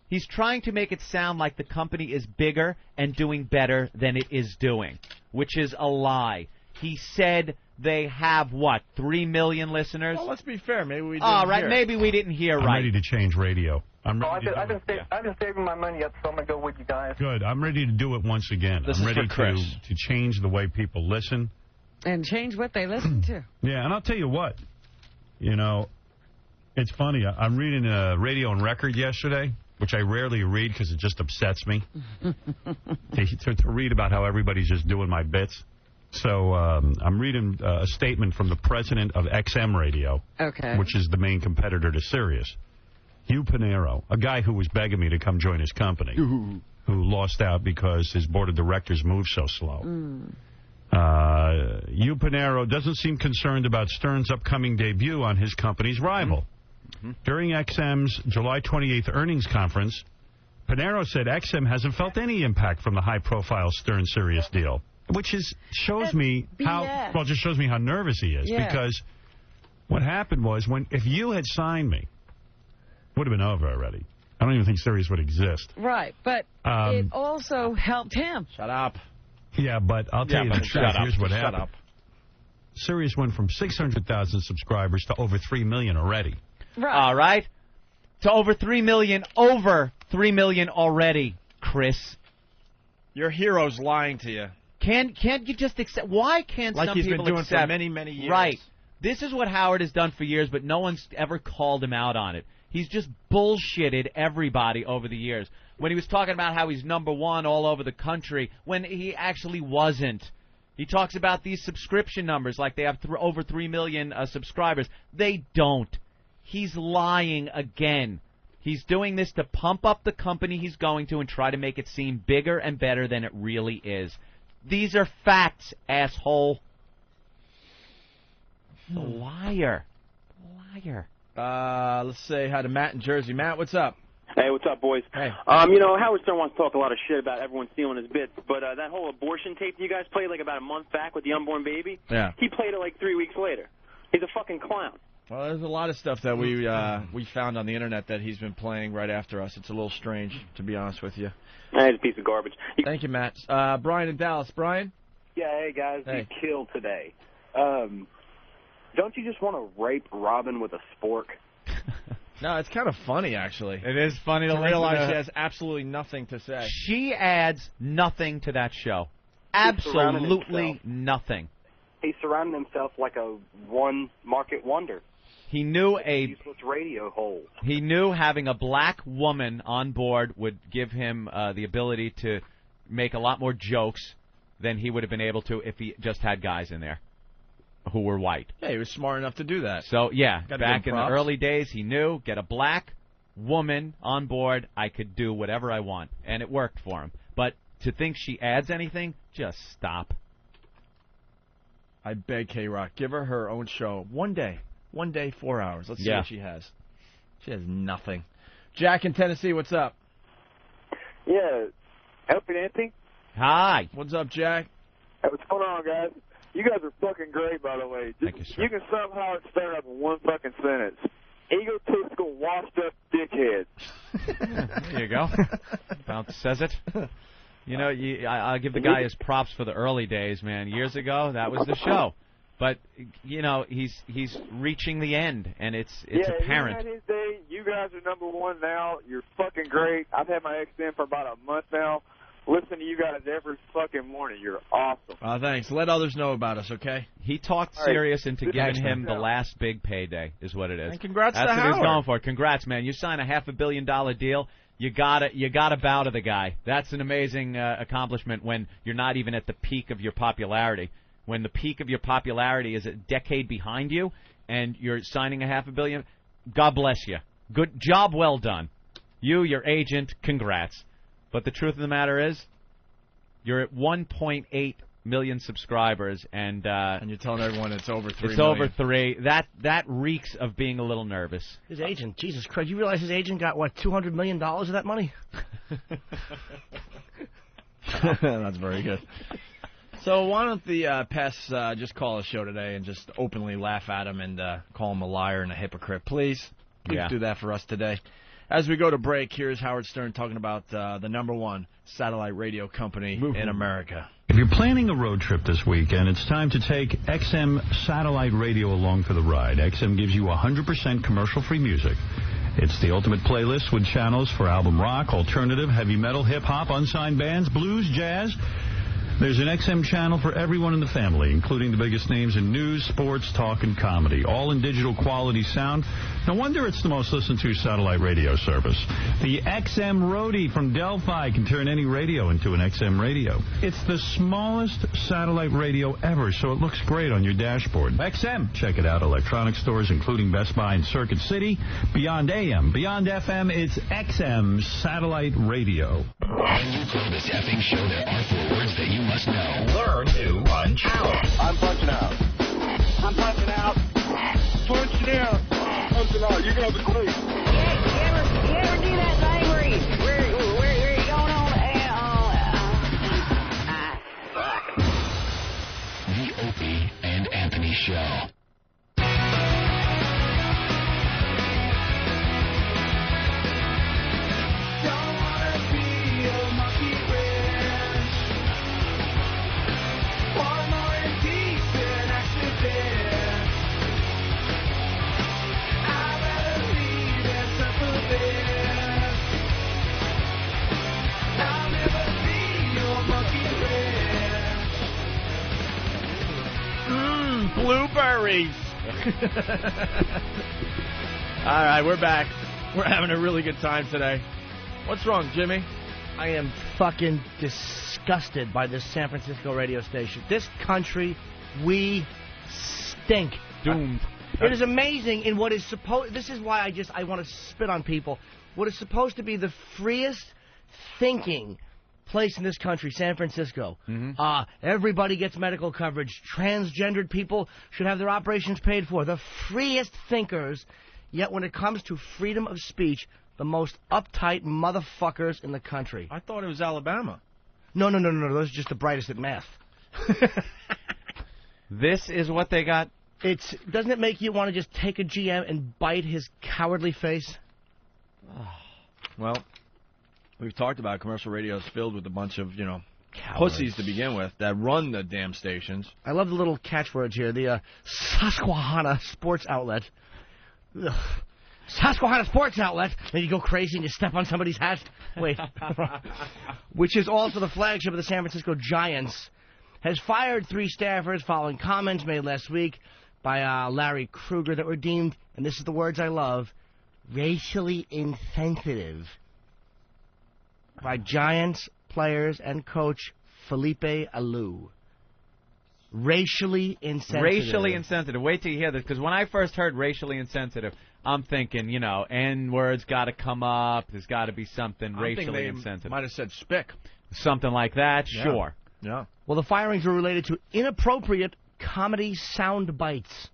He's trying to make it sound like the company is bigger and doing better than it is doing, which is a lie. He said they have, 3 million listeners?
Well, let's be fair. Maybe we didn't
All right,
hear.
maybe we didn't hear
I'm
right.
ready to change radio. I'm ready
I've been saving my money up, so I'm going to go with you guys.
Good. I'm ready to do it once again.
This
I'm
is
ready
for Chris.
to change the way people listen.
And change what they listen to.
Yeah, and I'll tell you what. You know, it's funny. I'm reading a Radio and Record yesterday, which I rarely read because it just upsets me. to read about how everybody's just doing my bits. So I'm reading a statement from the president of XM Radio, which is the main competitor to Sirius. Hugh Pinero, a guy who was begging me to come join his company, who lost out because his board of directors moved so slow. Hugh Pinero doesn't seem concerned about Stern's upcoming debut on his company's rival. During XM's July 28th earnings conference, Pinero said XM hasn't felt any impact from the high-profile Stern-Sirius deal, which shows me how just shows me how nervous he is.
Yeah.
Because what happened was if you had signed me, it would have been over already. I don't even think Sirius would exist.
Right, but it also helped him.
Shut up.
Yeah, but I'll tell you the truth. Here's what
Shut
happened. Sirius went from 600,000 subscribers to over 3 million already.
Right.
All right. To over 3 million already, Chris.
Your hero's lying to you.
Can't you just accept? Why can't
Like
some
he's been
people
doing
accept?
for many, many years.
Right. This is what Howard has done for years, but no one's ever called him out on it. He's just bullshitted everybody over the years. When he was talking about how he's #1 all over the country, when he actually wasn't. He talks about these subscription numbers like they have over 3 million subscribers. They don't. He's lying again. He's doing this to pump up the company he's going to and try to make it seem bigger and better than it really is. These are facts, asshole. A liar. Liar.
Let's say hi to Matt in Jersey. Matt, what's up?
Hey, what's up, boys?
Hey.
Howard Stern wants to talk a lot of shit about everyone stealing his bits, but that whole abortion tape you guys played like about a month back with the unborn baby,
Yeah.
he played it like 3 weeks later. He's a fucking clown.
Well, there's a lot of stuff that we found on the internet that he's been playing right after us. It's a little strange, to be honest with you.
He's a piece of garbage.
Thank you, Matt. Brian in Dallas. Brian?
Yeah, hey, guys.
Hey.
You killed today. Don't you just want to rape Robin with a spork?
No, it's kind of funny, actually.
It is funny to
realize she has absolutely nothing to say.
She adds nothing to that show.
He's surrounded
Absolutely
himself.
nothing.
He surrounded himself like a one-market wonder.
He knew
Useless radio hole.
He knew having a black woman on board would give him the ability to make a lot more jokes than he would have been able to if he just had guys in there who were white.
Yeah, he was smart enough to do that.
So, yeah,
Gotta
back
give
in
him
the
props.
early days, he knew, get a black woman on board, I could do whatever I want. And it worked for him. But to think she adds anything, just stop.
I beg K-Rock, give her her own show. One day, 4 hours. Let's see what she has. She has nothing. Jack in Tennessee, what's up?
Yeah, Opie and Anthony.
Hi.
What's up, Jack?
Hey, what's going on, guys? You guys are fucking great, by the way.
Thank you, sir.
You can sum Howard Stern up in one fucking sentence. Egotistical, washed-up dickhead.
There you go. About says it. You know, I'll give the guy his props for the early days, man. Years ago, that was the show. But, you know, he's reaching the end, and it's apparent.
Yeah, he had his day. You guys are number one now. You're fucking great. I've had my XM for about a month now. Listen to you guys every fucking morning. You're awesome.
Thanks. Let others know about us, okay?
He talked Sirius into giving him the last big payday, is what it is.
And congrats to
That's what
Howard.
he's going for. Congrats, man. You sign a $500 million deal. You gotta bow to the guy. That's an amazing accomplishment when you're not even at the peak of your popularity. When the peak of your popularity is a decade behind you, and you're signing a $500 million, God bless you. Good job, well done. You, your agent, congrats. But the truth of the matter is, you're at 1.8 million subscribers, and
you're telling everyone it's over 3
It's
million.
over 3. That reeks of being a little nervous.
His agent, Jesus Christ, you realize his agent got, what, $200 million of that money?
That's very good. So why don't the pests just call a show today and just openly laugh at him and call him a liar and a hypocrite, please? Please do that for us today. As we go to break, here's Howard Stern talking about the #1 satellite radio company in America.
If you're planning a road trip this weekend, it's time to take XM Satellite Radio along for the ride. XM gives you 100% commercial-free music. It's the ultimate playlist with channels for album rock, alternative, heavy metal, hip-hop, unsigned bands, blues, jazz. There's an XM channel for everyone in the family, including the biggest names in news, sports, talk, and comedy, all in digital quality sound. No wonder it's the most listened to satellite radio service. The XM Roadie from Delphi can turn any radio into an XM radio. It's the smallest satellite radio ever, so it looks great on your dashboard. XM. Check it out. Electronic stores, including Best Buy and Circuit City. Beyond AM, beyond FM, it's XM Satellite Radio.
When you play this effing show, there are 4 words that you must know.
Learn to punch out.
I'm punching out.
I'm punching out.
Punching out. Punching out. You guys are great.
You ever do that thing where you're going on
The Opie and Anthony Show.
Blueberries. All right, we're back. We're having a really good time today. What's wrong, Jimmy?
I am fucking disgusted by this San Francisco radio station. This country, we stink.
Doomed.
It is amazing in what is supposed... This is why I want to spit on people. What is supposed to be the freest thinking place in this country, San Francisco. Everybody gets medical coverage. Transgendered people should have their operations paid for. The freest thinkers. Yet when it comes to freedom of speech, the most uptight motherfuckers in the country.
I thought it was Alabama.
No. Those are just the brightest at math.
This is what they got.
Doesn't it make you want to just take a GM and bite his cowardly face?
Well, we've talked about commercial radio is filled with a bunch of, pussies to begin with that run the damn stations.
I love the little catchwords here. The Susquehanna Sports Outlet. Ugh. Susquehanna Sports Outlet. Then you go crazy and you step on somebody's hat. Wait. Which is also the flagship of the San Francisco Giants. Has fired 3 staffers following comments made last week by Larry Krueger that were deemed, and this is the words I love, racially insensitive by Giants players and coach Felipe Alou. Racially insensitive.
Racially insensitive. Wait till you hear this, because when I first heard racially insensitive, I'm thinking, N-words got to come up. There's got to be something racially insensitive.
Might have said spick.
something like that,
Yeah.
sure.
Yeah.
Well, the firings were related to inappropriate comedy sound bites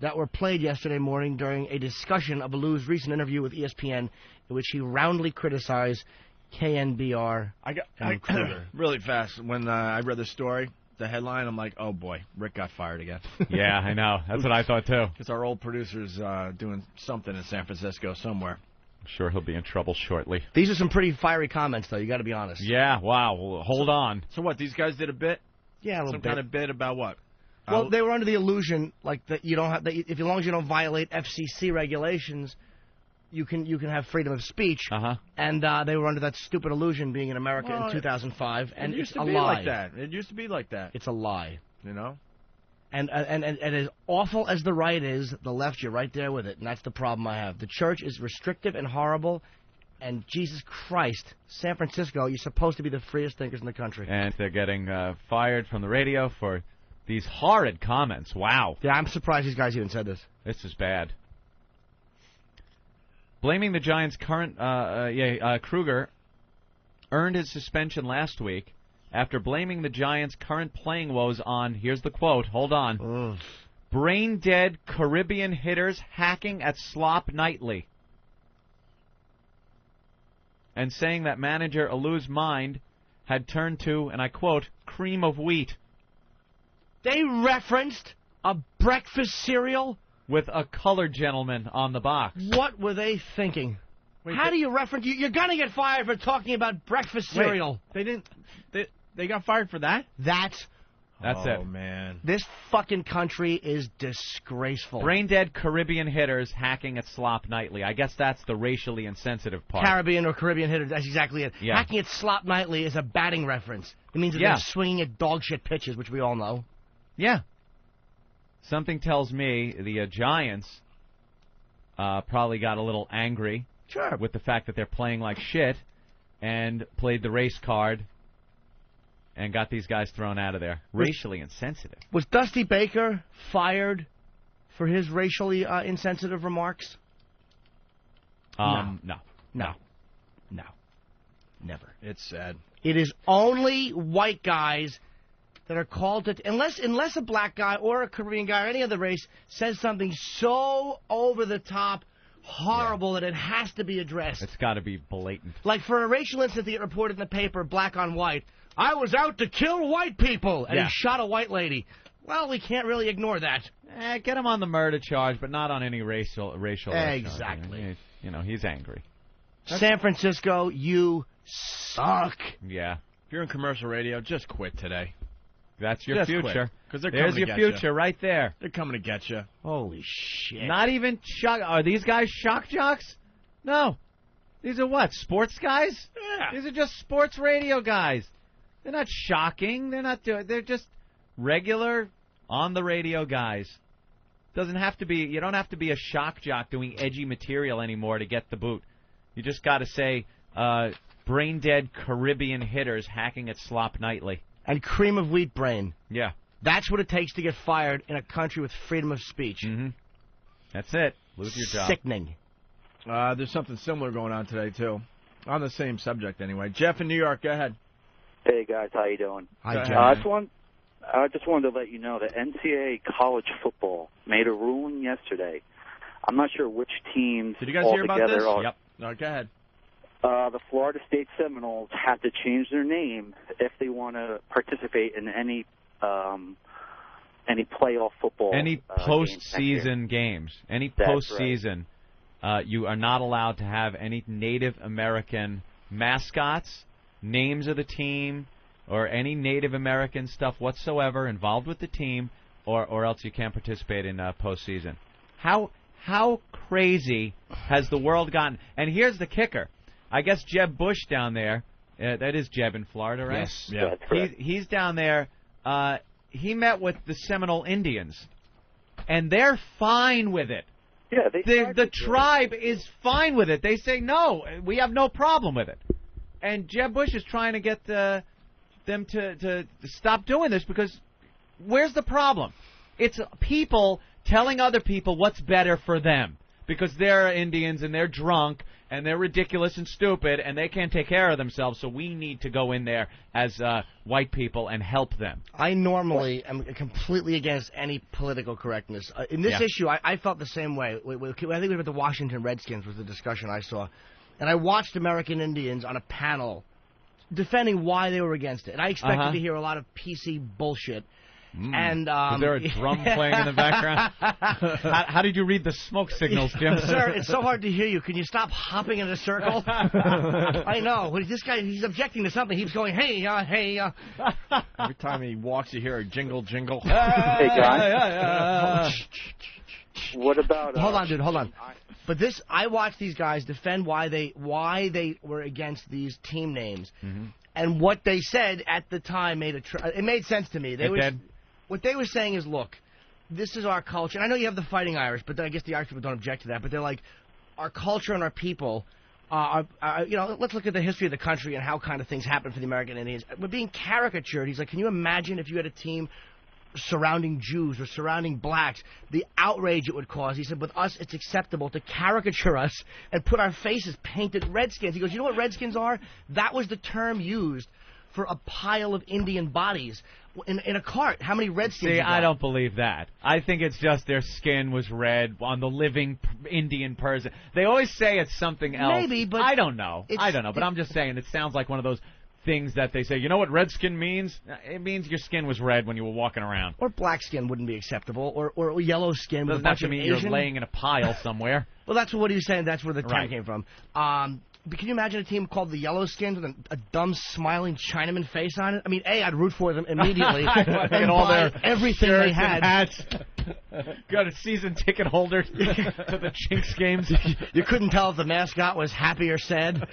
that were played yesterday morning during a discussion of Baloo's recent interview with ESPN, in which he roundly criticized KNBR and Kruger.
Really fast. When I read the story, the headline, I'm like, oh boy, Rick got fired again.
Yeah, I know. That's what I thought too.
Because our old producer's doing something in San Francisco somewhere.
I'm sure he'll be in trouble shortly.
These are some pretty fiery comments, though. You got to be honest.
Yeah, wow. Well, hold on.
So what? These guys did a bit?
Yeah, a little
Some
bit.
kind of bit about what?
Well, they were under the illusion, like, that you don't have, that as long as you don't violate FCC regulations, you can have freedom of speech.
Uh-huh.
And they were under that stupid illusion being in America
Well,
in 2005, and
it used
it's
to
a
be
lie.
like that. It used to be like that.
It's a lie.
You know?
And as awful as the right is, the left, you're right there with it, and that's the problem I have. The church is restrictive and horrible, and Jesus Christ, San Francisco, you're supposed to be the freest thinkers in the country.
And they're getting fired from the radio for these horrid comments. Wow.
Yeah, I'm surprised these guys even said this.
This is bad. Blaming the Giants' current Kruger earned his suspension last week after blaming the Giants' current playing woes on, here's the quote, hold on, brain-dead Caribbean hitters hacking at slop nightly. And saying that manager Alou's mind had turned to, and I quote, cream of wheat.
They referenced a breakfast cereal?
With a colored gentleman on the box.
What were they thinking? How do you reference? You're going to get fired for talking about breakfast cereal.
They didn't. They got fired for that?
That's
it.
Oh, man.
This fucking country is disgraceful.
Brain-dead Caribbean hitters hacking at slop nightly. I guess that's the racially insensitive part.
Caribbean or Caribbean hitters, that's exactly it.
Yeah.
Hacking at slop nightly is a batting reference. It means that they're swinging at dog shit pitches, which we all know.
Yeah. Something tells me the Giants probably got a little angry with the fact that they're playing like shit and played the race card and got these guys thrown out of there. Racially insensitive.
Was Dusty Baker fired for his racially insensitive remarks?
No.
Never.
It's sad.
It is only white guys that are called to, unless a black guy or a Korean guy or any other race says something so over the top, horrible that it has to be addressed.
It's got to be blatant.
Like for a racial incident that get reported in the paper, black on white, I was out to kill white people, and he shot a white lady. Well, we can't really ignore that.
Get him on the murder charge, but not on any racial.
Exactly.
You know, he's angry.
San Francisco, you suck.
Yeah.
If you're in commercial radio, just quit today.
That's your future.
Because they're
There's
coming
your
to get
future
you.
right there.
They're coming to get you.
Holy shit.
Not even shock. Are these guys shock jocks? No. These are what? Sports guys?
Yeah.
These are just sports radio guys. They're not shocking. They're just regular on the radio guys. Doesn't have to be. You don't have to be a shock jock doing edgy material anymore to get the boot. You just got to say brain dead Caribbean hitters hacking at slop nightly.
And cream of wheat brain.
Yeah.
That's what it takes to get fired in a country with freedom of speech.
Mm-hmm. That's it. Lose your job.
Sickening.
There's something similar going on today, too. On the same subject, anyway. Jeff in New York, go ahead.
Hey, guys. How you doing?
Hi, Jeff.
I just wanted to let you know that NCAA college football made a ruling yesterday. I'm not sure which teams
Did you guys hear about this?
Yep.
No, go ahead.
The Florida State Seminoles have to change their name if they want to participate in any playoff football.
Any postseason games. Any
That's
postseason. You are not allowed to have any Native American mascots, names of the team, or any Native American stuff whatsoever involved with the team, or else you can't participate in postseason. How crazy has the world gotten? And here's the kicker. I guess Jeb Bush down there, that is Jeb in Florida, right?
Yes. Yeah.
He's
down there. He met with the Seminole Indians, and they're fine with it.
Yeah,
the tribe is fine with it. They say, no, we have no problem with it. And Jeb Bush is trying to get them to stop doing this because where's the problem? It's people telling other people what's better for them. because they're Indians and they're drunk and they're ridiculous and stupid and they can't take care of themselves, so we need to go in there as white people and help them.
I normally am completely against any political correctness. In this issue, I felt the same way. I think it was about the Washington Redskins was the discussion I saw. And I watched American Indians on a panel defending why they were against it. And I expected to hear a lot of PC bullshit. And
was there a drum playing in the background? How did you read the smoke signals, Jim?
Sir, it's so hard to hear you. Can you stop hopping in a circle? I know. This guy, he's objecting to something. He keeps going, hey.
Every time he walks, you hear a jingle, jingle.
Hey, guys. What about...
hold on, dude, hold on. But I watched these guys defend why they were against these team names.
Mm-hmm.
And what they said at the time it made sense to me. What they were saying is, look, this is our culture. And I know you have the Fighting Irish, but I guess the Irish people don't object to that. But they're like, our culture and our people let's look at the history of the country and how kind of things happen for the American Indians. We're being caricatured. He's like, can you imagine if you had a team surrounding Jews or surrounding blacks, the outrage it would cause? He said, with us, it's acceptable to caricature us and put our faces painted Redskins. He goes, you know what Redskins are? That was the term used for a pile of Indian bodies in a cart. How many Redskins?
See, I don't believe that. I think it's just their skin was red on the living Indian person. They always say it's something else.
Maybe, but
I don't know. But I'm just saying it sounds like one of those things that they say, you know what red skin means? It means your skin was red when you were walking around.
Or black skin wouldn't be acceptable, or yellow skin with a bunch of Asian.
Doesn't mean you're laying in a pile somewhere.
Well, that's what he was saying. That's where the term came from. But can you imagine a team called the Yellowskins with a dumb, smiling Chinaman face on it? I mean, I'd root for them immediately and
all
buy
their
everything they had.
Hats. Got a season ticket holder to the Chinks games.
You couldn't tell if the mascot was happy or sad.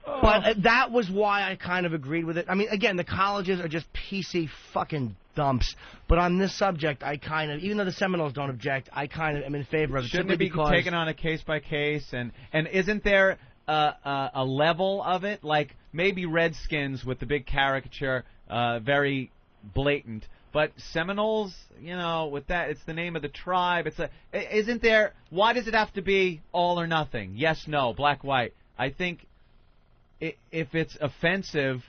But that was why I kind of agreed with it. I mean, again, the colleges are just PC fucking dumps. But on this subject, I kind of, even though the Seminoles don't object, I kind of am in favor of it.
Shouldn't it be taken on a case-by-case? And isn't there a level of it? Like, maybe Redskins with the big caricature, very blatant. But Seminoles, with that, it's the name of the tribe. Isn't there, why does it have to be all or nothing? Yes, no, black, white. I think if it's offensive,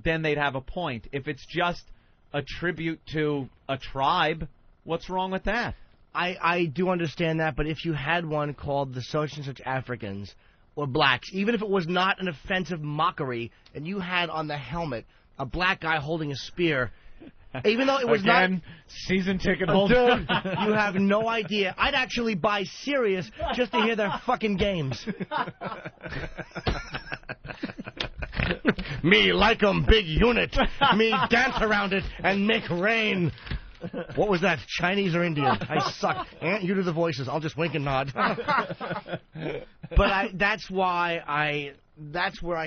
then they'd have a point. If it's just a tribute to a tribe, what's wrong with that?
I do understand that, but if you had one called the such and such Africans or blacks, even if it was not an offensive mockery, and you had on the helmet a black guy holding a spear, even though it was not
season ticket holder,
dude, you have no idea. I'd actually buy Sirius just to hear their fucking games. Me like 'em big unit. Me dance around it and make rain. What was that? Chinese or Indian? I suck. Aunt, you do the voices. I'll just wink and nod. But that's where I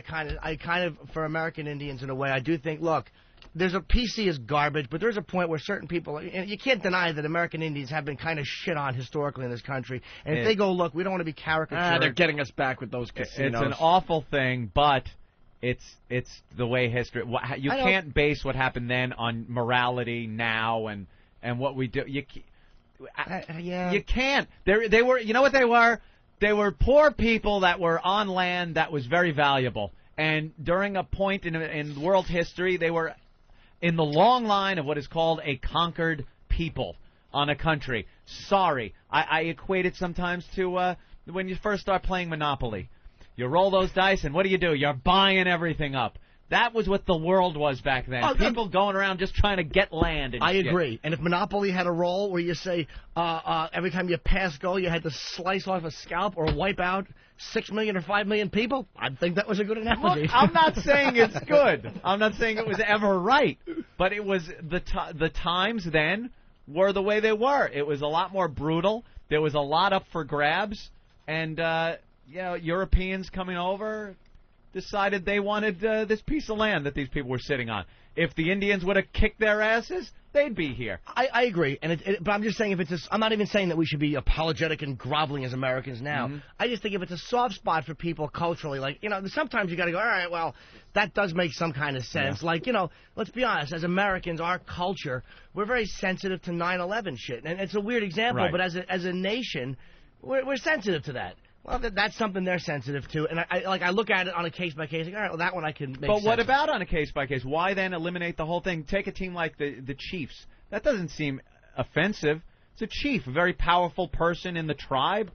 kind of for American Indians in a way, I do think, look, there's a PC is garbage, but there's a point where certain people, and you can't deny that American Indians have been kind of shit on historically in this country. And if they go, look, we don't want to be caricatured.
They're getting us back with those casinos.
It's an awful thing, but it's the way history. You can't base what happened then on morality now and what we do. You can't. They were. You know what they were? They were poor people that were on land that was very valuable. And during a point in world history, they were in the long line of what is called a conquered people on a country. Sorry. I equate it sometimes to when you first start playing Monopoly. You roll those dice, and what do? You're buying everything up. That was what the world was back then. People going around just trying to get land. And
I agree. And if Monopoly had a roll where you say every time you pass go, you had to slice off a scalp or wipe out 6 million or 5 million people, I'd think that was a good analogy.
Look, I'm not saying it's good. I'm not saying it was ever right. But it was the times then were the way they were. It was a lot more brutal. There was a lot up for grabs. And, Europeans coming over decided they wanted this piece of land that these people were sitting on. If the Indians would have kicked their asses, they'd be here.
I agree, but I'm just saying I'm not even saying that we should be apologetic and groveling as Americans now.
Mm-hmm.
I just think if it's a soft spot for people culturally, like, sometimes you got to go, all right, well, that does make some kind of sense.
Yeah.
Like, let's be honest, as Americans, our culture, we're very sensitive to 9/11 shit, and it's a weird example,
Right.
but as a nation, we're sensitive to that. Well, that's something they're sensitive to, and I look at it on a case by case. Like, all right, well, that one I can make.
But
sense
what
of.
about on a case by case? Why then eliminate the whole thing? Take a team like the Chiefs. That doesn't seem offensive. It's a chief, a very powerful person in the tribe.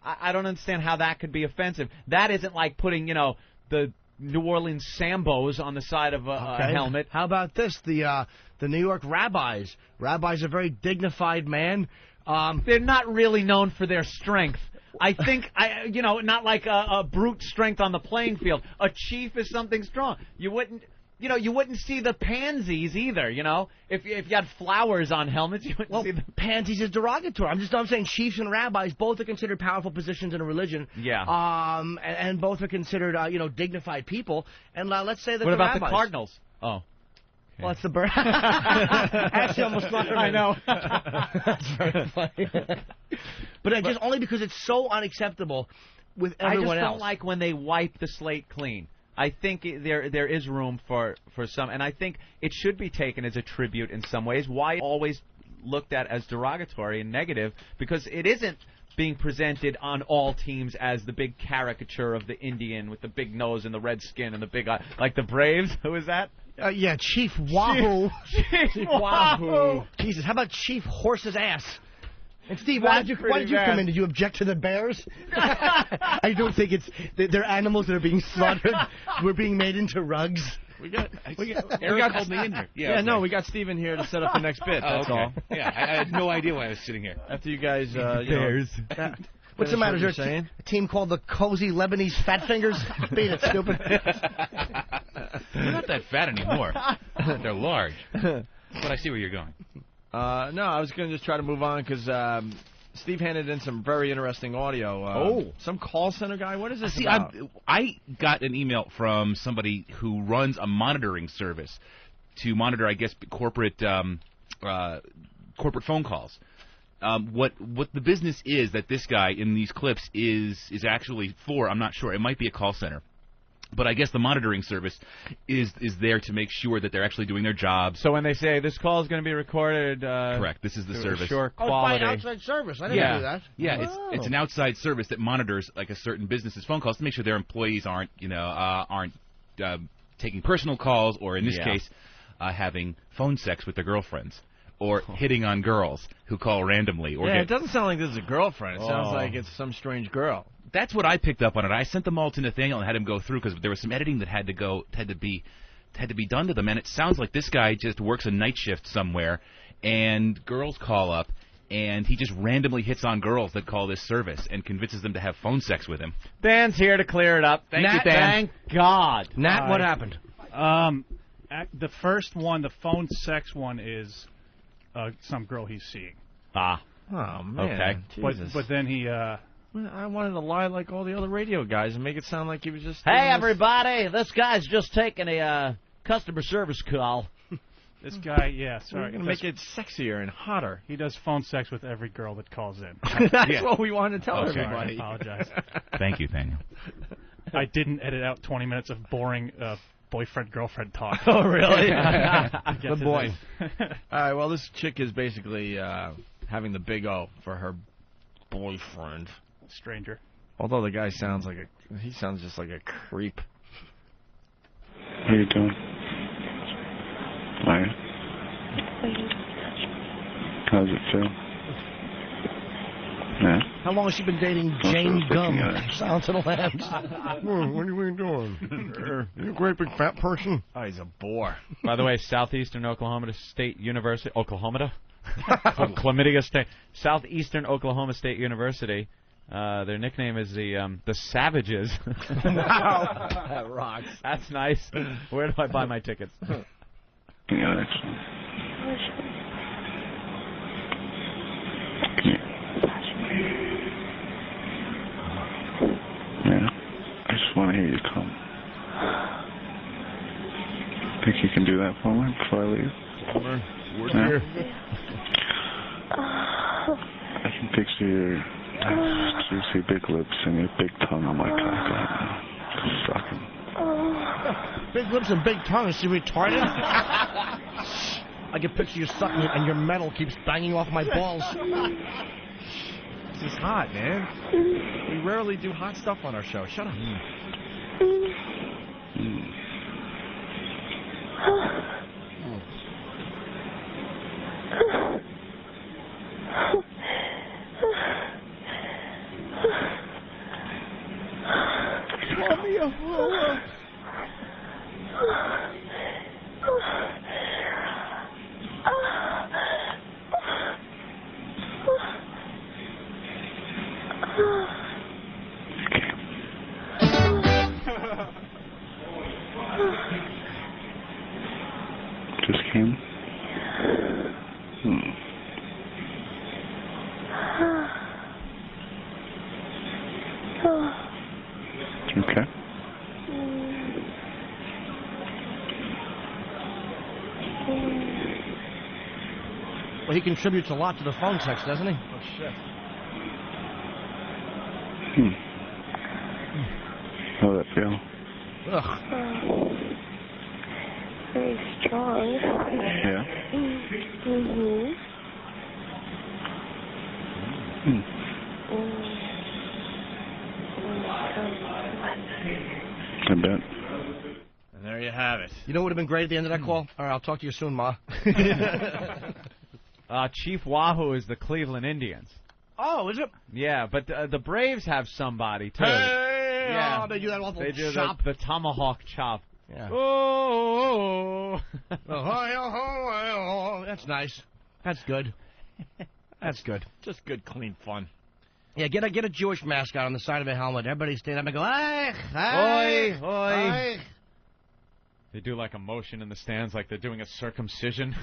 I don't understand how that could be offensive. That isn't like putting, the New Orleans Sambos on the side of a helmet.
How about this? The New York rabbis. Rabbis are very dignified man.
They're not really known for their strength. I think, not like a brute strength on the playing field. A chief is something strong. You wouldn't see the pansies either, If you had flowers on helmets, you wouldn't see the
pansies is derogatory. I'm saying chiefs and rabbis both are considered powerful positions in a religion.
Yeah.
And both are considered, dignified people. And let's say that
What
the
about
rabbis.
the Cardinals? Oh.
Well, that's the bird. Actually, almost Letterman.
I know.
That's very funny. But just only because it's so unacceptable with everyone
I just
else.
don't like when they wipe the slate clean. I think there is room for some, and I think it should be taken as a tribute in some ways. Why always looked at as derogatory and negative? Because it isn't being presented on all teams as the big caricature of the Indian with the big nose and the red skin and the big eye, like the Braves. Who is that?
Yeah, Chief Wahoo.
Chief Wahoo.
Jesus, how about Chief Horse's ass? And Steve,
That's
why did you
pretty
come
bad.
in? Did you object to the bears? I don't think they're animals that are being slaughtered. We're being made into rugs.
We got
Eric called me in here.
Yeah, no, we got Steven here to set up the next bit. That's all.
Yeah, I had no idea why I was sitting here.
After you guys,
Bears. What's the matter? Is there a team called the Cozy Lebanese Fat Fingers? Beat it, stupid.
They're not that fat anymore. They're large. But I see where you're going.
No, I was going to just try to move on because Steve handed in some very interesting audio. Some call center guy. What is this
See,
about?
I got an email from somebody who runs a monitoring service to monitor, I guess, corporate phone calls. What the business is that this guy in these clips is actually for, I'm not sure. It might be a call center. But I guess the monitoring service is there to make sure that they're actually doing their jobs.
So when they say this call is going to be recorded,
correct. This is the
to
service.
assure
Oh,
quality.
it's by an outside service. I didn't do that.
Yeah, it's an outside service that monitors like a certain business's phone calls to make sure their employees aren't taking personal calls or in this case having phone sex with their girlfriends or hitting on girls who call randomly. Or
it doesn't sound like this is a girlfriend. It sounds like it's some strange girl.
That's what I picked up on it. I sent them all to Nathaniel and had him go through because there was some editing that had to be done to them, and it sounds like this guy just works a night shift somewhere, and girls call up, and he just randomly hits on girls that call this service and convinces them to have phone sex with him.
Dan's here to clear it up.
Thank you, Dan.
Thank God.
Nat, what happened?
The first one, the phone sex one, is some girl he's seeing.
Ah.
Oh, man.
Okay.
But then he...
I wanted to lie like all the other radio guys and make it sound like he was just...
Hey, everybody. This guy's just taking a customer service call.
This guy, yeah, sorry.
We're going to make it sexier and hotter.
He does phone sex with every girl that calls in.
That's what we wanted to tell
Okay.
everybody.
I apologize.
Thank you, Daniel.
I didn't edit out 20 minutes of boring boyfriend-girlfriend talk.
Oh, really?
Good
boy. All right, well, this chick is basically having the big O for her boyfriend.
Stranger.
Although the guy sounds like he sounds just like a creep.
How you doing? Fine. How's it feel? Yeah.
How long has she been dating Jane Gum? Sounds of the Lambs.
What are you doing? You a great big fat person? Oh, he's a bore.
By the way, Southeastern Oklahoma State University, Oklahoma State, Southeastern Oklahoma State University. Their nickname is the Savages.
Wow, that rocks.
That's nice. Where do I buy my tickets?
Yeah, that's Yeah, I just want to hear you come. Think you can do that for me before I leave? Yeah. I can picture your juicy big lips and your big tongue on my cock right now. Just sucking.
Big lips and big tongue. Is she retarded? I can picture you sucking it and your metal keeps banging off my balls.
This is hot, man. We rarely do hot stuff on our show. Shut up.
Just came? Okay.
Well, he contributes a lot to the phone sex, doesn't he?
Oh, shit.
How'd that feel?
Ugh.
Very strong.
Yeah. I bet.
And there you have it.
You know what would have been great at the end of that call? All right, I'll talk to you soon, Ma.
Chief Wahoo is the Cleveland Indians.
Oh, is it?
Yeah, but the Braves have somebody, too.
Hey,
yeah.
oh, they do that awful
They do
chop.
the tomahawk chop.
Yeah.
Oh.
That's nice. That's good. That's good.
Just good, clean fun.
Yeah, get a Jewish mascot on the side of a helmet. Everybody stand up and go, "Ay,
Oi, oi."
ay."
They do like a motion in the stands like they're doing a circumcision.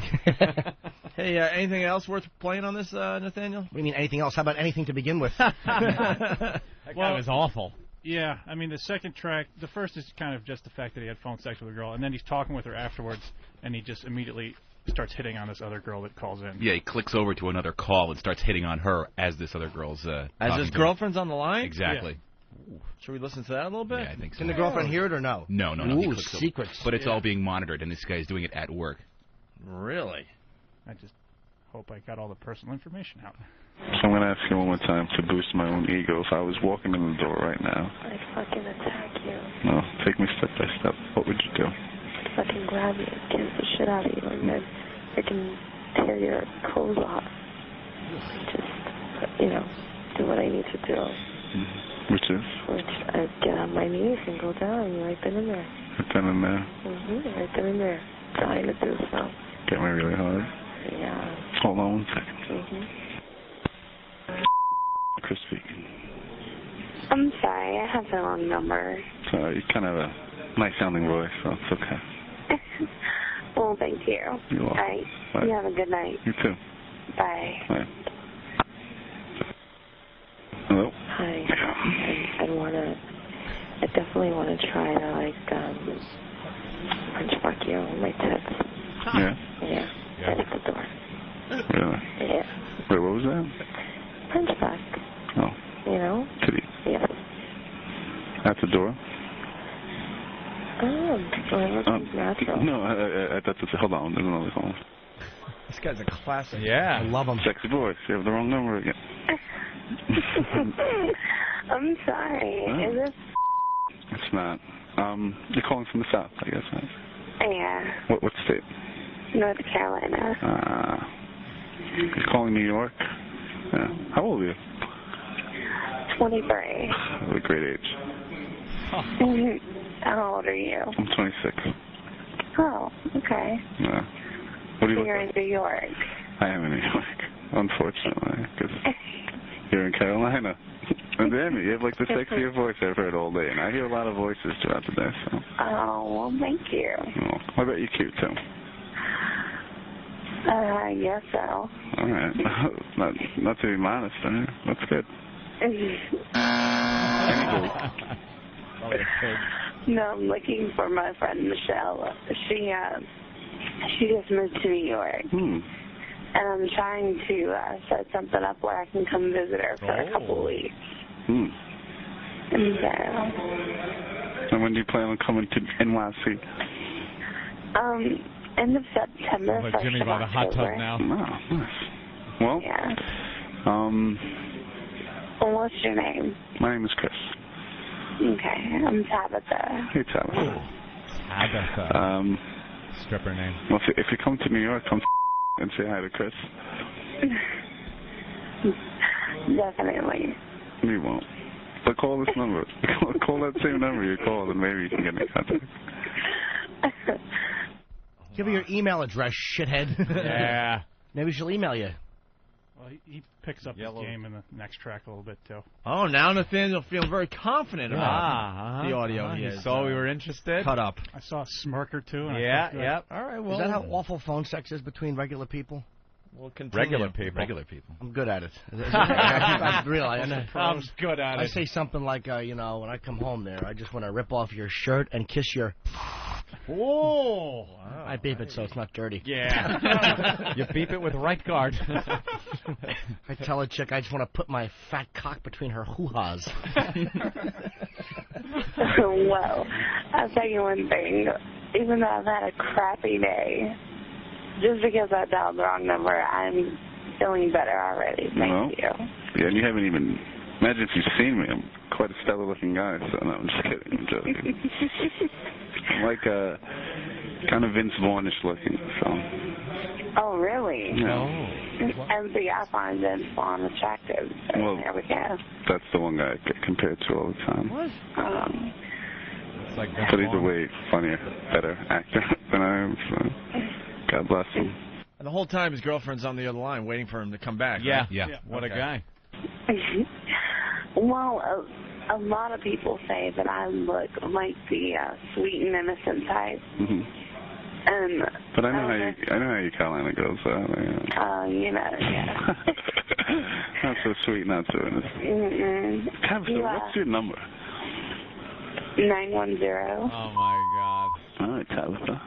Hey, anything else worth playing on this, Nathaniel?
What do you mean anything else? How about anything to begin with?
That guy was awful.
Yeah, I mean, the second track, the first is kind of just the fact that he had phone sex with a girl, and then he's talking with her afterwards, and he just immediately starts hitting on this other girl that calls in.
Yeah, he clicks over to another call and starts hitting on her as this other girl's
As his girlfriend's on the line?
Exactly.
Yeah. Should we listen to that a little bit?
Yeah, I think so.
Can the girlfriend hear it or no?
No. He
Ooh,
clicks over.
secrets.
But it's all being monitored, and this guy's doing it at work.
Really?
I just hope I got all the personal information out.
So I'm going to ask you one more time to boost my own ego. If I was walking in the door right now,
I'd fucking attack you.
no, take me step by step. What would you do?
I'd fucking grab you and kiss the shit out of you, and then I can tear your clothes off. Just, do what I need to do.
Which is?
Which I get on my knees and go down right then and there.
Right then and there.
Right then and there. Trying to do so.
Get me really hard.
Yeah.
Hold on 1 second. Chris speaking.
I'm sorry, I have the wrong number.
So you kind of have a nice sounding voice, so it's okay.
Well, thank you.
You're welcome.
All right.
Bye.
You have a good night.
You too.
Bye.
Bye. Hello?
Hi. I definitely want to try to, punch fuck you on my tits.
Yeah?
Yeah. Right at the door.
Really?
Yeah.
Wait, what was that?
Punch fuck.
Oh.
You know?
Kitty.
Yes.
At the door?
Well, it's natural.
No, I thought that's... Hold on, there's another phone.
This guy's a classic.
Yeah.
I love him.
Sexy voice. You have the wrong number again.
I'm sorry.
Oh.
Is this...
It's not. You're calling from the south, I guess, right?
Yeah.
What state?
North Carolina.
You're calling New York? Yeah. How old are you?
23.
A great age.
How old are you?
I'm 26.
Oh, okay.
Yeah. What do you
So
look
you're
like?
in New York.
I am in New York, unfortunately, because you're in Carolina. And damn it, you have like the sexiest voice I've heard all day, and I hear a lot of voices throughout the day. So.
Oh, well, thank you.
Oh, I bet you're cute too.
I guess so.
All right, not to be modest, I mean, that's good.
No, I'm looking for my friend Michelle. She She just moved to New York. And I'm trying to set something up where I can come visit her for a couple of weeks. And
And when do you plan on coming to NYC?
End of September.
Like Jimmy by the hot tub now.
Oh, nice. Well,
yeah. Well, what's your name?
My name is Chris.
Okay, I'm Tabitha.
Hey, Tabitha.
Tabitha. Stripper name.
Well, if you come to New York, come and say hi to Chris.
Definitely.
We won't. But call this number. Call that same number you called, and maybe you can get in contact.
Give her your email address, shithead.
Yeah.
Maybe she'll email you.
Well, he picks up his game in the next track a little bit, too.
Oh, now Nathaniel feeling very confident about the audio he
You
has.
saw we were interested.
Cut up.
I saw a smirk or two. And
Yeah,
I felt good.
yep.
All right, well.
Is that how awful phone sex is between regular people?
We'll continue.
Regular people.
Regular people.
I'm good at it. I realize.
I'm good at
I
it.
say something like, when I come home there, I just want to rip off your shirt and kiss your...
Whoa!
I beep it so it's not dirty.
Yeah. You beep it with right guard.
I tell a chick I just want to put my fat cock between her hoo-has.
Well, I'll tell you one thing. Even though I've had a crappy day, just because I dialed the wrong number, I'm feeling better already. Thank you.
Yeah, and you haven't even... Imagine if you've seen me. I'm quite a stellar-looking guy, so no, I'm just kidding. I'm joking. I'm like kind of Vince Vaughn-ish looking, so...
Oh, really?
Yeah.
And see, I find Vince Vaughn attractive. So
Well,
there we go.
That's the one guy I get compared to all the time.
What?
It's like Vince
But he's a
Vaughn.
way funnier, better actor than I am, so... God bless him.
And the whole time his girlfriend's on the other line waiting for him to come back.
Yeah,
right?
yeah. What a guy.
Well, a lot of people say that I look like the sweet and innocent type. And
But I know how you Carolina girls are.
yeah.
Not so sweet, not so innocent. Tabitha, what's your number?
910.
Oh, my God.
All right, Tabitha.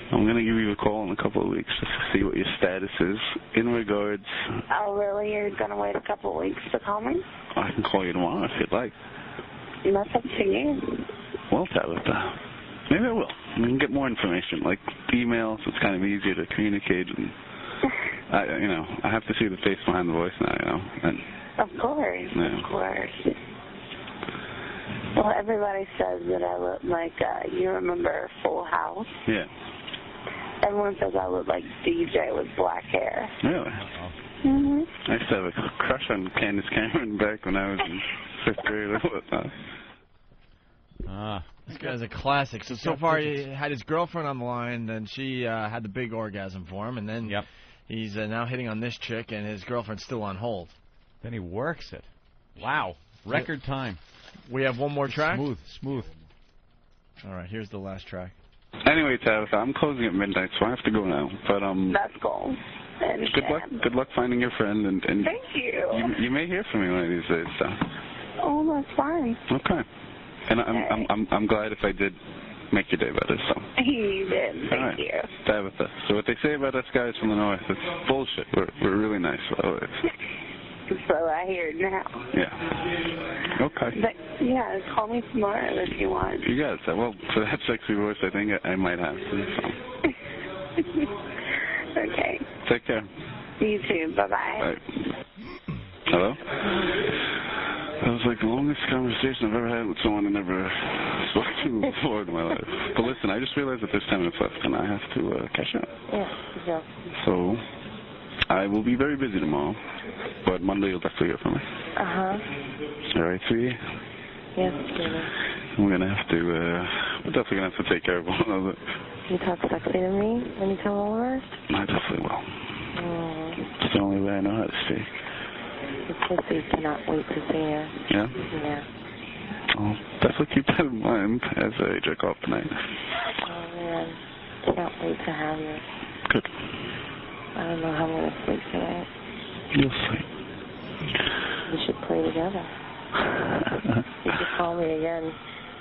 I'm going to give you a call in a couple of weeks just to see what your status is. In regards...
Oh, really? You're going to wait a couple of weeks to call me?
I can call you tomorrow if you'd like.
That's up to you.
Well, Tabitha, maybe I will. We can get more information, like email, so it's kind of easier to communicate. And I have to see the face behind the voice now, And,
Of course,
Yeah.
of course. Well, everybody says that I look like, you remember Full House?
Yeah.
Everyone says I look like DJ with black hair.
Really?
Mm-hmm.
I used to have a crush on Candace Cameron back when I was in 5th grade or whatnot.
This guy's a classic. So far he had his girlfriend on the line, then she had the big orgasm for him, and then he's now hitting on this chick, and his girlfriend's still on hold.
Then he works it. Wow. Record time.
We have one more track?
Smooth.
All right, here's the last track.
Anyway, Tabitha, I'm closing at midnight, so I have to go now. But
That's cool.
good luck finding your friend, and
Thank you.
You may hear from me one of these days. So.
Oh, that's fine.
Okay. And I'm glad if I did make your day better. So.
You did.
All right.
Thank you.
Tabitha. So what they say about us guys from the north, it's bullshit. We're really nice. So
So I hear it now.
yeah. Okay.
But, yeah, call me tomorrow if you want.
You got it. Well, for that sexy voice, I think I might have to. So.
Okay.
Take care.
You too. Bye-bye.
Bye. Hello? That was like the longest conversation I've ever had with someone I never spoke to before in my life. But listen, I just realized that there's 10 minutes left, and I have to cash out.
Yeah.
So I will be very busy tomorrow, but Monday you'll definitely hear from me.
Uh-huh.
All right, sweetie?
Yes, Jimmy.
We're going to have to, we're definitely going to have to take care of one another.
You talk sexy to me when you come over?
I definitely will. It's the only way I know how to speak.
The pussy cannot wait to see you.
Yeah?
Yeah.
I'll definitely keep that in mind as I jerk off tonight.
Oh, man. Can't wait to have you.
Good.
I don't know how I'm going to sleep tonight.
You'll sleep.
We should play together. You should call me again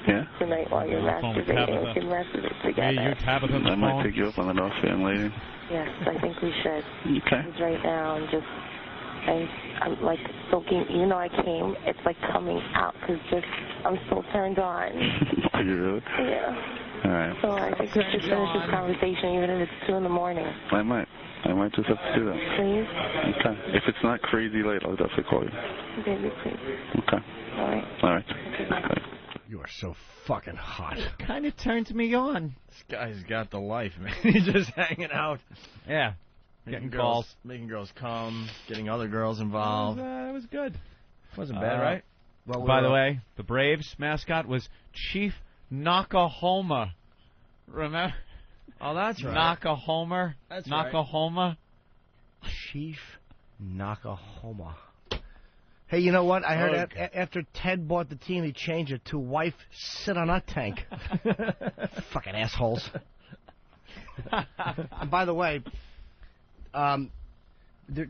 Yeah?
tonight while you're
phone with
masturbating. We
Tabitha.
can masturbate together.
Me, you, Tabitha, on the
I might
phone.
pick you up on the North Fan later.
Yes, I think we should.
Okay.
Because right now I'm like soaking. Even though I came, it's like coming out because I'm so turned on.
Are you really?
Yeah.
All right.
So I think we should finish this conversation even if it's 2 in the morning.
I might just have to do that.
Please?
Okay. If it's not crazy late, I'll definitely call you.
Baby, please.
Okay.
All right.
All right.
Okay.
You are so fucking hot.
Kind of turns me on.
This guy's got the life, man. He's just hanging out.
Yeah.
Getting
Getting calls.
Making girls come, getting other girls involved.
That was good.
Wasn't bad, right?
Well,
By the way, the Braves mascot was Chief Nakahoma. Remember?
Oh, that's right.
Nakahomer.
That's right.
Nakahoma.
Chief Nakahoma. Hey, you know what? I heard after Ted bought the team, he changed it to wife sit on a tank. Fucking assholes. And by the way,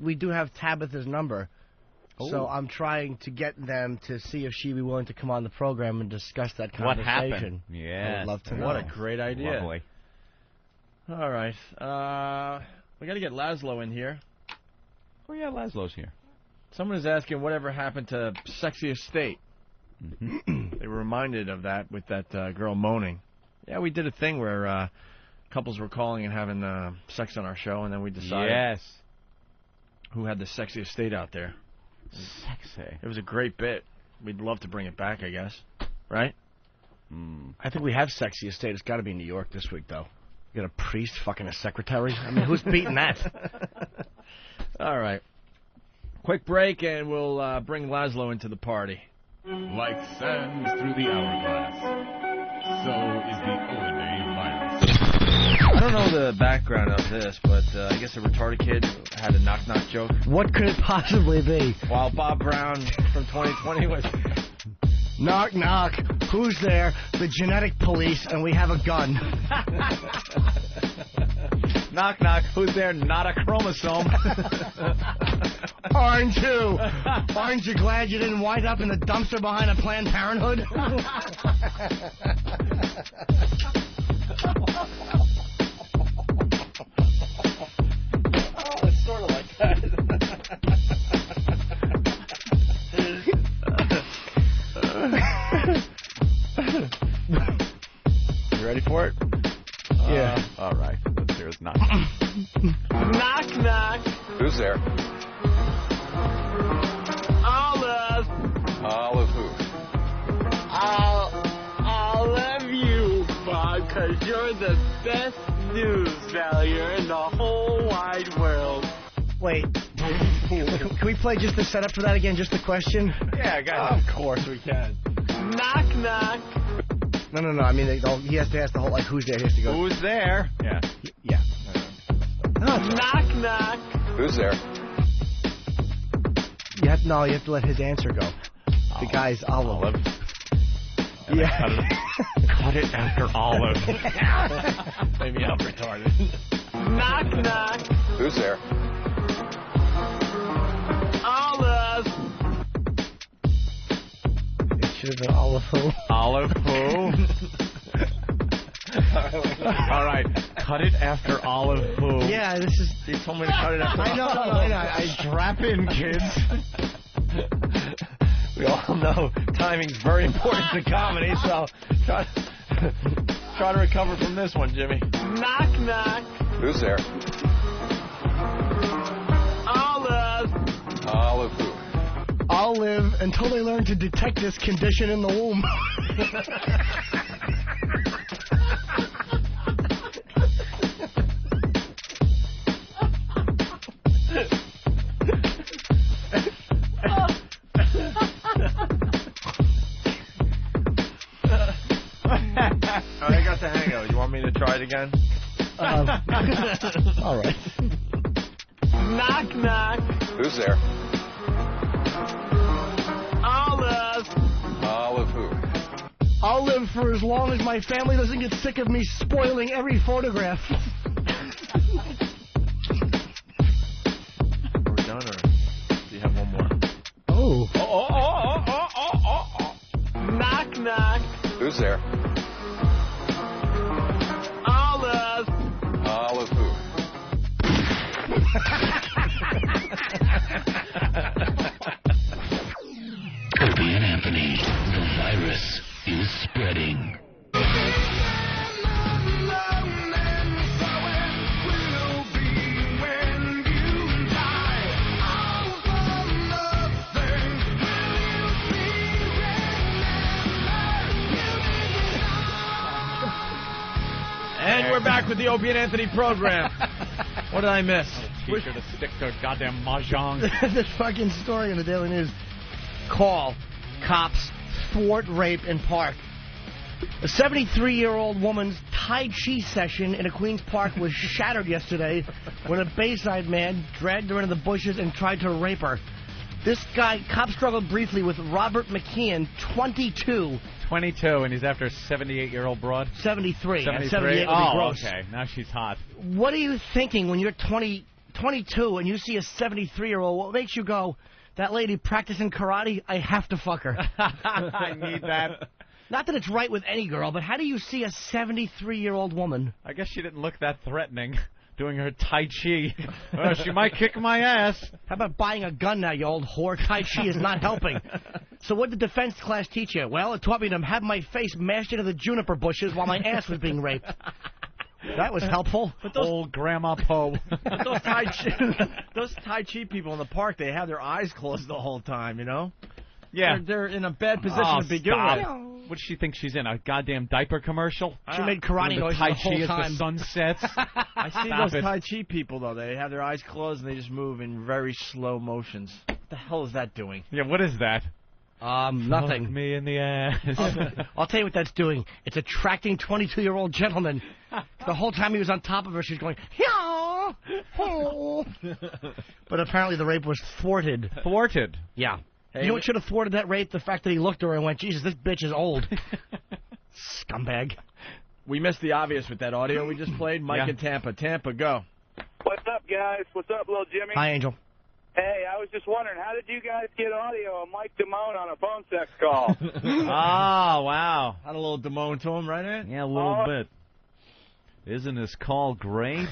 we do have Tabitha's number, so I'm trying to get them to see if she'd be willing to come on the program and discuss that
What
conversation.
happened? Yes.
I would love to know.
What a great idea.
Lovely.
All right. We got to get Laszlo in here.
Oh, yeah, Laszlo's here.
Someone is asking whatever happened to Sexy Estate. They were reminded of that with that girl moaning. Yeah, we did a thing where couples were calling and having sex on our show, and then we decided who had the Sexy Estate out there.
Sexy.
It was a great bit. We'd love to bring it back, I guess. Right?
I think we have Sexy Estate. It's got to be in New York this week, though. You got a priest fucking a secretary? I mean, who's beating that?
All right. Quick break, and we'll bring Laszlo into the party.
Like sands through the hourglass, so is the Owen virus.
I don't know the background of this, but I guess a retarded kid had a knock-knock joke.
What could it possibly be?
While Bob Brown from 2020 was...
Knock, knock. Who's there? The genetic police, and we have a gun.
Knock, knock. Who's there? Not a chromosome.
Aren't you? Aren't you glad you didn't wind up in the dumpster behind a Planned Parenthood?
Oh, it's sort of like that. You ready for it?
Yeah.
All right. Let's hear his knock.
Knock, knock.
Who's there?
Olive.
Olive who?
Olive you, Bob, because you're the best news value in the whole wide world.
Wait. Can we play just the setup for that again? Just the question?
Yeah, guys. Of course we can.
Knock, knock.
No. I mean, he has to ask the whole, like, who's there? He has to go.
Who's there? Yeah.
Yeah.
Knock, knock.
Who's there?
You have to let his answer go. The guy's Olive. Yeah.
Cut it after Olive.
Maybe I'm retarded.
Knock, knock.
Who's there?
Olive.
It should have been Olive who?
Olive who? All right. Cut it after Olive who?
Yeah, this is...
You told me to cut it after
I know. I
strap in, kids.
We all know timing's very important to comedy, so try to recover from this one, Jimmy.
Knock, knock.
Who's there?
Olive.
Olive who?
I'll live until they learn to detect this condition in the womb.
I got the hang of it. You want me to try it again?
All right.
Knock, knock.
Who's there?
Olive.
Olive who?
I'll live for as long as my family doesn't get sick of me spoiling every photograph.
We're done, or do you have one more?
Oh.
Knock, knock.
Who's Who's there?
Olive.
Olive who?
Opie and Anthony, the virus is spreading.
And we're back with the Opie and Anthony program. What did I miss?
Teach her to stick to goddamn mahjong.
This fucking story in the Daily News. Call. Cops thwart rape in park. A 73-year-old woman's Tai Chi session in a Queens Park was shattered yesterday when a Bayside man dragged her into the bushes and tried to rape her. This guy, cops struggled briefly with Robert McKeon, 22.
22, and he's after a 78-year-old broad?
73.
73?
78 would be gross.
Okay. Now she's hot.
What are you thinking when you're 22 and you see a 73-year-old? What makes you go, that lady practicing karate, I have to fuck her?
I need that.
Not that it's right with any girl, but how do you see a 73-year-old woman?
I guess she didn't look that threatening, doing her Tai Chi. Well, she might kick my ass.
How about buying a gun now, you old whore? Tai Chi is not helping. So what did the defense class teach you? Well, it taught me to have my face mashed into the juniper bushes while my ass was being raped. That was helpful.
But those,
old Grandma Poe.
but those Tai Chi people in the park, they have their eyes closed the whole time, you know?
Yeah.
They're in a bad position to begin with.
What does she think she's in? A goddamn diaper commercial?
She made karate noises
Tai
the
Chi
whole
as
time.
the sun sets.
I see those Tai Chi people, though. They have their eyes closed and they just move in very slow motions. What the hell is that doing?
Yeah, what is that?
Nothing.
Fuck me in the ass.
I'll tell you what that's doing. It's attracting 22-year-old gentlemen. The whole time he was on top of her, she's going, yeah. But apparently the rape was thwarted.
Thwarted?
Yeah.
Hey,
You know what should have thwarted that rape? The fact that he looked at her and went, Jesus, this bitch is old. Scumbag.
We missed the obvious with that audio we just played. Mike in Tampa. Tampa, go.
What's up, guys? What's up, little Jimmy?
Hi, Angel.
Hey, I was just wondering, how did you guys get audio of Mike Damone on a phone sex call?
Oh, wow. Had a little Damone to him, right, Ed?
Yeah, a little bit. Isn't this call great?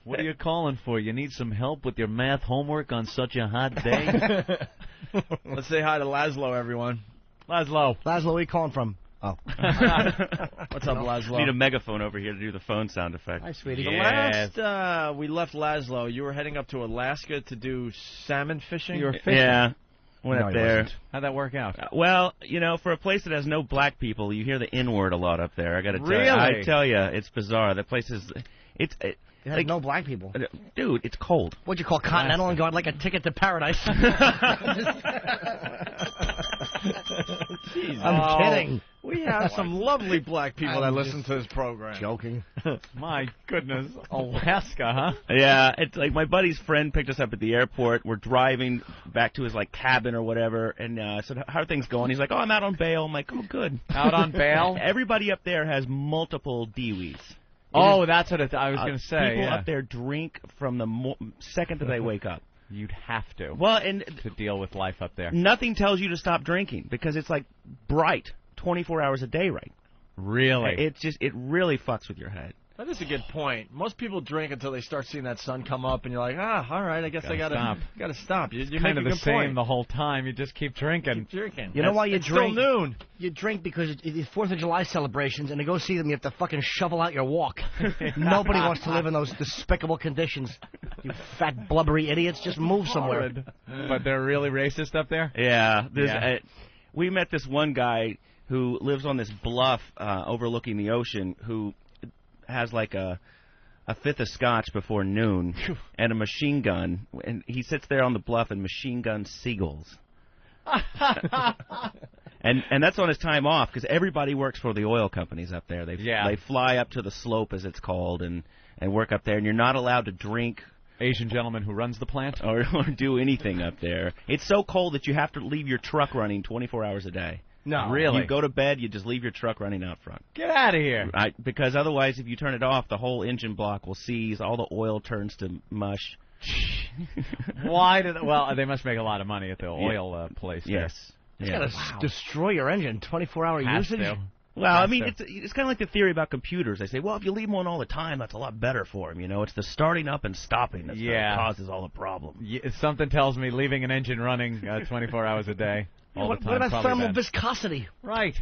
What are you calling for? You need some help with your math homework on such a hot day?
Let's say hi to Laszlo, everyone.
Laszlo.
Laszlo, where are you calling from? Oh.
What's up, Laszlo?
Need a megaphone over here to do the phone sound effect.
Hi, sweetie.
The last we left Laszlo, you were heading up to Alaska to do salmon fishing?
You were fishing?
Yeah. Went
No,
up
he
there.
wasn't. How'd that work out?
Well, you know, for a place that has no black people, you hear the N-word a lot up there. I got to tell you.
Really?
I tell you, it's bizarre. That place is... It
It has no black people.
Dude, it's cold.
What'd you call Continental and go, I'd like a ticket to paradise?
Jeez,
I'm kidding.
We have some lovely black people that
I'm
listen to this program.
Joking.
My goodness. Alaska, huh?
Yeah, it's like my buddy's friend picked us up at the airport. We're driving back to his, like, cabin or whatever, and I said, how are things going? He's like, oh, I'm out on bail. I'm like, oh, good.
Out on bail?
Everybody up there has multiple DWIs.
Oh, that's what I was going to say.
People
yeah.
up there drink from the second that they wake up.
You'd have to.
Well, and
to deal with life up there.
Nothing tells you to stop drinking because it's like bright 24 hours a day, right?
Really?
It really fucks with your head.
That is a good point. Most people drink until they start seeing that sun come up, and you're like, all right, I guess I gotta stop. You
It's kind of
make a
the
good
same
point.
the whole time. You just keep drinking.
Keep drinking.
You know why you
it's
drink?
Still noon.
You drink because it's 4th of July celebrations, and to go see them, you have to fucking shovel out your walk. Nobody wants to live in those despicable conditions. You fat, blubbery idiots. Just move somewhere.
But they're really racist up there?
Yeah.
Yeah.
We met this one guy who lives on this bluff overlooking the ocean who has like a fifth of scotch before noon and a machine gun, and he sits there on the bluff and machine guns seagulls. And that's on his time off because everybody works for the oil companies up there. They fly up to the slope, as it's called, and work up there, and you're not allowed to drink.
Asian gentleman who runs the plant?
Or do anything up there. It's so cold that you have to leave your truck running 24 hours a day.
No. Really?
You go to bed, you just leave your truck running out front.
Get out of here.
Right, because otherwise, if you turn it off, the whole engine block will seize. All the oil turns to mush.
Why did? Well, they must make a lot of money at the oil place.
Yes.
It's got to destroy your engine. 24-hour usage.
Well, I mean, it's kind of like the theory about computers. They say, well, if you leave them on all the time, that's a lot better for them. You know, it's the starting up and stopping that causes all the problem.
Yeah, something tells me leaving an engine running 24 hours a day. All the time,
what about
probably
thermal
bad.
viscosity?
Right.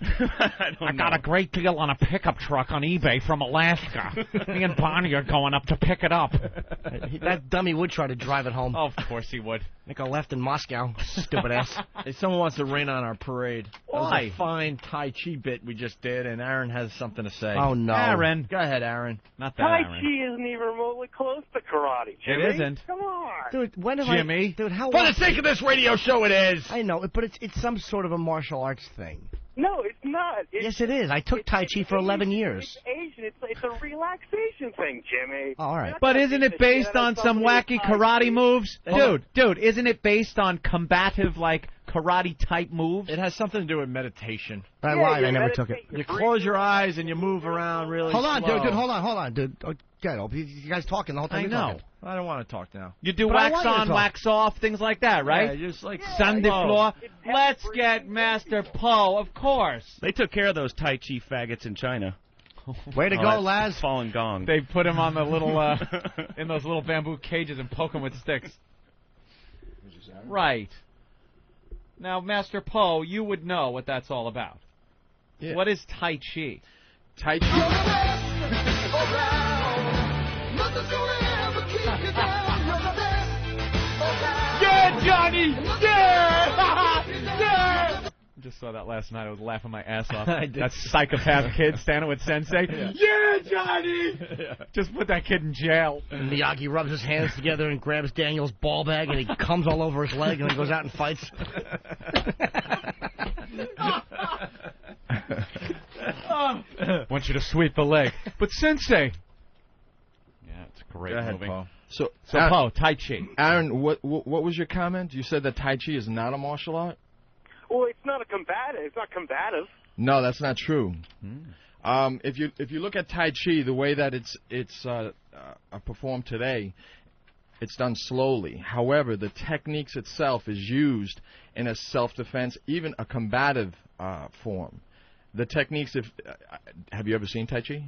I got a great deal on a pickup truck on eBay from Alaska. Me and Bonnie are going up to pick it up.
That dummy would try to drive it home.
Oh, of course he would.
Make a left in Moscow. Stupid ass.
Hey, someone wants to rain on our parade. That was
Why?
a fine Tai Chi bit we just did, and Aaron has something to say.
Oh, no.
Aaron.
Go ahead, Aaron.
Not that
Tai
Aaron.
Chi isn't even remotely close to karate, Jimmy.
It isn't.
Come on.
Dude, when have
Jimmy.
Dude, how
For the sake of this radio show, it is.
I know, but it's some sort of a martial arts thing.
No, it's not.
Yes, it is. I took Tai Chi for 11 years.
It's Asian. It's a relaxation thing, Jimmy.
All right.
But isn't it based on some wacky karate moves? Dude, isn't it based on combative, like, karate-type moves?
It has something to do with meditation.
I lied. I never took it.
You close your eyes and you move around really
Hold on,
slow.
dude. Hold on, dude. You guys talking the whole time.
I
you're
know.
talking.
I don't want to talk now.
You do
But I
wax
want you to
on,
talk.
wax off, things like that, right?
Yeah, just like
Sunday floor. Let's get Master Poe, of course.
They took care of those Tai Chi faggots in China.
Way to go,
that
Laz.
Fallen Gong.
They put him on the little, in those little bamboo cages and poke him with sticks. Right. Now, Master Poe, you would know what that's all about.
Yeah.
What is Tai Chi?
Tai Chi.
Yeah, Johnny! Yeah! Yeah! Just saw that last night. I was laughing my ass off.
I did.
That psychopath kid standing with Sensei. Yeah, Johnny! Just put that kid in jail.
And Miyagi rubs his hands together and grabs Daniel's ball bag, and he comes all over his leg, and he goes out and fights.
Want you to sweep the leg. But Sensei! Yeah, it's a great
Go ahead,
movie.
Paul.
So,
Poe, Tai Chi.
Aaron, what was your comment? You said that Tai Chi is not a martial art?
Well, it's not a combative. It's not combative.
No, that's not true. If you look at Tai Chi, the way that it's performed today, it's done slowly. However, the techniques itself is used in a self-defense, even a combative form. The techniques, have you ever seen Tai Chi?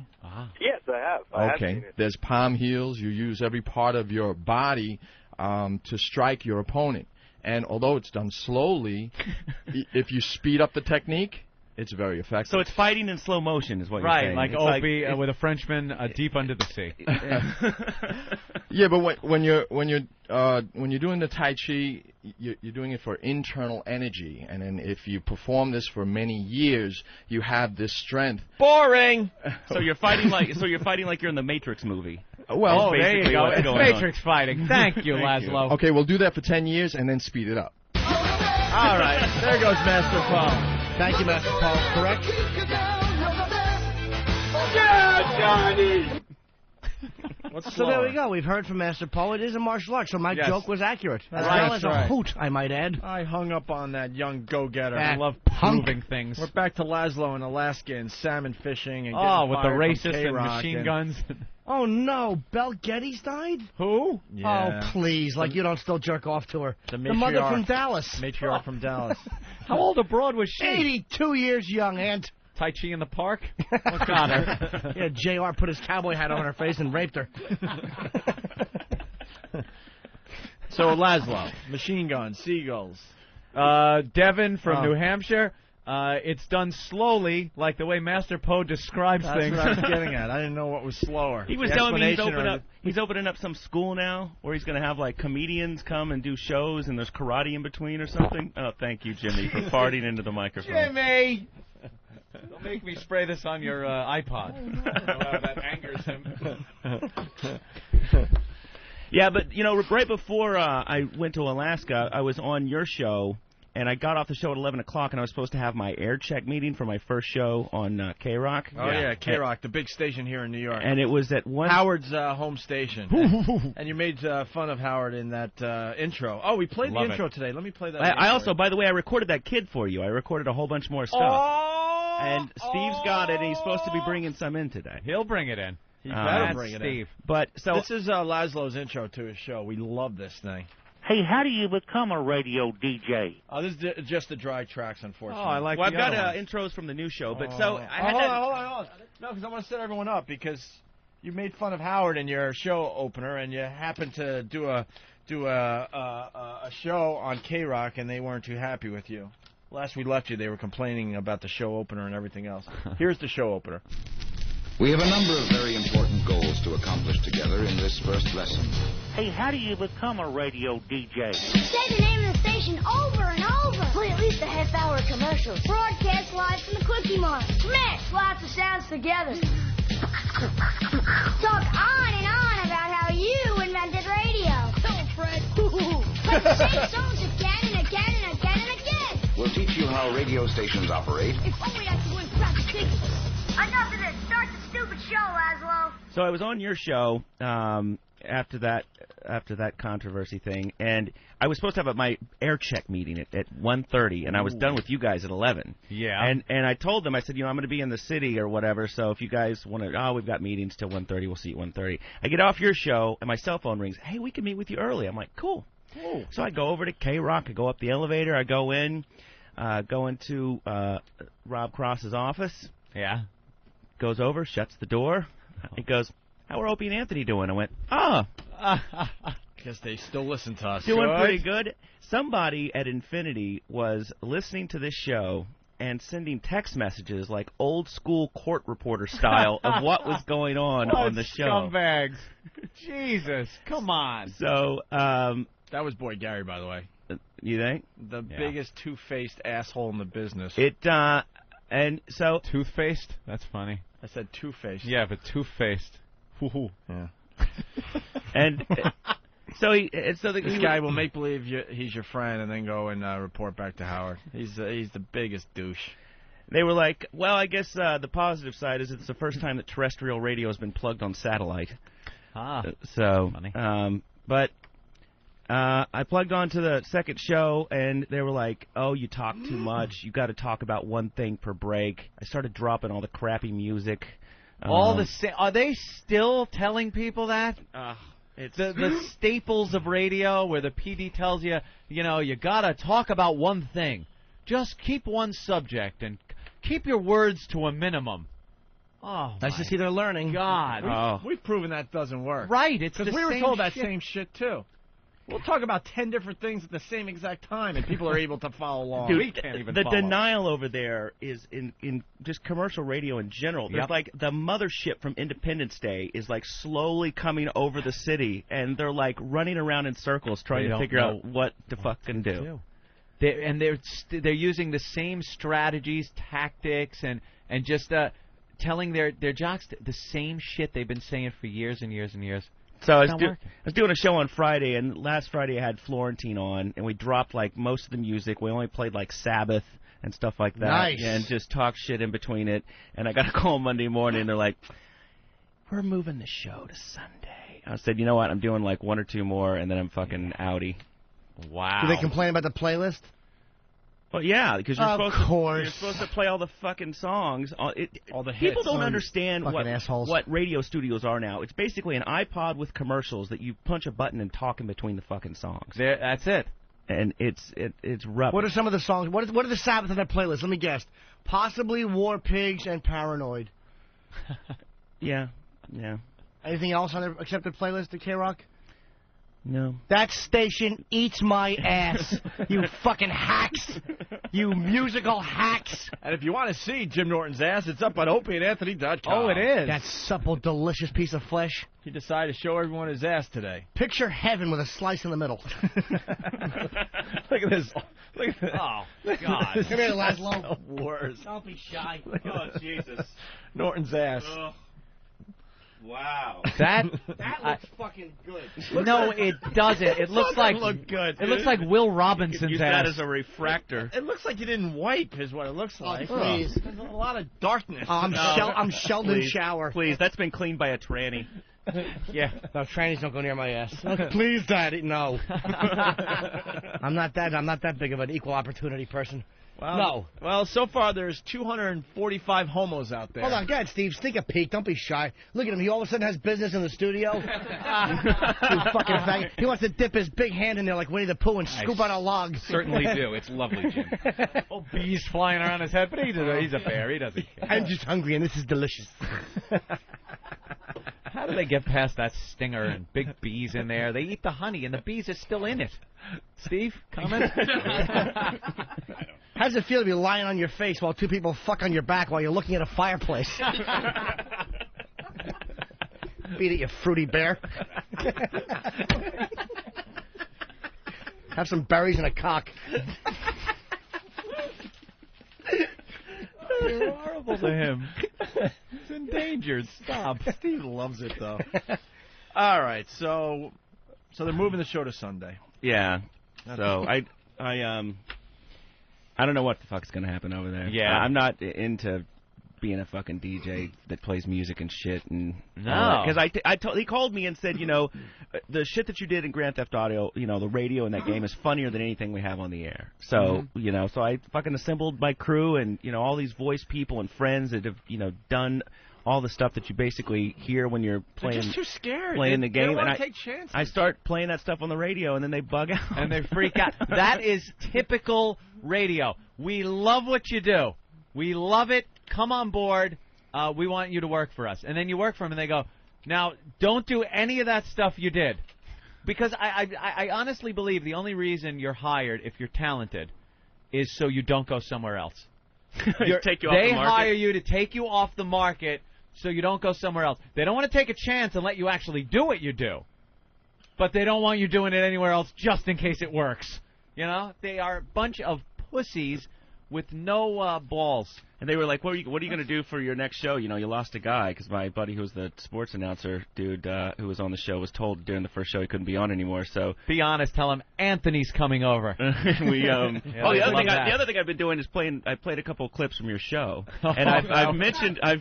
Yes, I have. I have
Okay.
seen it.
There's palm heels. You use every part of your body to strike your opponent. And although it's done slowly, if you speed up the technique, it's very effective.
So it's fighting in slow motion, is what you're
Right,
saying.
like
It's
Opie with a Frenchman deep under the sea.
Yeah, but when you're doing the Tai Chi, you're doing it for internal energy, and then if you perform this for many years, you have this strength.
Boring.
So you're fighting like you're in the Matrix movie.
Well,
That's
there you
basically
go.
what's
It's
going
Matrix fighting. Thank you, Laszlo.
Okay, we'll do that for 10 years and then speed it up.
All right. There goes Master Paul.
Thank you, Master Paul. Correct?
Yeah, Johnny! What's
So there we go. We've heard from Master Paul. It is a martial art, so my
Yes.
joke was accurate. As
Right,
well as
that's right.
a hoot, I might add.
I hung up on that young go-getter.
That
I love
punk.
Proving things.
We're back to Laszlo in Alaska and salmon fishing and
Oh,
getting
with the
fired from
racist and
K-Rock
machine guns.
Oh, no. Belle Geddes died?
Who?
Yeah.
Oh, please. Like you don't still jerk off to her.
The
The mother
matriarch.
from Dallas.
Matriarch from Dallas.
How old abroad was she?
82 years young, Aunt.
Tai Chi in the park? What got her?
Yeah, JR put his cowboy hat on her face and raped her.
So Laszlo, machine guns, seagulls.
Devin from
Oh.
New Hampshire. It's done slowly, like the way Master Poe describes
That's
things.
what I was getting at. I didn't know what was slower.
He was
The
telling me
explanation
he's opening up some school now where he's going to have like comedians come and do shows and there's karate in between or something. Oh, thank you, Jimmy, for farting into the microphone.
Jimmy! Don't make me spray this on your iPod. That angers him.
Yeah, but, you know, right before I went to Alaska, I was on your show, and I got off the show at 11 o'clock, and I was supposed to have my air check meeting for my first show on K-Rock.
Oh, yeah, K-Rock, the big station here in New York.
And it was at one...
Howard's home station. And you made fun of Howard in that intro. Oh, we played the intro today. Let me play that.
I also, by the way, I recorded that kid for you. I recorded a whole bunch more stuff. And Steve's got it, and he's supposed to be bringing some in today.
He'll bring it in.
He better bring it
Steve.
in.
But so
this is Laszlo's intro to his show. We love this thing.
Hey, how do you become a radio DJ?
Oh, this is just the dry tracks, unfortunately.
Oh, I like well, I've got intros from the new show, but so I had
hold on. No, because I want to set everyone up because you made fun of Howard in your show opener, and you happened to do a show on K-Rock, and they weren't too happy with you. Last we left you, they were complaining about the show opener and everything else. Here's the show opener.
We have a number of very important goals to accomplish together in this first lesson.
Hey, how do you become a radio DJ?
Say the name of the station over and over. Play at least a half-hour commercials. Broadcast live from the Quickie Mart. Smash lots of sounds together. Talk on and on about how you invented radio. Oh, Fred. Play the same songs again and again and again and again.
We'll teach you how radio stations operate.
If only I could win practice tickets. Enough of this. Start the stupid show, Laszlo.
So I was on your show after that controversy thing, and I was supposed to have my air check meeting at 1:30, and I was done with you guys at 11.
Yeah.
And I told them, I said, I'm going to be in the city or whatever, so if you guys want to, we've got meetings till 1:30, we'll see you at 1:30. I get off your show, and my cell phone rings. Hey, we can meet with you early. I'm like, cool. So I go over to K-Rock, I go up the elevator, I go into Rob Cross's office.
Yeah.
Goes over, shuts the door. He goes, how are Opie and Anthony doing? I went,
Because they still listen to us.
Doing pretty good. Somebody at Infinity was listening to this show and sending text messages like old school court reporter style of what was going on the show.
Scumbags. Jesus, come on.
So,
that was Boy Gary, by the way.
You think?
The biggest two-faced asshole in the business.
And so...
Toothfaced? That's funny.
I said two-faced.
Yeah, but two-faced.
Yeah.
And so
this guy will make believe he's your friend and then go and report back to Howard. He's the biggest douche.
They were like, well, I guess the positive side is it's the first time that terrestrial radio has been plugged on satellite. So,
funny.
But I plugged onto the second show, and they were like, oh, you talk too much. You got to talk about one thing per break. I started dropping all the crappy music.
Are they still telling people that?
It's
the staples of radio where the PD tells you, you got to talk about one thing. Just keep one subject and keep your words to a minimum. Oh,
nice to see they're learning.
God.
We've proven that doesn't work.
Right. It's
because we were told that same shit, too. We'll talk about 10 different things at the same exact time, and people are able to follow along.
Dude,
we can't even
the
follow.
denial over there is in just commercial radio in general. There's like the mothership from Independence Day is like slowly coming over the city, and they're like running around in circles trying to figure out what to fucking do.
They're using the same strategies, tactics, and just telling their jocks the same shit they've been saying for years and years and years.
So I was doing a show on Friday, and last Friday I had Florentine on, and we dropped like most of the music. We only played like Sabbath and stuff like that,
nice.
And just talk shit in between it. And I got a call Monday morning, and they're like, "We're moving the show to Sunday." I said, "You know what? I'm doing like one or two more, and then I'm fucking outie."
Wow.
Do they complain about the playlist?
Well, yeah, because you're supposed to play all the fucking songs. All the hits. People don't understand what radio studios are now. It's basically an iPod with commercials that you punch a button and talk in between the fucking songs.
That's it.
And it's rough.
What are some of the songs? What are the Sabbath on that playlist? Let me guess. Possibly War Pigs and Paranoid.
Yeah.
Anything else on their accepted playlist at K-Rock?
No.
That station eats my ass. You fucking hacks. You musical hacks.
And if you want to see Jim Norton's ass, it's up on opieandanthony.com.
Oh, it is. That supple, delicious piece of flesh.
He decided to show everyone his ass today.
Picture heaven with a slice in the middle.
Look at this. Look at this.
Oh, God.
Come here, Laszlo.
Worse.
Don't be shy.
Oh, Jesus.
Norton's ass.
Wow.
That
looks fucking good.
No, it doesn't. It looks like
look good.
It looks like Will Robinson's
use
ass.
that as a refractor.
It looks like you didn't wipe, is what it looks like.
Please.
There's a lot of darkness.
I'm Sheldon
please,
Shower.
Please, that's been cleaned by a tranny.
Yeah.
No, trannies don't go near my ass. Okay, please, Daddy. No. I'm not that big of an equal opportunity person.
Well,
no.
Well, so far there's 245 homos out there.
Hold on, go ahead, Steve. Sneak a peek. Don't be shy. Look at him. He all of a sudden has business in the studio. You fucking faggot. He wants to dip his big hand in there like Winnie the Pooh and scoop out a log.
Certainly do. It's lovely, Jim.
Oh, bees flying around his head, but he's a bear. He doesn't care.
I'm just hungry, and this is delicious.
How do they get past that stinger and big bees in there? They eat the honey, and the bees are still in it. Steve, comment?
How does it feel to be lying on your face while two people fuck on your back while you're looking at a fireplace? Beat it, you fruity bear. Have some berries and a cock.
You're horrible to him. He's endangered. Stop.
Steve loves it, though. All right, so they're moving the show to Sunday.
Yeah. So I don't know what the fuck's gonna happen over there.
Yeah.
I'm not into being a fucking DJ that plays music and shit. And
No.
because he called me and said, you know, the shit that you did in Grand Theft Auto, you know, the radio in that game is funnier than anything we have on the air. So you know, so I fucking assembled my crew and you know all these voice people and friends that have you know done all the stuff that you basically hear when you're playing.
They're just too scared.
Playing the
They
game,
don't want
and
to take chances.
I start playing that stuff on the radio, and then they bug out.
And they freak out. That is typical radio. We love what you do. We love it. Come on board. We want you to work for us. And then you work for them, and they go, now, don't do any of that stuff you did. Because I honestly believe the only reason you're hired, if you're talented, is so you don't go somewhere else.
Take you off
They
the market.
hire you to take you off the market so you don't go somewhere else. They don't want to take a chance and let you actually do what you do. But they don't want you doing it anywhere else just in case it works. You know? They are a bunch of pussies with no balls.
And they were like, what are you going to do for your next show? You know, you lost a guy, because my buddy who was the sports announcer dude who was on the show was told during the first show he couldn't be on anymore. So
be honest, tell him Anthony's coming over.
we
Yeah,
the other thing I've been doing is I played a couple of clips from your show. And I've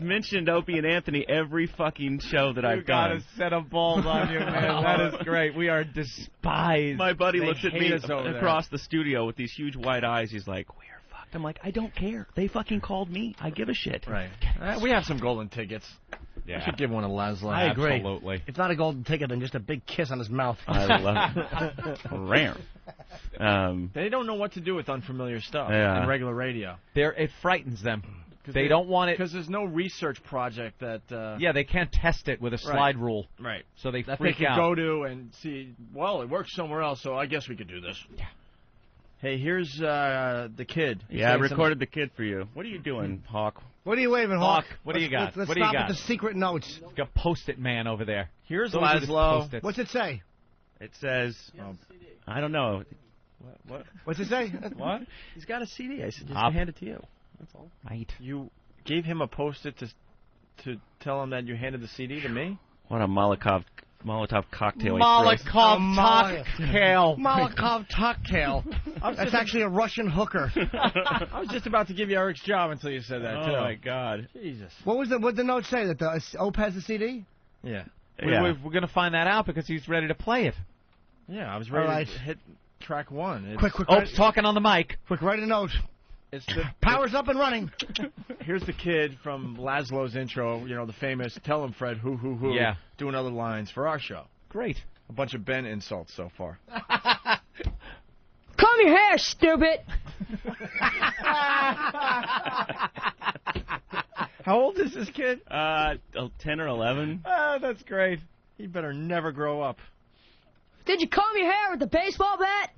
mentioned Opie and Anthony every fucking show that I've done.
You got a set of balls on you, man. That is great. We are despised.
My buddy
They
looks at
hate
me
us over there.
across the studio with these huge wide eyes. He's like, we're fucked. I'm like, I don't care. They fucking called me. I give a shit.
Right. We have some golden tickets.
Yeah.
We should give one to Laszlo.
I agree.
Absolutely.
It's not a golden ticket and just a big kiss on his mouth.
I love it. Rare.
They don't know what to do with unfamiliar stuff
Yeah.
in regular radio.
It frightens them. They don't want it
because there's no research project that.
Yeah, they can't test it with a slide rule.
Right.
So they
that
freak
they can
out.
go to and see. Well, it works somewhere else, so I guess we could do this. Yeah. Hey, here's the kid.
Yeah, I recorded the kid for you. What are you doing, Hawk?
What are you waving, Hawk?
What do you got?
Let's
What do you
stop
got?
at the secret notes.
Got Post-it Man over there.
Here's
Those are the
Laszlo.
Post-its.
What's it say?
It says, I don't know.
What's it say?
What?
He's got a CD. I said just
Up.
to hand it to you. That's all.
Right.
You gave him a Post-it to tell him that you handed the CD to me?
What a Molotov cocktail.
Molotov cocktail.
Molotov cocktail. That's actually a Russian hooker.
I was just about to give you Eric's job until you said that, too.
Oh, my God.
Jesus.
What the note say? That the Ope has the CD?
Yeah.
We're going to find that out because he's ready to play it.
Yeah, I was ready
All right.
to hit track one. It's,
Quick.
Ope's talking on the mic.
Quick, write a note.
It's the,
Power's up and running.
Here's the kid from Laszlo's intro, you know, the famous Tell Him Fred, hoo, hoo, hoo,
Yeah.
doing other lines for our show.
Great.
A bunch of Ben insults so far.
Comb your hair, stupid.
How old is this kid?
10 or 11.
Oh, that's great. He better never grow up.
Did you comb your hair with a baseball bat?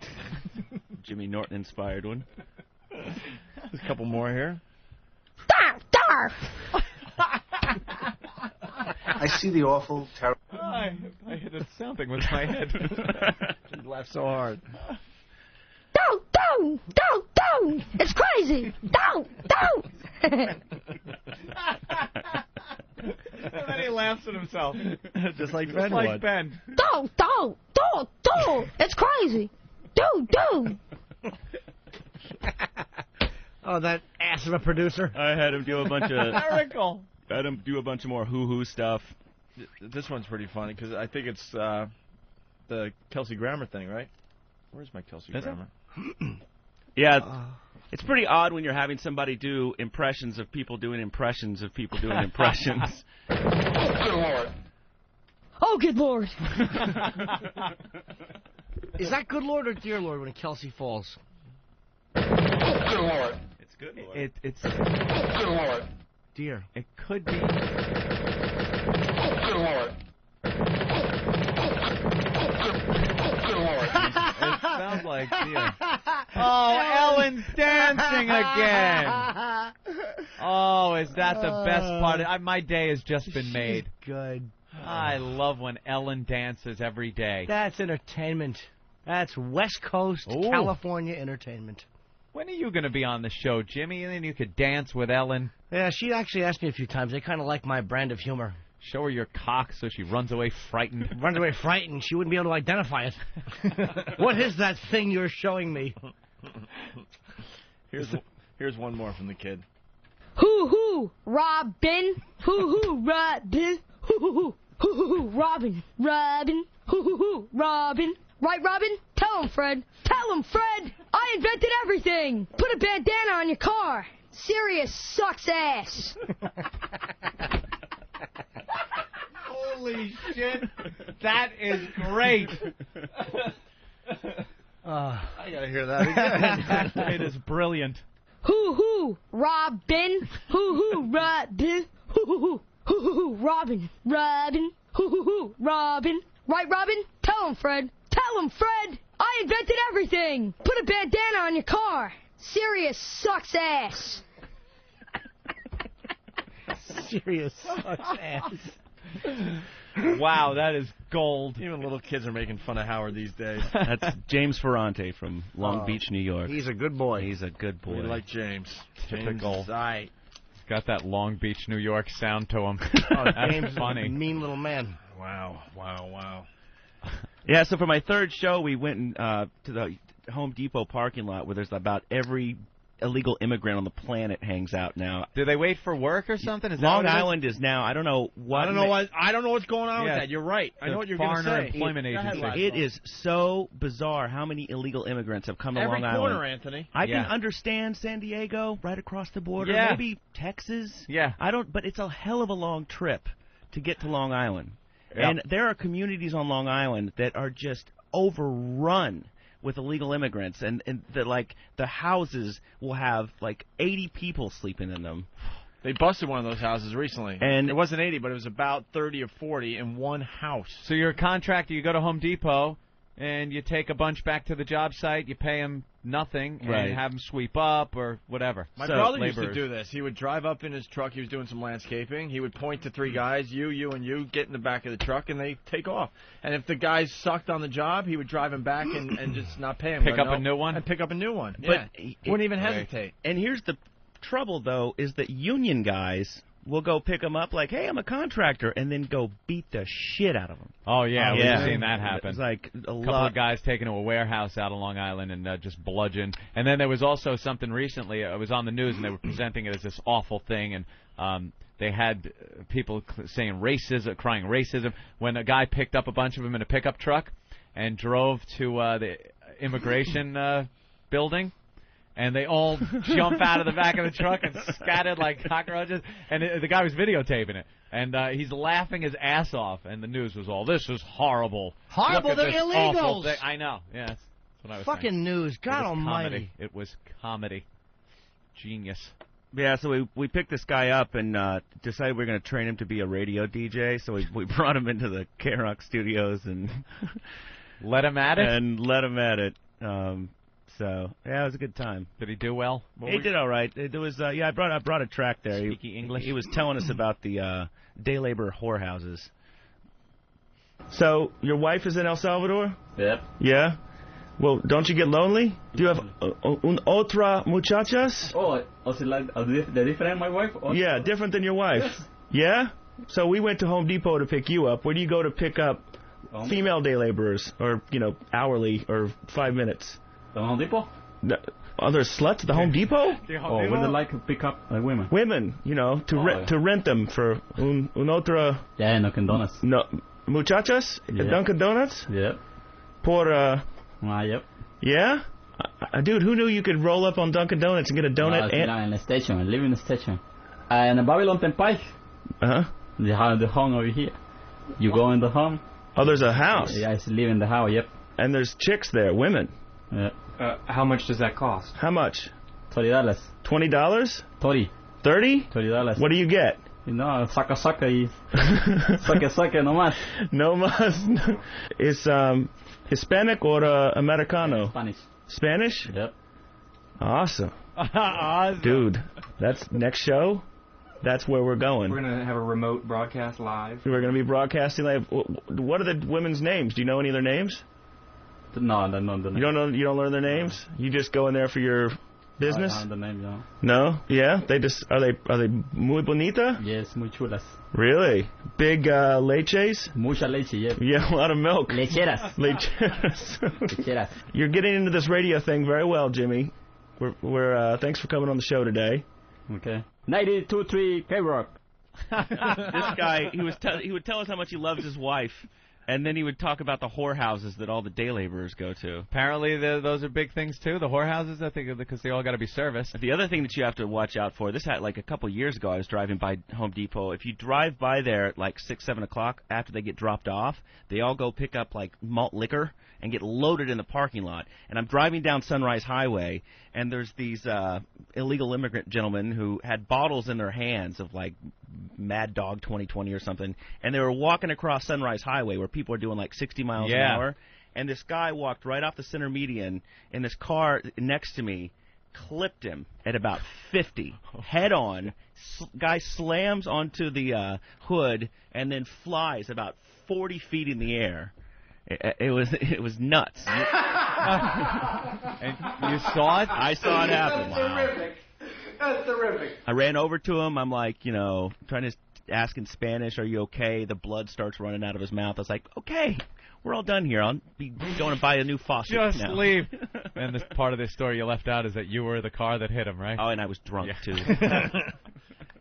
Jimmy Norton inspired one.
There's a couple more here.
Dar.
I see the awful, terrible.
I hit something with my head.
You laughed so hard.
Don't. It's crazy. Don't.
And then he laughs at himself.
Just like
Just
Ben
like
would.
Ben.
Don't. It's crazy. Do.
Oh, that ass of a producer.
I had him do a bunch of
Miracle.
more hoo-hoo stuff.
This one's pretty funny because I think it's the Kelsey Grammer thing, right? Where's my Kelsey Grammer?
Yeah, it's pretty odd when you're having somebody do impressions of people doing impressions of people doing impressions.
Good Lord. Oh, good Lord.
Is that good Lord or dear Lord when Kelsey falls?
Good Lord.
It's good Lord.
It's
Good Lord.
dear. It could be.
Good Lord. Good Lord.
It sounds like dear. Oh, Ellen's dancing again. Oh, is that the best part? My day has just been made.
Good.
I love when Ellen dances every day.
That's entertainment. That's West Coast,
Ooh.
California entertainment.
When are you going to be on the show, Jimmy? And then you could dance with Ellen.
Yeah, she actually asked me a few times. I kind of like my brand of humor.
Show her your cock so she runs away frightened.
Runs away frightened. She wouldn't be able to identify it. What is that thing you're showing me?
Here's one more from the kid.
Hoo-hoo, Robin. Hoo-hoo, Robin. Hoo-hoo-hoo. Hoo-hoo-hoo, Robin. Robin. Hoo-hoo-hoo, Robin. Right, Robin? Tell him, Fred. Tell him, Fred. I invented everything. Put a bandana on your car. Sirius sucks ass.
Holy shit. That is great.
I gotta hear that again.
It is brilliant.
Hoo-hoo, Robin. Hoo-hoo, Robin. Hoo-hoo-hoo. Hoo-hoo-hoo, Robin. Robin. Hoo-hoo-hoo, Robin. Right, Robin? Tell him, Fred. Tell him, Fred. I invented everything. Put a bandana on your car. Sirius sucks ass.
Sirius sucks ass.
Wow, that is gold.
Even little kids are making fun of Howard these days.
That's James Ferrante from Long Beach, New York.
He's a good boy.
He's a good boy.
We like James.
Typical.
Right.
He's got that Long Beach, New York sound to him.
James
That's
is a
funny.
mean little man.
Wow.
Yeah, so for my third show, we went to the Home Depot parking lot where there's about every illegal immigrant on the planet hangs out now.
Do they wait for work or something? Is that
Long
what it is?
Island is now. I don't know what.
I don't know what's going on
Yeah.
with that. You're right. I
The
know what you're going to
Foreigner
say.
Employment
Go ahead,
Agency.
Laszlo.
It is so bizarre how many illegal immigrants have come to
Every
Long
corner,
Island.
Anthony.
I
Yeah.
can understand San Diego, right across the border,
Yeah.
maybe Texas.
Yeah.
I don't, but it's a hell of a long trip to get to Long Island.
Yep.
And there are communities on Long Island that are just overrun with illegal immigrants, and the houses will have like 80 people sleeping in them.
They busted one of those houses recently.
And
it wasn't 80, but it was about 30 or 40 in one house.
So you're a contractor, you go to Home Depot, and you take a bunch back to the job site, you pay them nothing, and
Right.
have them sweep up or whatever.
My
So,
brother used to
laborers.
do this. He would drive up in his truck. He was doing some landscaping. He would point to three guys, you, and you, get in the back of the truck, and they take off. And if the guys sucked on the job, he would drive him back and just not pay him.
Pick
Go,
up a
"No,"
new one?
And pick up a new one.
But
Yeah. Wouldn't even hesitate.
And here's the trouble, though, is that union guys will go pick them up like, hey, I'm a contractor, and then go beat the shit out of them.
Oh, yeah,
Yeah.
we've seen that happen.
It's like a
couple
lot.
of guys taken to a warehouse out on Long Island and just bludgeoned. And then there was also something recently. It was on the news, and they were presenting it as this awful thing. And they had people saying racism, crying racism, when a guy picked up a bunch of them in a pickup truck and drove to the immigration building. And they all jump out of the back of the truck and scattered like cockroaches. And the guy was videotaping it. And he's laughing his ass off. And the news was all, this is horrible.
Horrible,
Look at
they're
this awful
illegals.
thing." I know, yeah. That's what I was
Fucking
saying.
news. God
It was
almighty.
comedy. It was comedy. Genius.
Yeah, so we picked this guy up and decided we were going to train him to be a radio DJ. So we brought him into the K-Rock studios and
let him at it.
And let him at it. So yeah, it was a good time.
Did he do well?
He did all right. It was I brought a track there.
Speaking English.
He was telling us about the day labor whorehouses. So your wife is in El Salvador?
Yep.
Yeah. Well, don't you get lonely? Do you have un otra muchachas?
Oh, they're different, my wife? Or?
Yeah, different than your wife.
Yes.
Yeah? So we went to Home Depot to pick you up. Where do you go to pick up female day laborers, or hourly, or 5 minutes?
Home Depot?
other sluts at the Home Depot?
Oh, would they like to pick up women?
Women, you know, to rent them for un otra.
Yeah, in Dunkin' Donuts.
No, muchachas at Dunkin' Donuts.
Yep.
Por.
Yep.
Yeah. Dude, who knew you could roll up on Dunkin' Donuts and get a donut?
In the station. I live in the station. And Babylon Tempike. They have the home over here. You go in the home.
Oh, there's a house.
Yeah, I live in the house. Yep.
And there's chicks there, women.
Yeah.
How much does that cost?
How much?
$20.
$20?
30.
30?
$20.
What do you get?
You know, sucker y sucker no más.
No más. Is Hispanic or Americano?
Spanish.
Spanish?
Yep.
Awesome.
Awesome.
Dude, that's next show. That's where we're going.
We're going to have a remote broadcast live.
We're going to be broadcasting live. What are the women's names? Do you know any of their names?
No, I don't know the name.
You don't know? You don't learn their names? You just go in there for your business?
I don't know the name, no.
No? Yeah? They just are they muy bonita?
Yes, muy chulas.
Really? Big leches?
Mucha leche, yeah.
Yeah, a lot of milk.
Lecheras.
Lecheras.
Lecheras.
You're getting into this radio thing very well, Jimmy. We're thanks for coming on the show today.
Okay. 92.3 K-Rock.
This guy, he would tell us how much he loves his wife, and then he would talk about the whorehouses that all the day laborers go to.
Apparently, those are big things too. The whorehouses, I think, because they all got to be serviced.
The other thing that you have to watch out for, this had like a couple years ago. I was driving by Home Depot. If you drive by there at like 6, 7 o'clock after they get dropped off, they all go pick up like malt liquor and get loaded in the parking lot. And I'm driving down Sunrise Highway, and there's these illegal immigrant gentlemen who had bottles in their hands of like Mad Dog 2020 or something, and they were walking across Sunrise Highway where people are doing like 60 miles an hour, and this guy walked right off the center median in this car next to me, clipped him at about 50, head on. Guy slams onto the hood and then flies about 40 feet in the air. It was nuts.
And you saw it?
I saw it happen.
That's terrific. That's terrific.
I ran over to him. I'm like, you know, trying to ask in Spanish, "Are you okay?" The blood starts running out of his mouth. I was like, "Okay, we're all done here. I'll be going to buy a new faucet
Just
now."
leave. And this part of this story you left out is that you were the car that hit him, right?
Oh, and I was drunk too.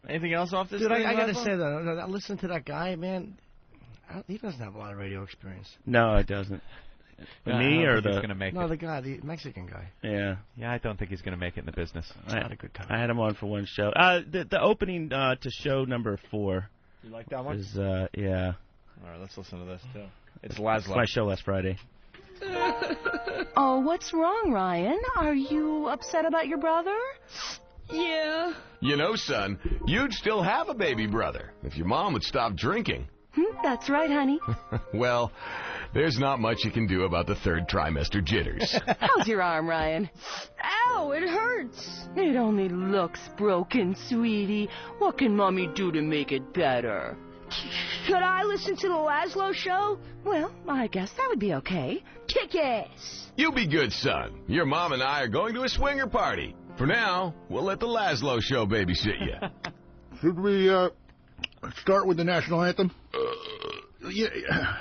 Anything else off this?
Dude,
thing,
I got to
Leslie?
say though, listen to that guy, man. He doesn't have a lot of radio experience.
No, it doesn't.
Yeah,
Me
I don't
or
think he's
the
gonna make
No,
it.
the guy, the Mexican guy.
Yeah.
Yeah, I don't think he's going to make it in the business.
Not a good guy.
I had him on for one show. The opening to show number 4.
You like that one?
Is yeah.
All right, let's listen to this too. It's Laszlo.
It's my show last Friday.
Oh, what's wrong, Ryan? Are you upset about your brother?
Yeah.
You know, son, you'd still have a baby brother if your mom would stop drinking.
That's right, honey.
Well, there's not much you can do about the third trimester jitters.
How's your arm, Ryan?
Ow, it hurts.
It only looks broken, sweetie. What can Mommy do to make it better?
Could I listen to the Laszlo show?
Well, I guess that would be okay.
Kick ass.
You be good, son. Your mom and I are going to a swinger party. For now, we'll let the Laszlo show babysit you.
Should we start with the national anthem? Yeah,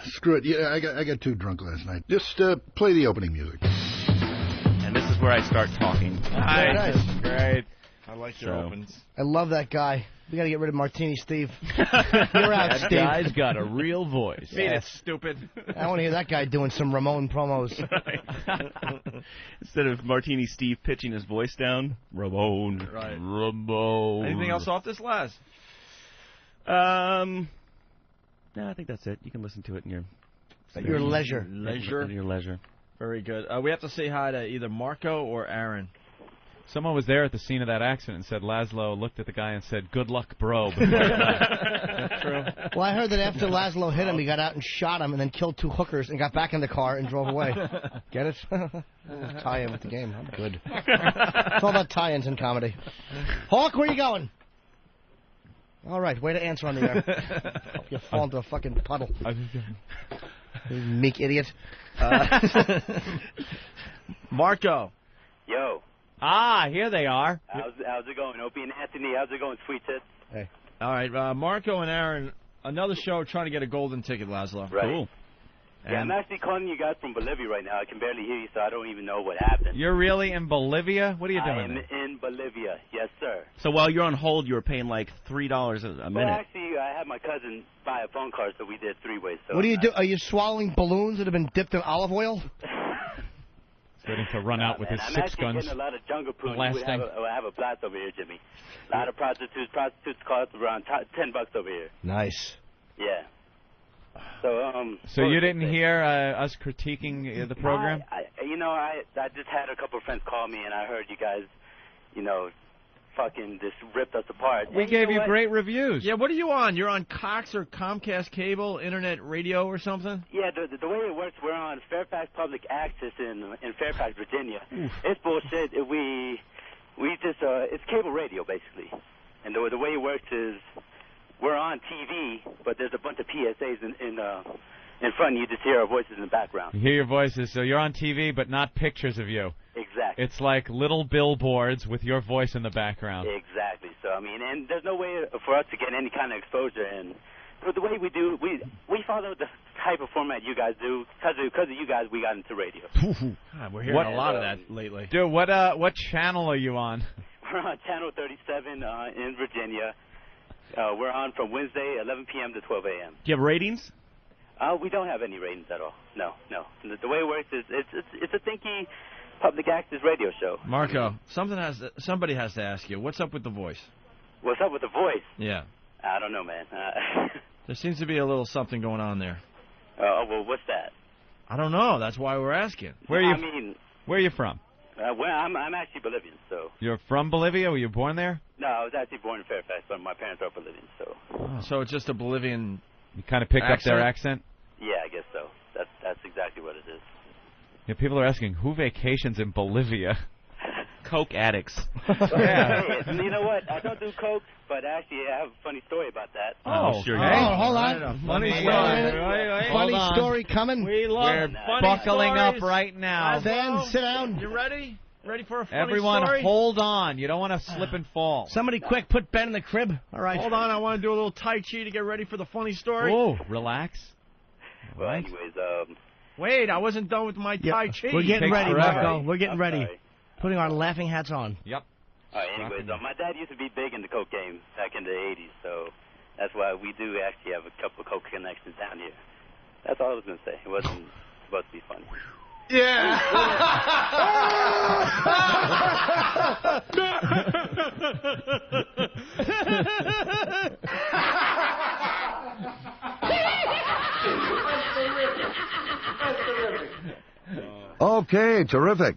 screw it. Yeah, I got too drunk last night. Just play the opening music.
And this is where I start talking.
Nice.
Great. I like your opens.
I love that guy. We got to get rid of Martini Steve. You're out,
That
Steve.
guy's got a real voice.
Beat it, stupid.
I want to hear that guy doing some Ramon promos.
Instead of Martini Steve pitching his voice down, Ramon.
Right.
Ramon.
Anything else off this, Laz?
No, I think that's it. You can listen to it in your
At your leisure.
At your leisure.
Very good. We have to say hi to either Marco or Aaron.
Someone was there at the scene of that accident and said Laszlo looked at the guy and said, "Good luck, bro."
True.
Well, I heard that after Laszlo hit him, he got out and shot him and then killed 2 hookers and got back in the car and drove away. Get it? Tie in with the game. I'm good. It's all about tie-ins in comedy. Hawk, where you going? All right, way to answer on the air. Hope you fall into a fucking puddle. You meek idiot.
Marco.
Yo.
Ah, here they are.
How's it going? Opie and Anthony, how's it going, sweet tits?
Hey.
All right, Marco and Aaron, another show trying to get a golden ticket, Laszlo.
Right.
Cool.
Yeah, I'm actually calling you guys from Bolivia right now. I can barely hear you, so I don't even know what happened.
You're really in Bolivia? What are you doing
I am
there?
in Bolivia. Yes, sir.
So while you're on hold, you were paying like $3 a
Well,
minute.
actually, I had my cousin buy a phone card, so we did three-way. So
What do you do? Are you swallowing balloons that have been dipped in olive oil?
Waiting to run out with his
I'm
6
actually
guns.
getting a lot of jungle poo. We
blasting.
have a blast over here, Jimmy. A lot of prostitutes. Prostitutes cost around $10 over here.
Nice.
Yeah. So
So you didn't hear us critiquing the program?
I just had a couple of friends call me, and I heard you guys, fucking just ripped us apart.
We
And
gave
know
you
what?
great reviews.
Yeah, what are you on? You're on Cox or Comcast Cable, Internet Radio or something?
Yeah, the way it works, we're on Fairfax Public Access in Fairfax, Virginia. It's bullshit. We just it's cable radio basically, and the way it works is we're on TV, but there's a bunch of PSAs in front. You just hear our voices in the background.
You hear your voices, so you're on TV, but not pictures of you.
Exactly.
It's like little billboards with your voice in the background.
Exactly. So I mean, and there's no way for us to get any kind of exposure. And but the way we do, we follow the type of format you guys do. Because of you guys, we got into radio.
God, we're hearing a lot of that lately.
Dude, what channel are you on?
We're on Channel 37 in Virginia. We're on from Wednesday, 11 p.m. to 12 a.m.
Do you have ratings?
We don't have any ratings at all. No. The way it works is it's a thinky public access radio show.
Marco, somebody has to ask you, what's up with the voice?
What's up with the voice?
Yeah.
I don't know, man.
There seems to be a little something going on there.
Well, what's that?
I don't know. That's why we're asking.
Where are you from?
Well, I'm actually Bolivian, so.
You're from Bolivia? Were you born there?
No, I was actually born in Fairfax, but my parents are Bolivian, so.
So it's just a Bolivian.
You kind of picked up their accent?
Yeah, I guess so. That's exactly what it is.
Yeah, people are asking, who vacations in Bolivia?
Coke addicts.
Yeah. Hey, you know what? I don't do coke, but actually I have a funny story about that.
Oh,
sure.
hold on.
Funny
story. Funny story coming.
We love
We're
funny
buckling
stories.
up right now.
Then sit down.
You ready? Ready for a funny
Everyone,
story?
hold on. You don't want to slip and fall.
Somebody quick, put Ben in the crib. All right.
Hold on, I want to do a little Tai Chi to get ready for the funny story.
Whoa, relax.
Well, anyways,
Wait, I wasn't done with my Tai Chi.
We're getting
Takes
ready,
forever.
Marco. We're getting
I'm
ready.
sorry.
Putting our laughing hats on.
Yep.
All right, anyways, my dad used to be big in the coke game back in the 80s, so that's why we do actually have a couple of coke connections down here. That's all I was going to say. It wasn't supposed to be funny.
Okay, terrific.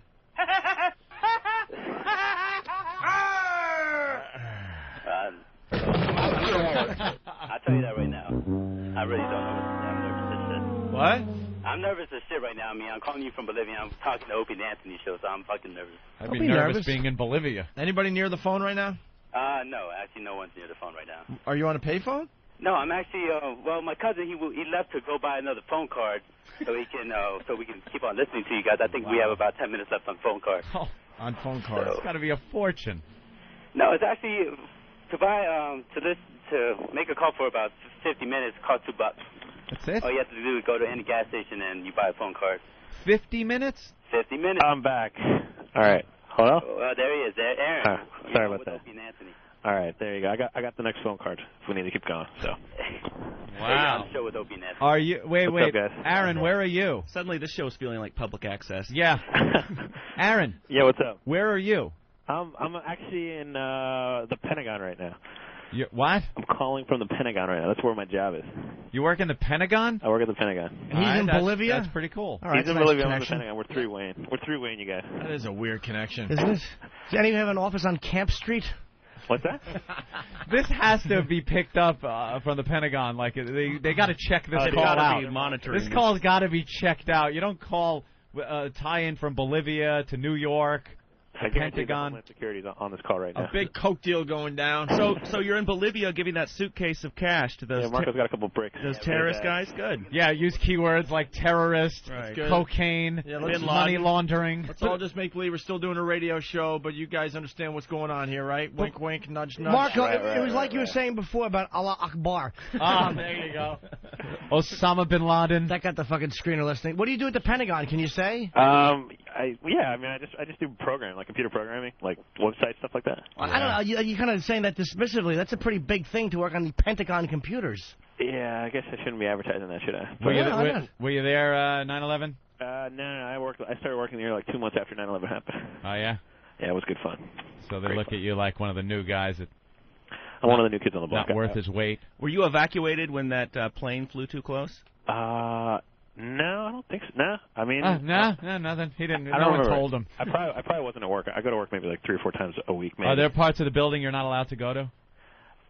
I'll tell you that right now. I really don't know what to say. I'm nervous as shit.
What?
I'm nervous as shit right now. I mean, I'm calling you from Bolivia. I'm talking to Opie and Anthony show, so I'm fucking nervous.
I'd be nervous being in Bolivia.
Anybody near the phone right now?
No, actually, no one's near the phone right now.
Are you on a payphone?
No, I'm actually. Well, my cousin he left to go buy another phone card, so he can so we can keep on listening to you guys. I think we have about 10 minutes left on phone card.
Oh,
on phone card.
It's got to be a fortune.
No, it's actually to buy to make a call for about 50 minutes costs $2.
That's it?
All you have to do is go to any gas station and you buy a phone card.
50 minutes?
50 minutes.
I'm back. All right. Hello?
There he is, Aaron.
Sorry about that.
Opie and Anthony.
All right, there you go. I got the next phone card. If we need to keep going, so.
Wow.
Show with Opie and Anthony.
Are you? Wait.
What's up, guys?
Aaron, where are you?
Suddenly, this show is feeling like public access.
Yeah. Aaron.
Yeah, what's up?
Where are you?
I'm actually in the Pentagon right now.
What?
I'm calling from the Pentagon right now. That's where my job is.
You work in the Pentagon?
I work at the Pentagon.
He's in Bolivia?
That's pretty cool.
All right,
He's in
nice
Bolivia. I'm in the
connection.
Pentagon. We're three-waying. We're three-waying you guys.
That is a weird connection.
Isn't it? Does any of you have an office on Camp Street?
What's that?
This has to be picked up from the Pentagon. Like they got to check this
They've
call
gotta
out.
be monitoring
This call's got to be checked out. You don't call tie in from Bolivia to New York.
I guarantee
Pentagon.
that Homeland Security's on this call right now.
A big coke deal going down.
So you're in Bolivia giving that suitcase of cash to those.
Yeah, Marco's got a couple bricks.
Those terrorist guys. Good.
Yeah, use keywords like terrorist,
Right.
cocaine,
Yeah, let's-
money laundering.
Let's all just make believe we're still doing a radio show, but you guys understand what's going on here, right? Wink, wink, nudge, nudge.
Marco, it was like you were saying before about Allah Akbar.
There you go. Osama bin Laden.
That got the fucking screener listening. What do you do at the Pentagon? Can you say?
I just do programming, like computer programming, like website stuff like that.
I don't know. You're kind of saying that dismissively. That's a pretty big thing to work on the Pentagon computers.
Yeah, I guess I shouldn't be advertising that, should I?
Were you there 9/11?
No, I started working there like 2 months after 9/11 happened.
Oh yeah.
Yeah, it was good fun.
So they look at you like one of the new guys that.
I'm one of the new kids on the block.
Not worth his weight.
Were you evacuated when that plane flew too close?
No, I don't think so. No, I mean,
no, nothing. He didn't.
I
No
don't
one
remember.
told him.
I probably wasn't at work. I go to work maybe like 3 or 4 times a week. Maybe.
Are there parts of the building you're not allowed to go to?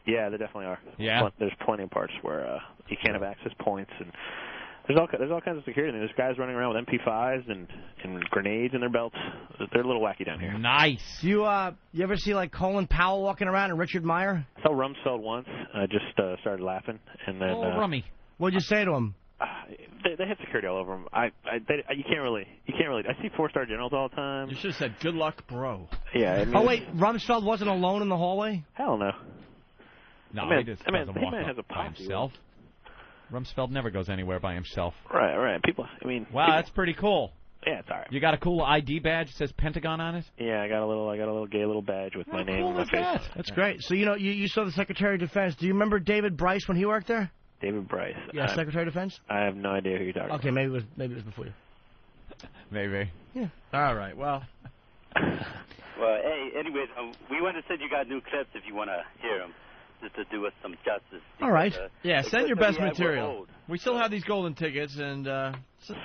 Yeah, there definitely are.
Yeah?
There's plenty of parts where you can't have access points, and there's all kinds of security. There's guys running around with MP5s and grenades in their belts. They're a little wacky down here.
Nice.
You ever see like Colin Powell walking around and Richard Meyer?
I saw Rumsfeld once. I just started laughing, and then
Rummy.
What'd you say to him?
They had security all over them. You can't really. I see 4-star generals all the time.
You should have said, "Good luck, bro."
Yeah. I mean,
Oh wait, Rumsfeld wasn't alone in the hallway?
Hell no.
No,
I mean,
he just
I mean,
doesn't
he
walk
has
up
a
by
posse.
himself. Rumsfeld never goes anywhere by himself.
Right. People. I mean.
Wow,
people,
that's pretty cool.
Yeah, it's all right.
You got a cool ID badge that says Pentagon on it?
Yeah, I got a little gay little badge with my name
cool
and my
is
face.
that?
That's great. So you saw the Secretary of Defense. Do you remember David Bryce when he worked there?
David Bryce.
Yeah, Secretary of Defense.
I have no idea who you're talking
Okay, maybe it was before you.
Maybe.
Yeah.
All right. Well.
Well, hey, anyways, we want to send you guys new clips if you want to hear them, just to do us some justice.
All right.
Yeah,
the
send your
clips
best
that we had were
material.
old.
We still have these golden tickets, and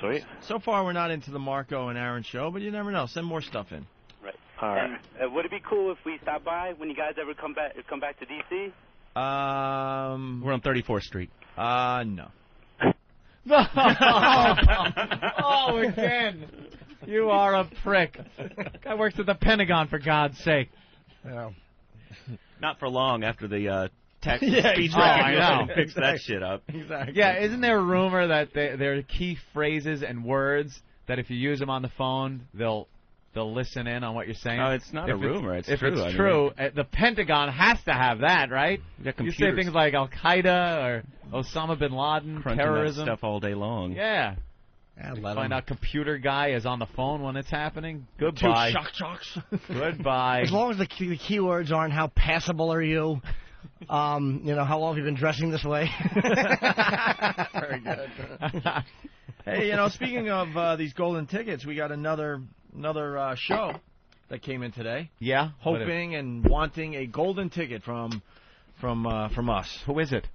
Sweet.
So far we're not into the Marco and Aaron show, but you never know. Send more stuff in.
Right.
All right.
And would it be cool if we stop by when you guys ever come back to DC?
We're on 34th Street.
No.
Oh, again. You are a prick. Guy works at the Pentagon, for God's sake.
Yeah.
Not for long after the text
Yeah,
speech
exactly.
recognition
I know.
picks that shit up.
Exactly.
Yeah, isn't there a rumor that there are key phrases and words that if you use them on the phone, they'll listen in on what you're saying?
No, it's not a rumor. It's
if
true.
it's
I mean-
true, the Pentagon has to have that, right?
You got
You say
computers
things like Al Qaeda or Osama bin Laden,
crunching
terrorism.
that stuff all day long.
Yeah.
Let
Find
him.
out computer guy is on the phone when it's happening. Goodbye.
Two shocks.
Goodbye.
As long as the keywords aren't how passable are you, how long have you been dressing this way?
Very good. Hey, speaking of these golden tickets, we got another show that came in today.
Yeah,
hoping and wanting a golden ticket from us.
Who is it?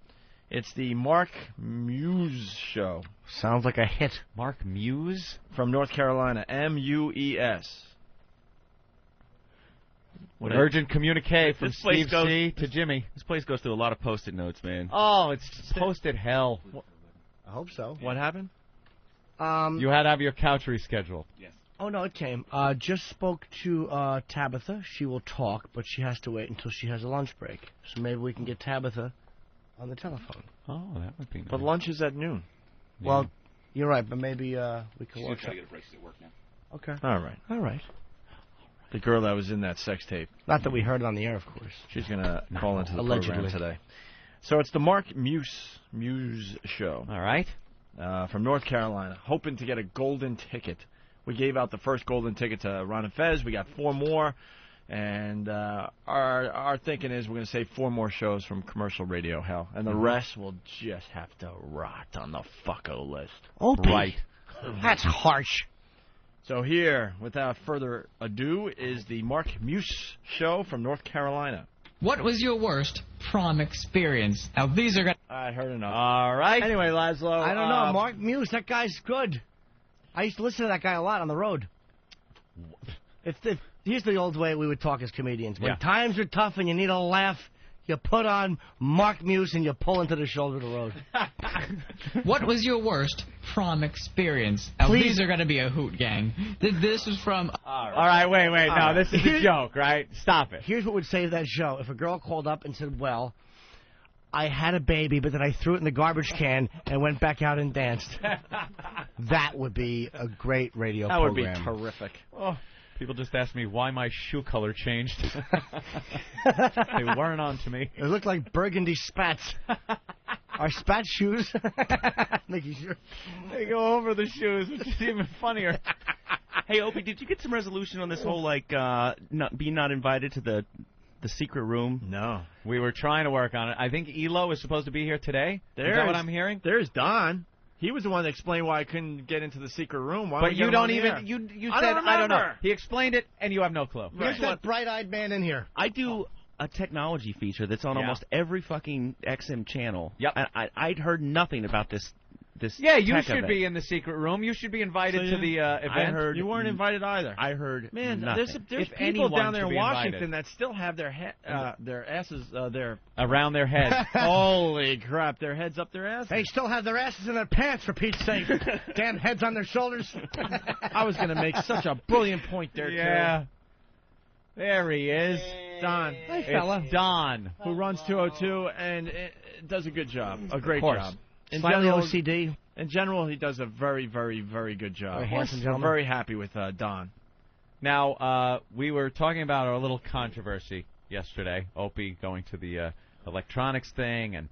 It's the Mark Muse show.
Sounds like a hit.
Mark Muse?
From North Carolina. MUES.
Urgent communique from
This place
Steve C. to Jimmy.
This place goes through a lot of Post-it notes, man.
Oh, it's posted hell.
I hope so.
What happened?
You had to have your couch rescheduled.
Yes.
Oh, no, it came. Just spoke to Tabitha. She will talk, but she has to wait until she has a lunch break. So maybe we can get Tabitha on the telephone.
Oh, that would be nice.
But lunch is at noon.
Well, you're right, but maybe we can work
try
out.
to get a break at work now.
Okay.
All right. The girl that was in that sex tape.
Not that we heard it on the air, of course.
She's going to call into the
Allegedly.
program today. So it's the Mark Muse show.
All right.
From North Carolina. Hoping to get a golden ticket. We gave out the first golden ticket to Ron and Fez. We got 4 more. And our thinking is we're going to save 4 more shows from commercial radio hell. And the rest will just have to rot on the fucko list.
Oh,
right.
That's harsh.
So here, without further ado, is the Mark Muse show from North Carolina.
What was your worst prom experience? Now, these are...
I heard enough.
All right.
Anyway, Laszlo.
I don't know. Mark Muse, that guy's good. I used to listen to that guy a lot on the road. Here's the old way we would talk as comedians. When times are tough and you need a laugh, You put on Mark Muse and you pull into the shoulder of the road.
What was your worst prom experience? Now,
Please.
these are going to be a hoot gang. This is from...
All right, wait. No, this is a joke, right? Stop it.
Here's what would save that show. If a girl called up and said, well, I had a baby, but then I threw it in the garbage can and went back out and danced. That would be a great radio program.
That would be terrific.
Oh, people just asked me why my shoe color changed. They weren't on to me.
It looked like burgundy spats. Are spats shoes? Making sure.
They go over the shoes, which is even funnier.
Hey, Opie, did you get some resolution on this whole, not invited to the secret room?
No.
We were trying to work on it. I think Elo is supposed to be here today. Is that what I'm hearing?
There's Don. He was the one that explained why I couldn't get into the secret room. Why
But you don't even...
Air?
You
I
said,
don't
I don't know.
remember.
He explained it, and you have no clue.
Here's that bright-eyed man in here.
I do a technology feature that's on almost every fucking XM channel.
Yep.
I'd heard nothing about this
Yeah, you
tech
should
event.
be in the secret room. You should be invited to the event.
I heard
You weren't invited either.
I heard
Man,
nothing.
there's
If
people
anyone
down there
should
in
be
Washington
invited.
that still have their asses
Around their head.
Holy crap, their heads up their asses.
They still have their asses in their pants, for Pete's sake. Damn heads on their shoulders.
I was going to make such a brilliant point there,
Yeah.
too.
There he is.
Don.
Hey, fella.
It's Don.
Who runs 202 and does a good job. A great
course.
job.
Slightly OCD.
In general, he does a very, very, very good job.
Very handsome
We're
gentleman.
very happy with Don.
Now, we were talking about our little controversy yesterday. Opie going to the electronics thing and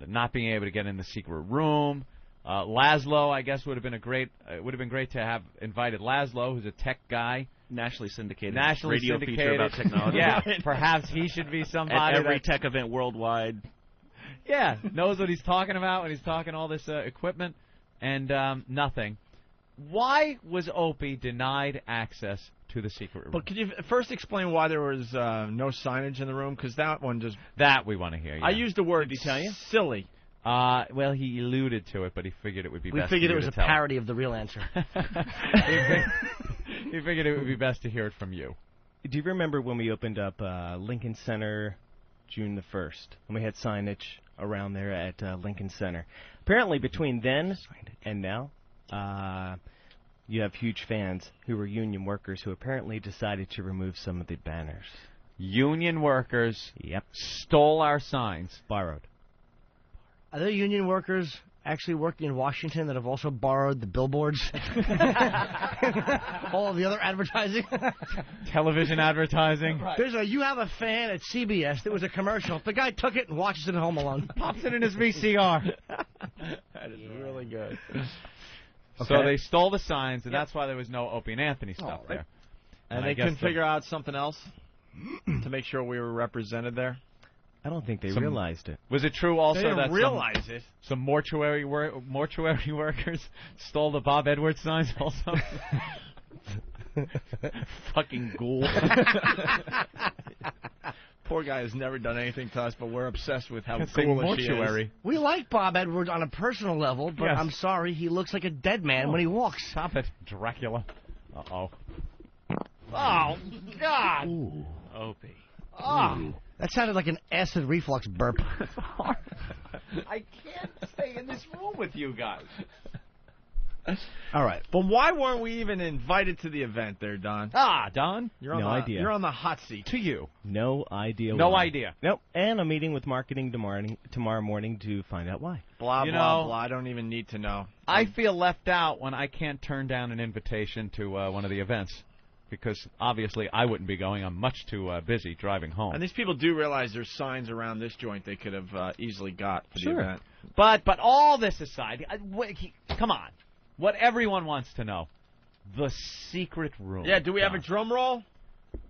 not being able to get in the secret room. Laszlo, I guess, would have been great to have invited Laszlo, who's a tech guy.
Nationally syndicated
radio
feature about technology.
Yeah, perhaps he should be somebody.
At every tech event worldwide.
Yeah, knows what he's talking about when he's talking all this equipment, and nothing. Why was Opie denied access to the secret room?
But could you first explain why there was no signage in the room? Because that one just...
That we want to hear. Yeah.
I used the word
Did he tell you?
silly.
Well, he alluded to it, but he figured it would be
We
best
figured
for
it
you
was
to
a
tell him.
parody of the real answer.
He figured it would be best to hear it from you.
Do you remember when we opened up Lincoln Center June the 1st? And we had signage around there at Lincoln Center. Apparently, between then and now, you have huge fans who were union workers who apparently decided to remove some of the banners.
Union workers
Yep.
stole our signs.
Borrowed.
Are there union workers actually working in Washington that have also borrowed the billboards? All of the other advertising?
Television advertising.
There's you have a fan at CBS. There was a commercial. The guy took it and watches it at Home Alone.
Pops it in his VCR.
That is really good.
So they stole the signs, and that's why there was no Opie and Anthony stuff there.
And
I
they
guess
couldn't figure out something else to make sure we were represented there?
I don't think they
Some-
realized it.
Was it true also
They didn't
that
realize it.
some mortuary workers stole the Bob Edwards signs also?
Fucking ghoul.
Poor guy has never done anything to us, but we're obsessed with how
Say
foolish he is.
mortuary.
We like Bob Edwards on a personal level, but
Yes.
I'm sorry, he looks like a dead man when he walks.
Stop it, Dracula. Uh-oh.
Oh, God.
Ooh. Opie.
Oh. That sounded like an acid reflux burp.
I can't stay in this room with you guys.
All right.
But why weren't we even invited to the event there, Don?
Don?
You're on
No
the,
idea.
You're on the hot seat.
To you.
No idea
No
why.
idea.
Nope. And a meeting with marketing tomorrow morning to find out why.
Blah,
You
blah,
know-
blah. I don't even need to know.
I feel left out when I can't turn down an invitation to one of the events. Because obviously I wouldn't be going. I'm much too busy driving home.
And these people do realize there's signs around this joint they could have easily got for
Sure.
the event.
But all this aside, come on. What everyone wants to know. The secret room.
Yeah, do we have a
Don.
drum roll?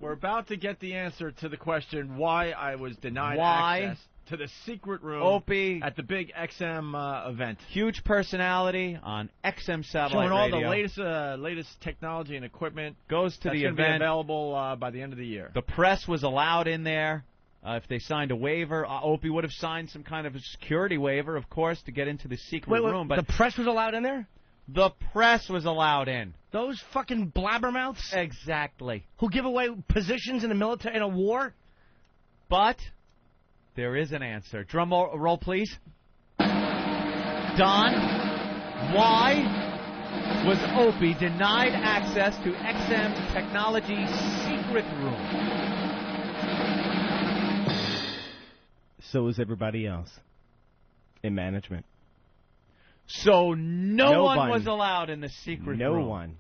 We're about to get the answer to the question why I was denied
Why?
access to the secret room
Opie,
at the big XM event.
huge personality on XM satellite
Showing all
radio.
the latest technology and equipment.
Goes to
That's
the
gonna be
event.
available by the end of the year.
The press was allowed in there. If they signed a waiver, Opie would have signed some kind of a security waiver, of course, to get into the secret room. But
the press was allowed in there?
the press was allowed in.
Those fucking blabbermouths
Exactly.
who give away positions in the military in a war?
But There is an answer. Drum roll, please. Don, why was Opie denied access to XM Technology secret room?
So is everybody else in management.
So no one was allowed in the secret room.
No one.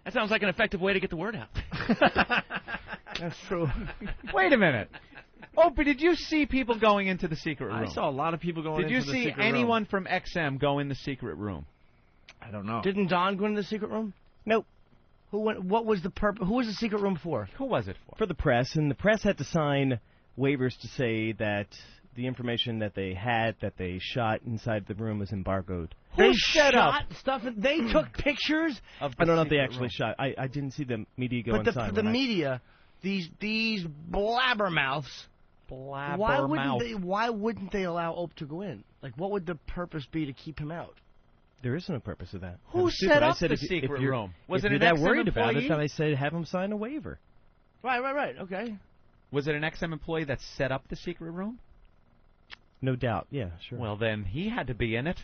That sounds like an effective way to get the word out.
That's true.
Wait a minute. Opie, did you see people going into the secret room?
I saw a lot of people going into the secret room.
Did you see anyone from XM go in the secret room?
I don't know.
Didn't Don go into the secret room? Nope. Who went? What was the purpose? Who was the secret room for?
Who was it for?
For the press, and the press had to sign waivers to say that the information that they had, that they shot inside the room, was embargoed.
They shot stuff. They took pictures.
I don't know if they actually shot. I didn't see the media go inside.
But the media, these blabbermouths. Why wouldn't they allow Ope to go in? Like, what would the purpose be to keep him out?
There is no purpose of that.
Who set up the secret room? Was it an XM employee?
If you're that worried about it, then I say have him sign a waiver.
Right. Okay.
Was it an XM employee that set up the secret room?
No doubt. Yeah, sure.
Well, then he had to be in it.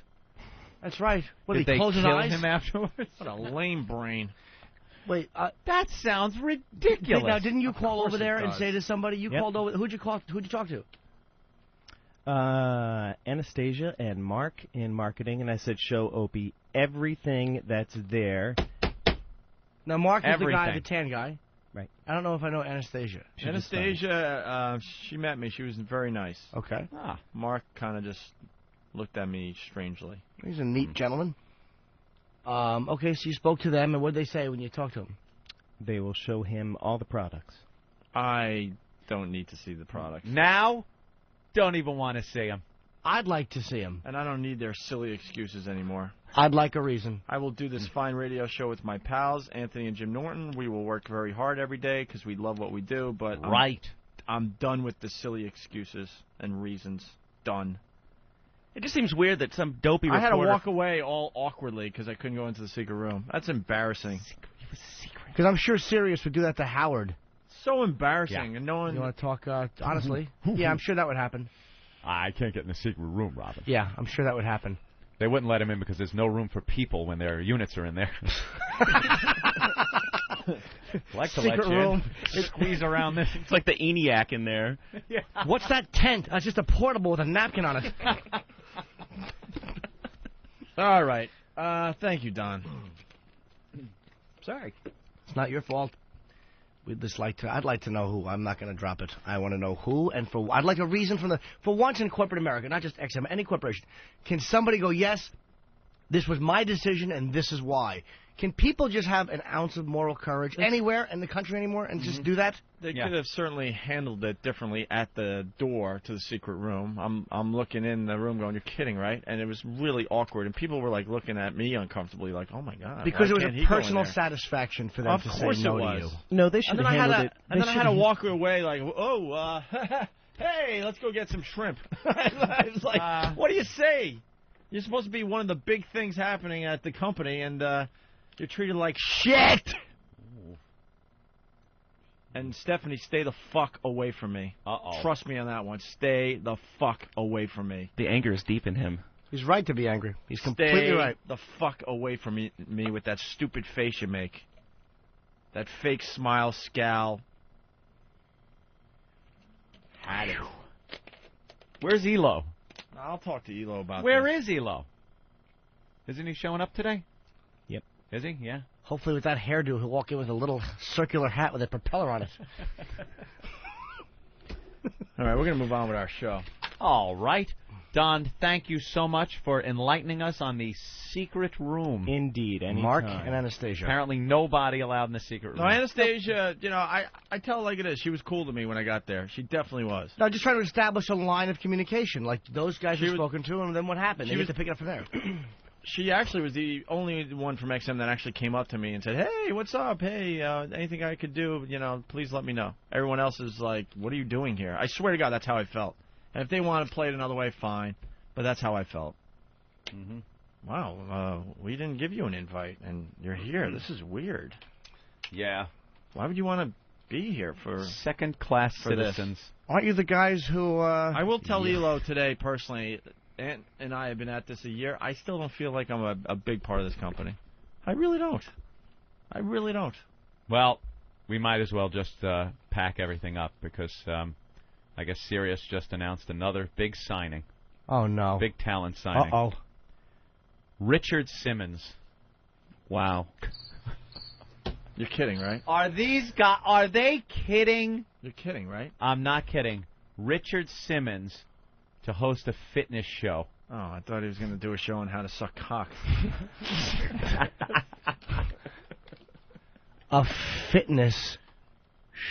That's right.
Did they kill him afterwards?
What a lame brain.
Wait,
that sounds ridiculous.
Now, didn't you call over there and say to somebody? You called over. Who'd you call? Who'd you talk to?
Anastasia and Mark in marketing, and I said, show Opie everything that's there.
Now, Mark is the guy, the tan guy.
Right.
I don't know if I know Anastasia.
Anastasia, she met me. She was very nice.
Okay.
Mark kind of just looked at me strangely.
He's a neat gentleman. Okay, so you spoke to them, and what did they say when you talked to them?
They will show him all the products.
I don't need to see the products.
Now? Don't even want to see him.
I'd like to see him.
And I don't need their silly excuses anymore.
I'd like a reason.
I will do this fine radio show with my pals, Anthony and Jim Norton. We will work very hard every day because we love what we do, but I'm done with the silly excuses and reasons. Done.
It just seems weird that some dopey reporter...
I had to walk away all awkwardly because I couldn't go into the secret room. That's embarrassing.
Because I'm sure Sirius would do that to Howard.
So embarrassing. And no one...
You want to talk honestly? Yeah, I'm sure that would happen.
I can't get in the secret room, Robin.
Yeah, I'm sure that would happen.
They wouldn't let him in because there's no room for people when their units are in there. Like to
secret
let you
room.
Squeeze around this.
It's like the ENIAC in there.
Yeah.
What's that tent? That's just a portable with a napkin on it.
All right. Thank you, Don.
Sorry. It's not your fault. I'd like to know who. I'm not going to drop it. I want to know who and for. I'd like a reason for once in corporate America, not just XM, any corporation. Can somebody go, yes, this was my decision and this is why? Can people just have an ounce of moral courage anywhere in the country anymore and just do that?
They could have certainly handled it differently at the door to the secret room. I'm looking in the room going, you're kidding, right? And it was really awkward. And people were like looking at me uncomfortably like, oh, my God.
Because it was a personal satisfaction for them to say no to you.
No, they should have handled it.
And then I had to walk away like, hey, let's go get some shrimp. I was like, what do you say? You're supposed to be one of the big things happening at the company, and you're treated like shit. And Stephanie, stay the fuck away from me. Trust me on that one. Stay the fuck away from me.
The anger is deep in him.
He's right to be angry. He's completely right.
Stay the fuck away from me with that stupid face you make. That fake smile, scowl. Had it.
Where's Elo?
I'll talk to Elo about
Where is Elo? Isn't he showing up today?
Yep.
Is he? Yeah.
Hopefully with that hairdo, he'll walk in with a little circular hat with a propeller on it.
All right, we're going to move on with our show.
All right. Don, thank you so much for enlightening us on the secret room.
Indeed. Anytime.
Mark and Anastasia.
Apparently nobody allowed in the secret room.
No, Anastasia, I tell it like it is. She was cool to me when I got there. She definitely was.
No, just trying to establish a line of communication. Like, those guys you've spoken to, and then what happened? They get to pick it up from there.
She actually was the only one from XM that actually came up to me and said, hey, what's up? Hey, anything I could do, please let me know. Everyone else is like, what are you doing here? I swear to God, that's how I felt. And if they want to play it another way, fine. But that's how I felt.
Mm-hmm.
Wow, we didn't give you an invite, and you're here. This is weird.
Yeah.
Why would you want to be here for
second-class citizens?
Aren't you the guys who...
I will tell Elo today, personally, Ant and I have been at this a year. I still don't feel like I'm a big part of this company. I really don't. I really don't.
Well, we might as well just pack everything up because I guess Sirius just announced another big signing.
Oh, no.
Big talent signing.
Uh-oh.
Richard Simmons.
Wow.
You're kidding, right?
Are they kidding?
You're kidding, right?
I'm not kidding. Richard Simmons to host a fitness show.
Oh, I thought he was going to do a show on how to suck cock.
A fitness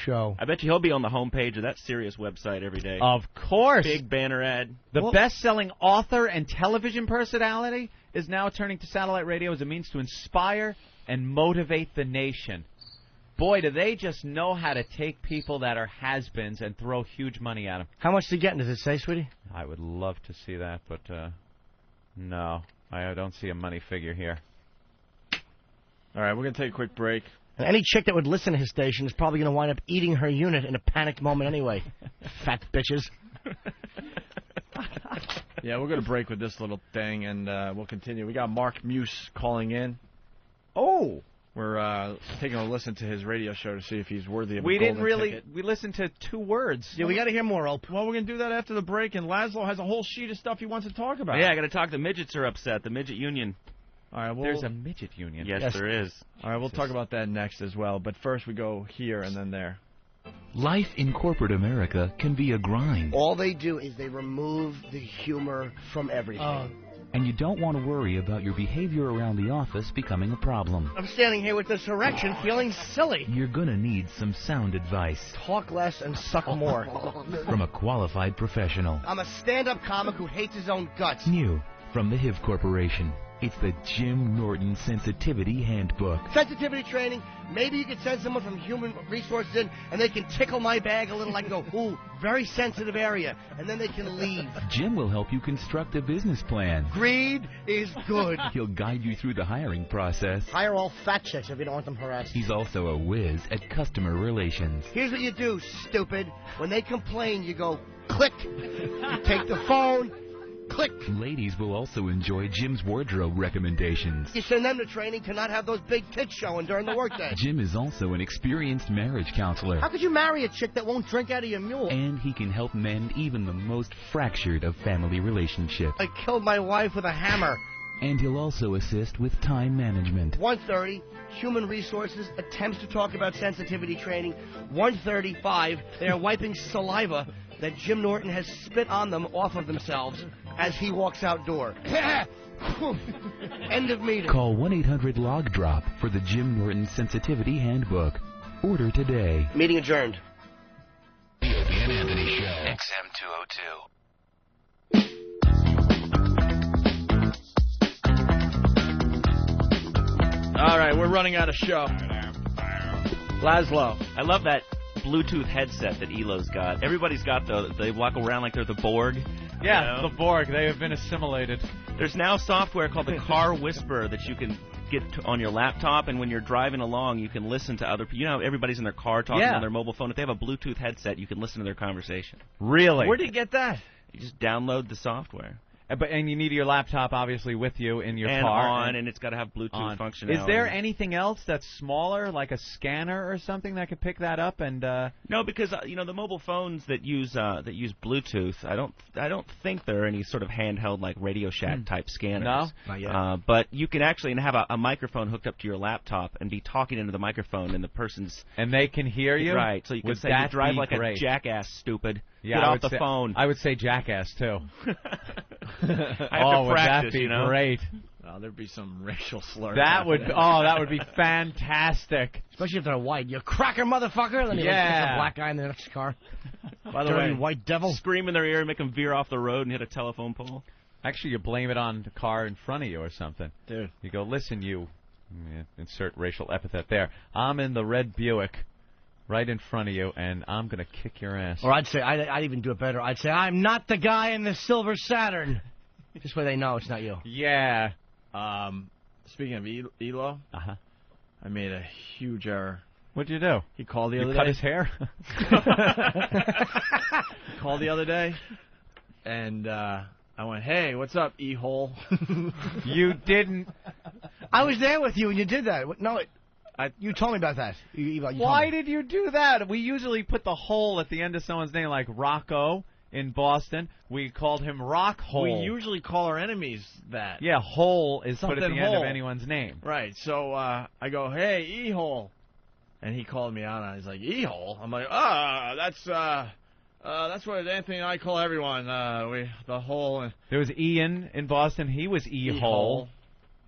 show.
I bet you he'll be on the homepage of that Sirius website every day.
Of course.
Big banner ad.
The best-selling author and television personality is now turning to satellite radio as a means to inspire and motivate the nation. Boy, do they just know how to take people that are has-beens and throw huge money at them.
How much they getting, does it say, sweetie?
I would love to see that, but no. I don't see a money figure here.
All right, we're going to take a quick break.
And any chick that would listen to his station is probably going to wind up eating her unit in a panicked moment anyway. Fat bitches.
Yeah, we're going to break with this little thing, and we'll continue. We got Mark Muse calling in.
Oh!
We're taking a listen to his radio show to see if he's worthy of a
We
golden
didn't really...
ticket.
We listened to 2 words.
Yeah, we got to hear more, Ope.
Well, we're going to do that after the break, and Laszlo has a whole sheet of stuff he wants to talk about.
Yeah, I got to talk. The midgets are upset. The midget union.
All right,
There's a midget union.
Yes, there is.
All right, we'll talk about that next as well. But first we go here and then there.
Life in corporate America can be a grind.
All they do is they remove the humor from everything.
And you don't want to worry about your behavior around the office becoming a problem.
I'm standing here with this erection feeling silly.
You're going to need some sound advice.
Talk less and suck more.
From a qualified professional.
I'm a stand-up comic who hates his own guts.
New from the HIV Corporation. It's the Jim Norton Sensitivity Handbook.
Sensitivity training. Maybe you could send someone from Human Resources in, and they can tickle my bag a little. I can go, ooh, very sensitive area, and then they can leave.
Jim will help you construct a business plan.
Greed is good.
He'll guide you through the hiring process.
Hire all fat chicks if you don't want them harassed.
He's also a whiz at customer relations.
Here's what you do, stupid. When they complain, you go, click. You take the phone. Click.
Ladies will also enjoy Jim's wardrobe recommendations.
You send them to training to not have those big tits showing during the workday.
Jim is also an experienced marriage counselor.
How could you marry a chick that won't drink out of your mule?
And he can help mend even the most fractured of family relationships.
I killed my wife with a hammer.
And he'll also assist with time management.
1:30, Human Resources attempts to talk about sensitivity training. 1:35, they are wiping saliva that Jim Norton has spit on them off of themselves as he walks outdoor. End of meeting.
Call 1-800-LOG-DROP for the Jim Norton Sensitivity Handbook. Order today.
Meeting adjourned.
The Opie and Anthony Show. XM 202.
All right, we're running out of show. Laszlo.
I love that Bluetooth headset that Elo's got. Everybody's got those. They walk around like they're the Borg.
Yeah,
you know?
the Borg. They have been assimilated.
There's now software called the Car Whisperer that you can get on your laptop, and when you're driving along, you can listen to other people. You know, everybody's in their car talking on their mobile phone. If they have a Bluetooth headset, you can listen to their conversation.
Really?
Where did you get that?
You just download the software.
And you need your laptop, obviously, with you in your car.
And it's got to have Bluetooth functionality.
Is there anything else that's smaller, like a scanner or something that could pick that up? And
No, because the mobile phones that use Bluetooth, I don't think there are any sort of handheld like Radio Shack type scanners.
No, not yet.
But you can actually have a microphone hooked up to your laptop and be talking into the microphone, and the person's
and they can hear you.
Right, so you can say you drive like a jackass, stupid.
Yeah,
Get off the phone.
I would say jackass too.
I have to practice,
would that be great?
Oh, there'd be some racial slur.
That would be fantastic.
Especially if they're white. You cracker motherfucker. And then you a black guy in the next car.
By the
Dirty
way,
white devil.
Scream in their ear and make them veer off the road and hit a telephone pole.
Actually, you blame it on the car in front of you or something.
Dude.
You go, listen, you. Insert racial epithet there. I'm in the red Buick. Right in front of you, and I'm going to kick your ass.
Or I'd say, I'd even do it better. I'd say, I'm not the guy in the silver Saturn. This way they know it's not you.
Yeah. Speaking of Elo, I made a huge error
What'd you do?
He called the
You
other
cut
day.
his hair?
He called the other day, and I went, "Hey, what's up, e-hole?"
You didn't.
I was there with you when you did that. No, you told me about that. You told
Why
me.
did you do that? We usually put the hole at the end of someone's name, like Rocco in Boston. We called him Rock Hole.
We usually call our enemies that.
Yeah, hole is put at
Something
the end
hole.
of anyone's name.
Right. So I go, "Hey, e-hole," and he called me out on it. He's like, "E-hole?" I'm like, that's what Anthony and I call everyone. The hole. And
There was Ian in Boston. He was E-hole.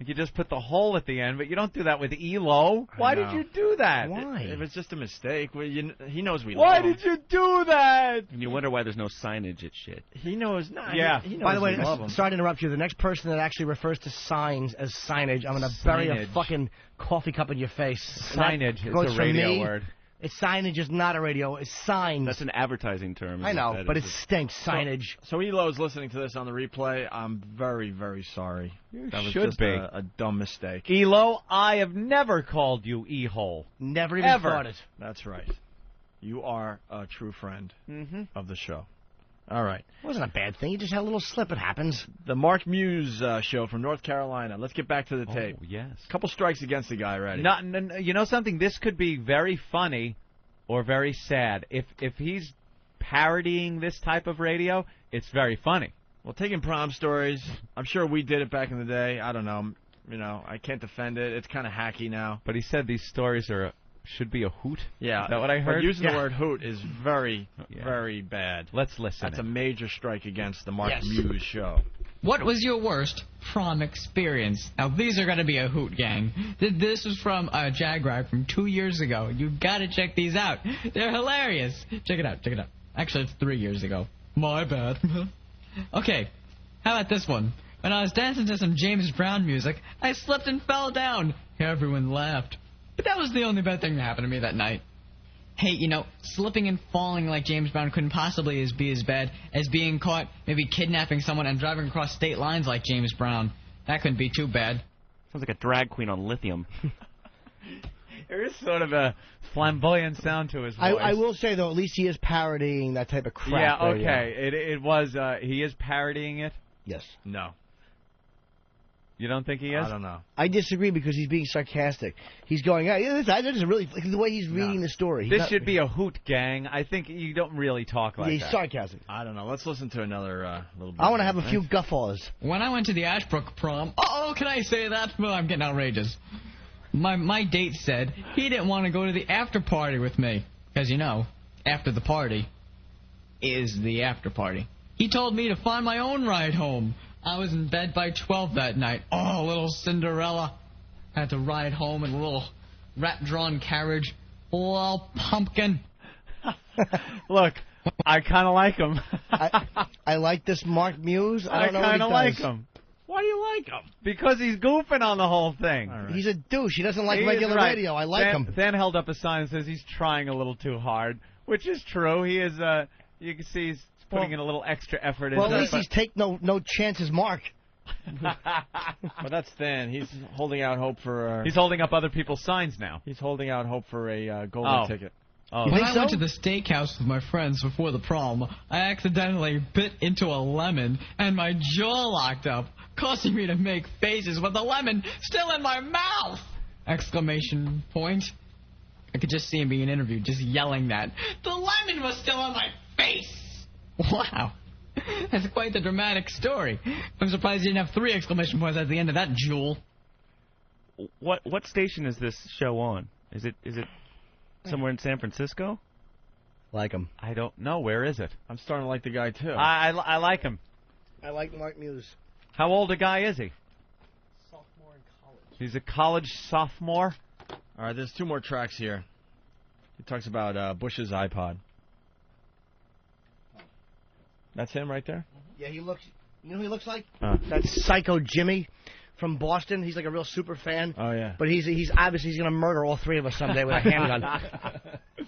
You just put the hole at the end, but you don't do that with Elo. Why did you do that?
Why? If it's just a mistake, he knows we
Why
love him.
did you do that?
And you wonder why there's no signage at shit.
He knows not.
Yeah.
He knows
By the way,
we love him.
sorry to interrupt you. The next person that actually refers to signs as signage, I'm going to bury a
Signage.
fucking coffee cup in your face. And
Signage
that
is
goes
a
from
radio
me.
word.
It's signage is not a radio. It's signs.
That's an advertising term.
I know,
That
but
is
it stinks. Signage.
So Elo's listening to this on the replay. I'm very, very sorry. That was
should
just
be.
a dumb mistake.
Elo, I have never called you E-hole.
Never even
Ever.
thought it.
That's right. You are a true friend of the show. All right.
It wasn't a bad thing. You just had a little slip. It happens.
The Mark Muse show from North Carolina. Let's get back to the tape.
Oh, yes.
Couple strikes against the guy already.
You know something? This could be very funny or very sad. If he's parodying this type of radio, it's very funny.
Well, taking prom stories, I'm sure we did it back in the day. I don't know. I can't defend it. It's kind of hacky now.
But he said these stories should be a hoot.
Yeah.
Is that what I heard?
But using
Yeah.
the word hoot is very,
Yeah.
very bad.
Let's listen.
That's a major strike against the Mark
Yes.
Muse show.
What was your worst prom experience? Now, these are going to be a hoot, gang. This was from a Jag Ride from 2 years ago. You got to check these out. They're hilarious. Check it out. Actually, it's 3 years ago. My bad. Okay, how about this one? When I was dancing to some James Brown music, I slipped and fell down. Everyone laughed. But that was the only bad thing that happened to me that night. Hey, slipping and falling like James Brown couldn't possibly be as bad as being caught maybe kidnapping someone and driving across state lines like James Brown. That couldn't be too bad.
Sounds like a drag queen on lithium.
There is sort of a flamboyant sound to his voice.
I will say, though, at least he is parodying that type of crap.
Yeah,
there,
okay. It was, he is parodying it?
Yes.
No.
You don't think he is?
I don't know.
I disagree because he's being sarcastic. He's going, that is really the way he's reading the story. He's
This
not-
should be a hoot, gang. I think you don't really talk like
he's
that.
sarcastic.
I don't know. Let's listen to another little bit.
I want to have a
Thanks.
few guffaws.
When I went to the Ashbrook prom, can I say that? Well, I'm getting outrageous. My date said he didn't want to go to the after party with me. Because, after the party is the after party. He told me to find my own ride home. I was in bed by 12 that night. Oh, little Cinderella. I had to ride home in a little rat-drawn carriage. Little pumpkin.
Look, I kind of like him.
I like this Mark Muse. I don't know
kind of
what he
like
does.
him.
Why do you like him?
Because he's goofing on the whole thing.
He's a douche. He doesn't like
He is
regular
right.
radio. I like him.
Than held up a sign that says he's trying a little too hard, which is true. He is. You can see he's putting in a little extra effort.
Well,
into
at
it,
least
but-
he's take no chances, Mark.
But that's thin. He's holding out hope for.
He's holding up other people's signs now.
He's holding out hope for a golden ticket.
Oh.
When I went to the steakhouse with my friends before the prom, I accidentally bit into a lemon, and my jaw locked up, causing me to make faces with the lemon still in my mouth! Exclamation point. I could just see him being interviewed, just yelling that. The lemon was still on my face! Wow. That's quite the dramatic story. I'm surprised you didn't have 3 exclamation points at the end of that, Jewel.
What station is this show on? Is it somewhere in San Francisco?
Like him.
I don't know. Where is it?
I'm starting to like the guy too.
I like him.
I like Mark Muse.
How old a guy is he?
Sophomore in college.
He's a college sophomore.
All right, there's 2 more tracks here. He talks about Bush's iPod. That's him right there?
Yeah, he looks. You know who he looks like?
That's
Psycho Jimmy from Boston. He's like a real super fan.
Oh yeah.
But he's obviously he's gonna murder all 3 of us someday with a handgun.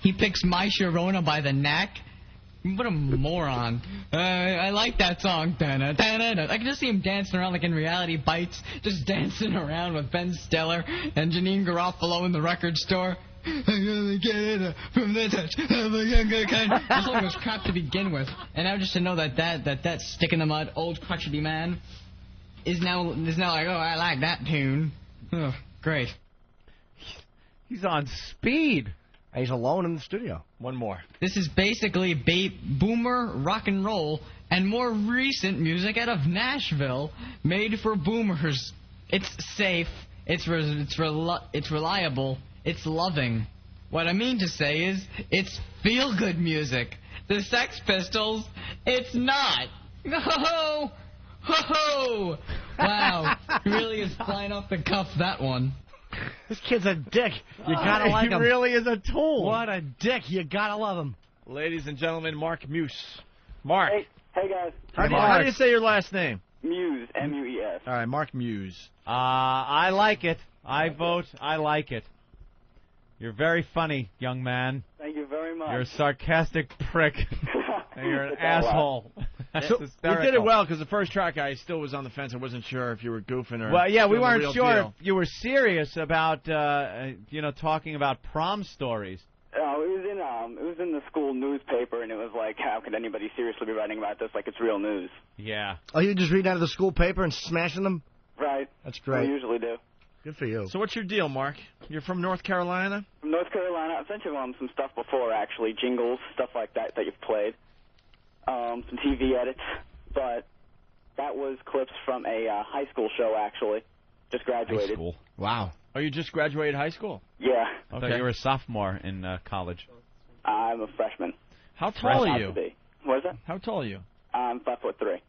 He picks My Sharona by the neck. What a moron. I like that song. Da-na-da-na-da. I can just see him dancing around like in Reality Bites, just dancing around with Ben Stiller and Janine Garofalo in the record store. I'm gonna get it from the touch of a younger kind. The song was crap to begin with, and now just to know that stick in the mud, old crotchety man, is now like, oh, I like that tune. Oh, great.
He's on speed.
He's alone in the studio.
One more.
This is basically boomer rock and roll and more recent music out of Nashville, made for boomers. It's safe. It's reliable. It's loving. What I mean to say is, it's feel-good music. The Sex Pistols, it's not. Ho-ho! Ho-ho! Wow. Really is flying off the cuff, that one.
This kid's a dick. You gotta like him.
He really is a tool.
What a dick. You gotta love him.
Ladies and gentlemen, Mark Muse. Mark.
Hey guys.
How do you say your last name?
Muse, M-U-E-S.
All right, Mark Muse.
I like it. I vote I like it. You're very funny, young man.
Thank you very much.
You're a sarcastic prick. And you're an asshole. That's
So, you
hysterical.
did it well, because the first track I still was on the fence. I wasn't sure if you were goofing or.
Well, yeah, we
doing the
weren't
real
sure
deal.
if you were serious about, talking about prom stories.
It was in the school newspaper, and it was like, how could anybody seriously be writing about this like it's real news?
Yeah.
Oh, you just read out of the school paper and smashing them?
Right.
That's great.
We usually do.
Good for you.
So what's your deal, Mark? You're from North Carolina?
From North Carolina. I've sent you some stuff before, actually, jingles, stuff like that you've played. Some TV edits, but that was clips from a high school show, actually. Just graduated.
High school.
Wow. Oh, you just graduated high school?
Yeah.
I thought you were a sophomore in college.
I'm a freshman.
How tall are
About
you?
to be. What is that?
How tall are you?
I'm 5'3".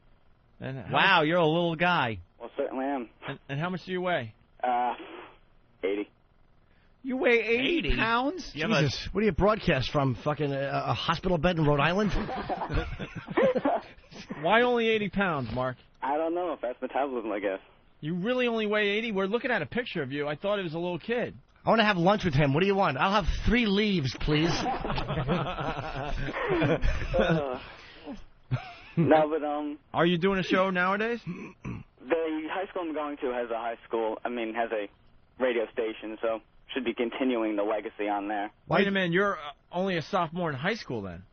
And
Wow, you're a little guy.
Well, certainly am.
And how much do you weigh?
80.
You weigh 80 pounds?
Jesus, what do you broadcast from? Fucking a hospital bed in Rhode Island?
Why only 80 pounds, Mark?
I don't know if that's metabolism, I guess.
You really only weigh 80? We're looking at a picture of you. I thought it was a little kid.
I want to have lunch with him. What do you want? I'll have 3 leaves, please.
No, but
Are you doing a show nowadays?
the high school I'm going to has a radio station, so should be continuing the legacy on there.
Wait a minute, you're only a sophomore in high school then?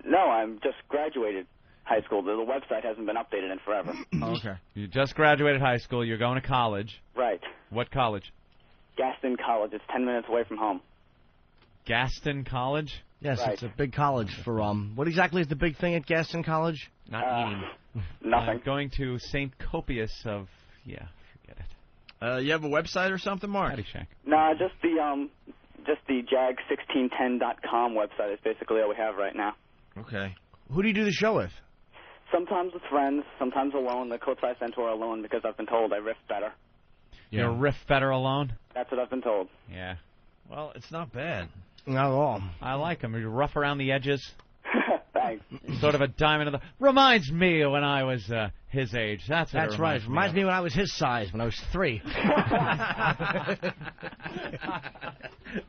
No, I'm just graduated high school. The website hasn't been updated in forever.
Okay.
You just graduated high school. You're going to college.
Right.
What college?
Gaston College. It's 10 minutes away from home.
Gaston College?
Yes,
Right.
it's a big college for, what exactly is the big thing at Gaston College?
Not eating.
Nothing.
I'm going to St. Copius of, forget it.
You have a website or something, Mark?
Caddyshack.
No, just the jag1610.com website is basically all we have right now.
Okay.
Who do you do the show with?
Sometimes with friends, sometimes alone. The clips I sent were alone because I've been told I riff better.
You riff better alone?
That's what I've been told.
Yeah.
Well, it's not bad.
Not at all.
I like him. You're rough around the edges.
Thanks.
Sort of a diamond in the... Reminds me of when I was his age. That's what it
right.
reminds
Reminds me when I was his size, when I was 3.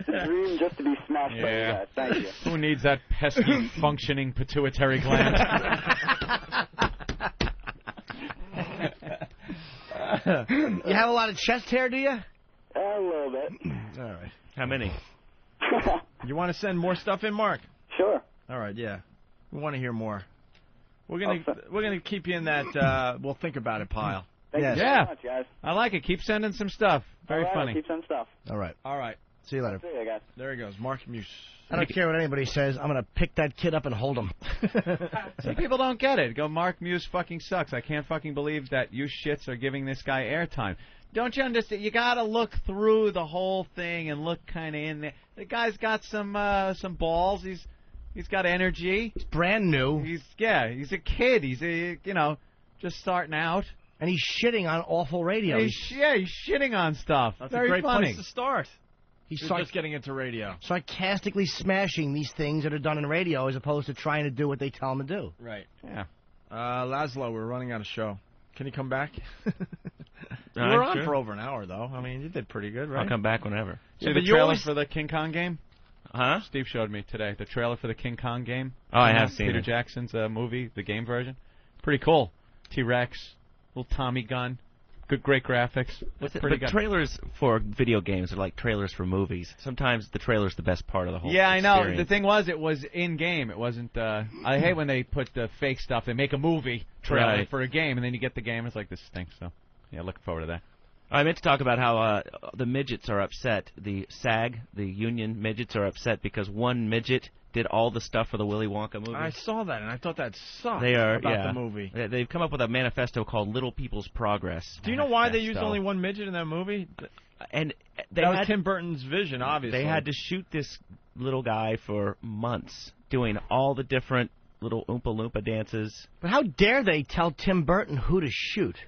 Dream just to be smashed by you guys. Thank you.
Who needs that pesky functioning pituitary gland?
You have a lot of chest hair, do you?
A little bit.
All right.
How many?
You want to send more stuff in, Mark?
Sure.
All right, yeah. We want to hear more. We're gonna keep you in that we'll think about it pile.
Thank you
Yeah.
very much, guys.
I like it. Keep sending some stuff. Very
All right,
funny.
Keep sending stuff.
All right.
All right.
See you later.
See you guys.
There he goes, Mark Muse.
I don't care what anybody says. I'm going to pick that kid up and hold him.
See, people don't get it. Go, Mark Muse fucking sucks. I can't fucking believe that you shits are giving this guy airtime. Don't you understand? You got to look through the whole thing and look kind of in there. The guy's got some balls. He's got energy.
It's brand new.
He's a kid. He's just starting out.
And he's shitting on awful radio.
He's shitting on stuff.
That's
Very
a great
funny.
place to start.
He's
You're just getting into radio.
sarcastically smashing these things that are done in radio as opposed to trying to do what they tell him to do.
Right.
Yeah.
Laszlo, we're running out of show. Can you come back?
All
We're
right,
on
sure.
for over an hour, though. I mean, you did pretty good, right?
I'll come back whenever.
See
Yeah,
the
but you
trailer
always-
for the King Kong game?
Huh?
Steve showed me today the trailer for the King Kong game.
Oh, I have seen
Peter
it.
Jackson's movie, the game version. Pretty cool. T-Rex, little Tommy gun, Good, great graphics.
But
Pretty good.
trailers for video games are like trailers for movies. Sometimes the trailer's the best part of the whole
Yeah, I know.
experience.
The thing was, it was in-game. It wasn't... I hate when they put the fake stuff. They make a movie trailer
Right.
for a game, and then you get the game. It's like, this stinks. So, yeah, looking forward to that.
I meant to talk about how the midgets are upset. The SAG, the union midgets, are upset because one midget did all the stuff for the Willy Wonka movie.
I saw that, and I thought that sucked
They are,
about
yeah.
the movie.
They've come up with a manifesto called Little People's Progress.
Do you know why they used
Manifesto.
only one midget in that movie?
And they
that was
had,
Tim Burton's vision, obviously.
They had to shoot this little guy for months, doing all the different little Oompa Loompa dances.
But how dare they tell Tim Burton who to shoot?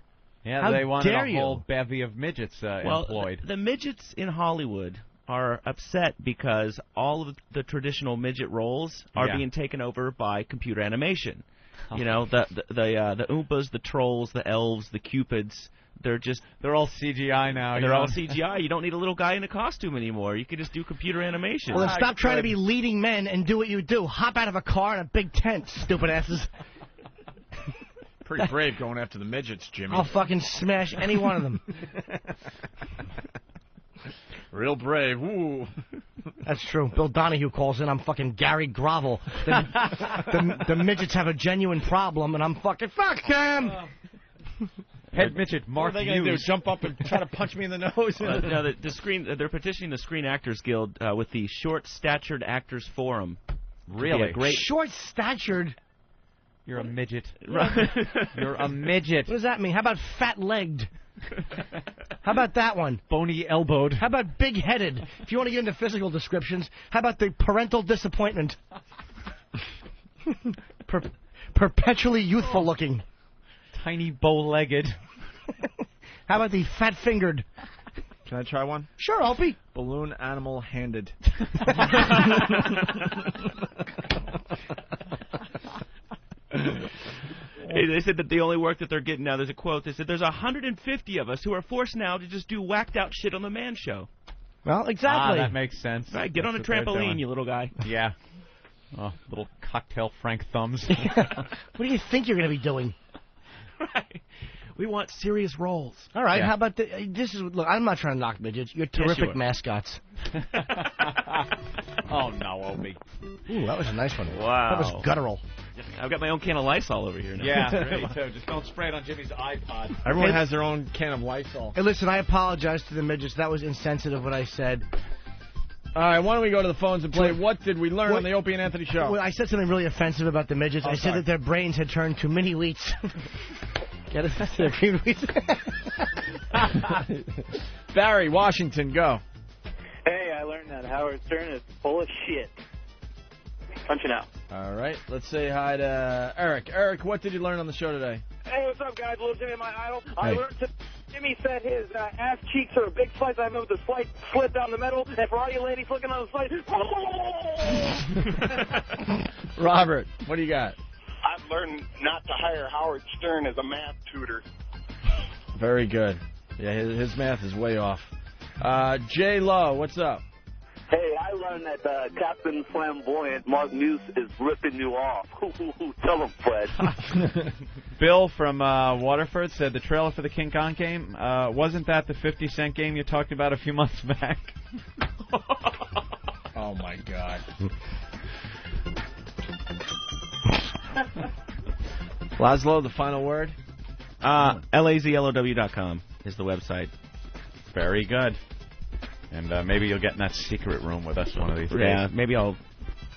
Yeah,
How
they wanted
dare
a
you?
whole bevy of midgets employed.
The midgets in Hollywood are upset because all of the traditional midget roles are
Yeah.
being taken over by computer animation. You know, the Oompas, the trolls, the elves, the cupids. They're
all CGI now.
They're all CGI. You don't need a little guy in a costume anymore. You can just do computer animation.
Well, then stop trying to be leading men and do what you do. Hop out of a car in a big tent, stupid asses.
Pretty brave going after the midgets, Jimmy.
I'll fucking smash any one of them.
Real brave. Ooh.
That's true. Bill Donahue calls in. I'm fucking Gary Grovel. The midgets have a genuine problem, and I'm fucking fuck them.
Head midget, Mark
What are they going to do?
Hughes.
Jump up and try to punch me in the nose?
No, they're petitioning the Screen Actors Guild with the Short Statured Actors Forum.
Really?
Great.
Short-statured?
You're a midget.
Right.
You're a midget.
What does that mean? How about fat-legged? How about that one?
Bony elbowed.
How about big-headed? If you want to get into physical descriptions, how about the parental disappointment? Perpetually youthful looking.
Tiny bow-legged.
How about the fat-fingered?
Can I try one?
Sure, Opie.
Balloon animal handed.
Hey, they said that the only work that they're getting now, there's a quote, they said, there's 150 of us who are forced now to just do whacked-out shit on the Man Show.
Well, exactly.
That makes sense.
Right, get on a
That's what they're
trampoline,
doing.
you little guy.
Yeah. Oh, little cocktail Frank thumbs.
What do you think you're going to be doing?
Right. We want serious roles.
All right,
Yeah.
how about look, I'm not trying to knock midgets. You're terrific
you are.
mascots.
Oh, no, Opie.
Ooh, that was a nice one.
Wow.
That was guttural.
I've got my own can of Lysol over here now.
Yeah, me too. Just don't spray it on Jimmy's iPod.
Everyone has their own can of Lysol.
Hey, listen, I apologize to the midgets. That was insensitive what I said.
All right, why don't we go to the phones and play
What-
What Did We Learn
what-
on the Opie and Anthony Show?
Well, I said something really offensive about the midgets.
Oh,
I said
sorry.
that their brains had turned to mini wheats. Get it? Their green wheats.
Barry, Washington, go.
Hey, I learned that Howard Stern is full of shit. Punching out.
All right, let's say hi to Eric. Eric, what did you learn on the show today?
Hey, what's up, guys? Little Jimmy, my idol. I
Hey.
learned to... Jimmy said his ass cheeks are a big slice. I know the slight slit down the middle. And for all you ladies looking on the slice...
Robert, what do you got?
I've learned not to hire Howard Stern as a math tutor.
Very good. Yeah, his math is way off. J. Lo, what's up?
Hey, I learned that Captain Flamboyant Mark Muse is ripping you off. Tell him, Fred.
Bill from Waterford said the trailer for the King Kong game, wasn't that the 50 Cent game you talked about a few months back?
Oh, my God. Laszlo, the final word?
LAZLOW.com is the website.
Very good. And maybe you'll get in that secret room with us one of these days.
Yeah, maybe I'll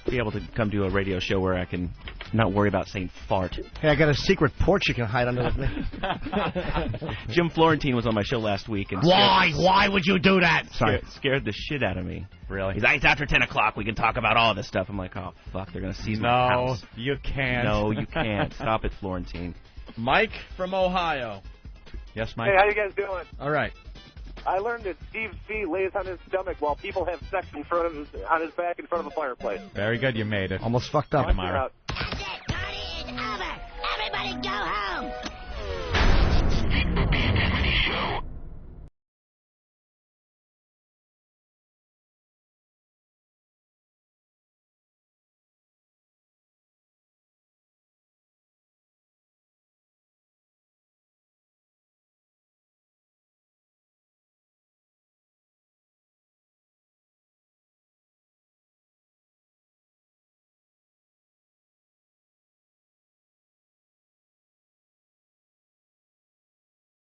be able to come do a radio show where I can not worry about saying fart.
Hey, I got a secret porch you can hide under with me.
Jim Florentine was on my show last week. And
Why? Why would you do that? Sorry.
Scared the shit out of me.
Really?
He's like, it's after 10 o'clock. We can talk about all this stuff. I'm like, oh, fuck, they're going to seize my house.
No, you can't.
No, you can't. Stop it, Florentine.
Mike from Ohio.
Yes, Mike?
Hey, how you guys doing?
All right.
I learned that Steve C lays on his stomach while people have sex in front of his, on his back in front of a fireplace.
Very good, you made it.
Almost fucked up.
Myra.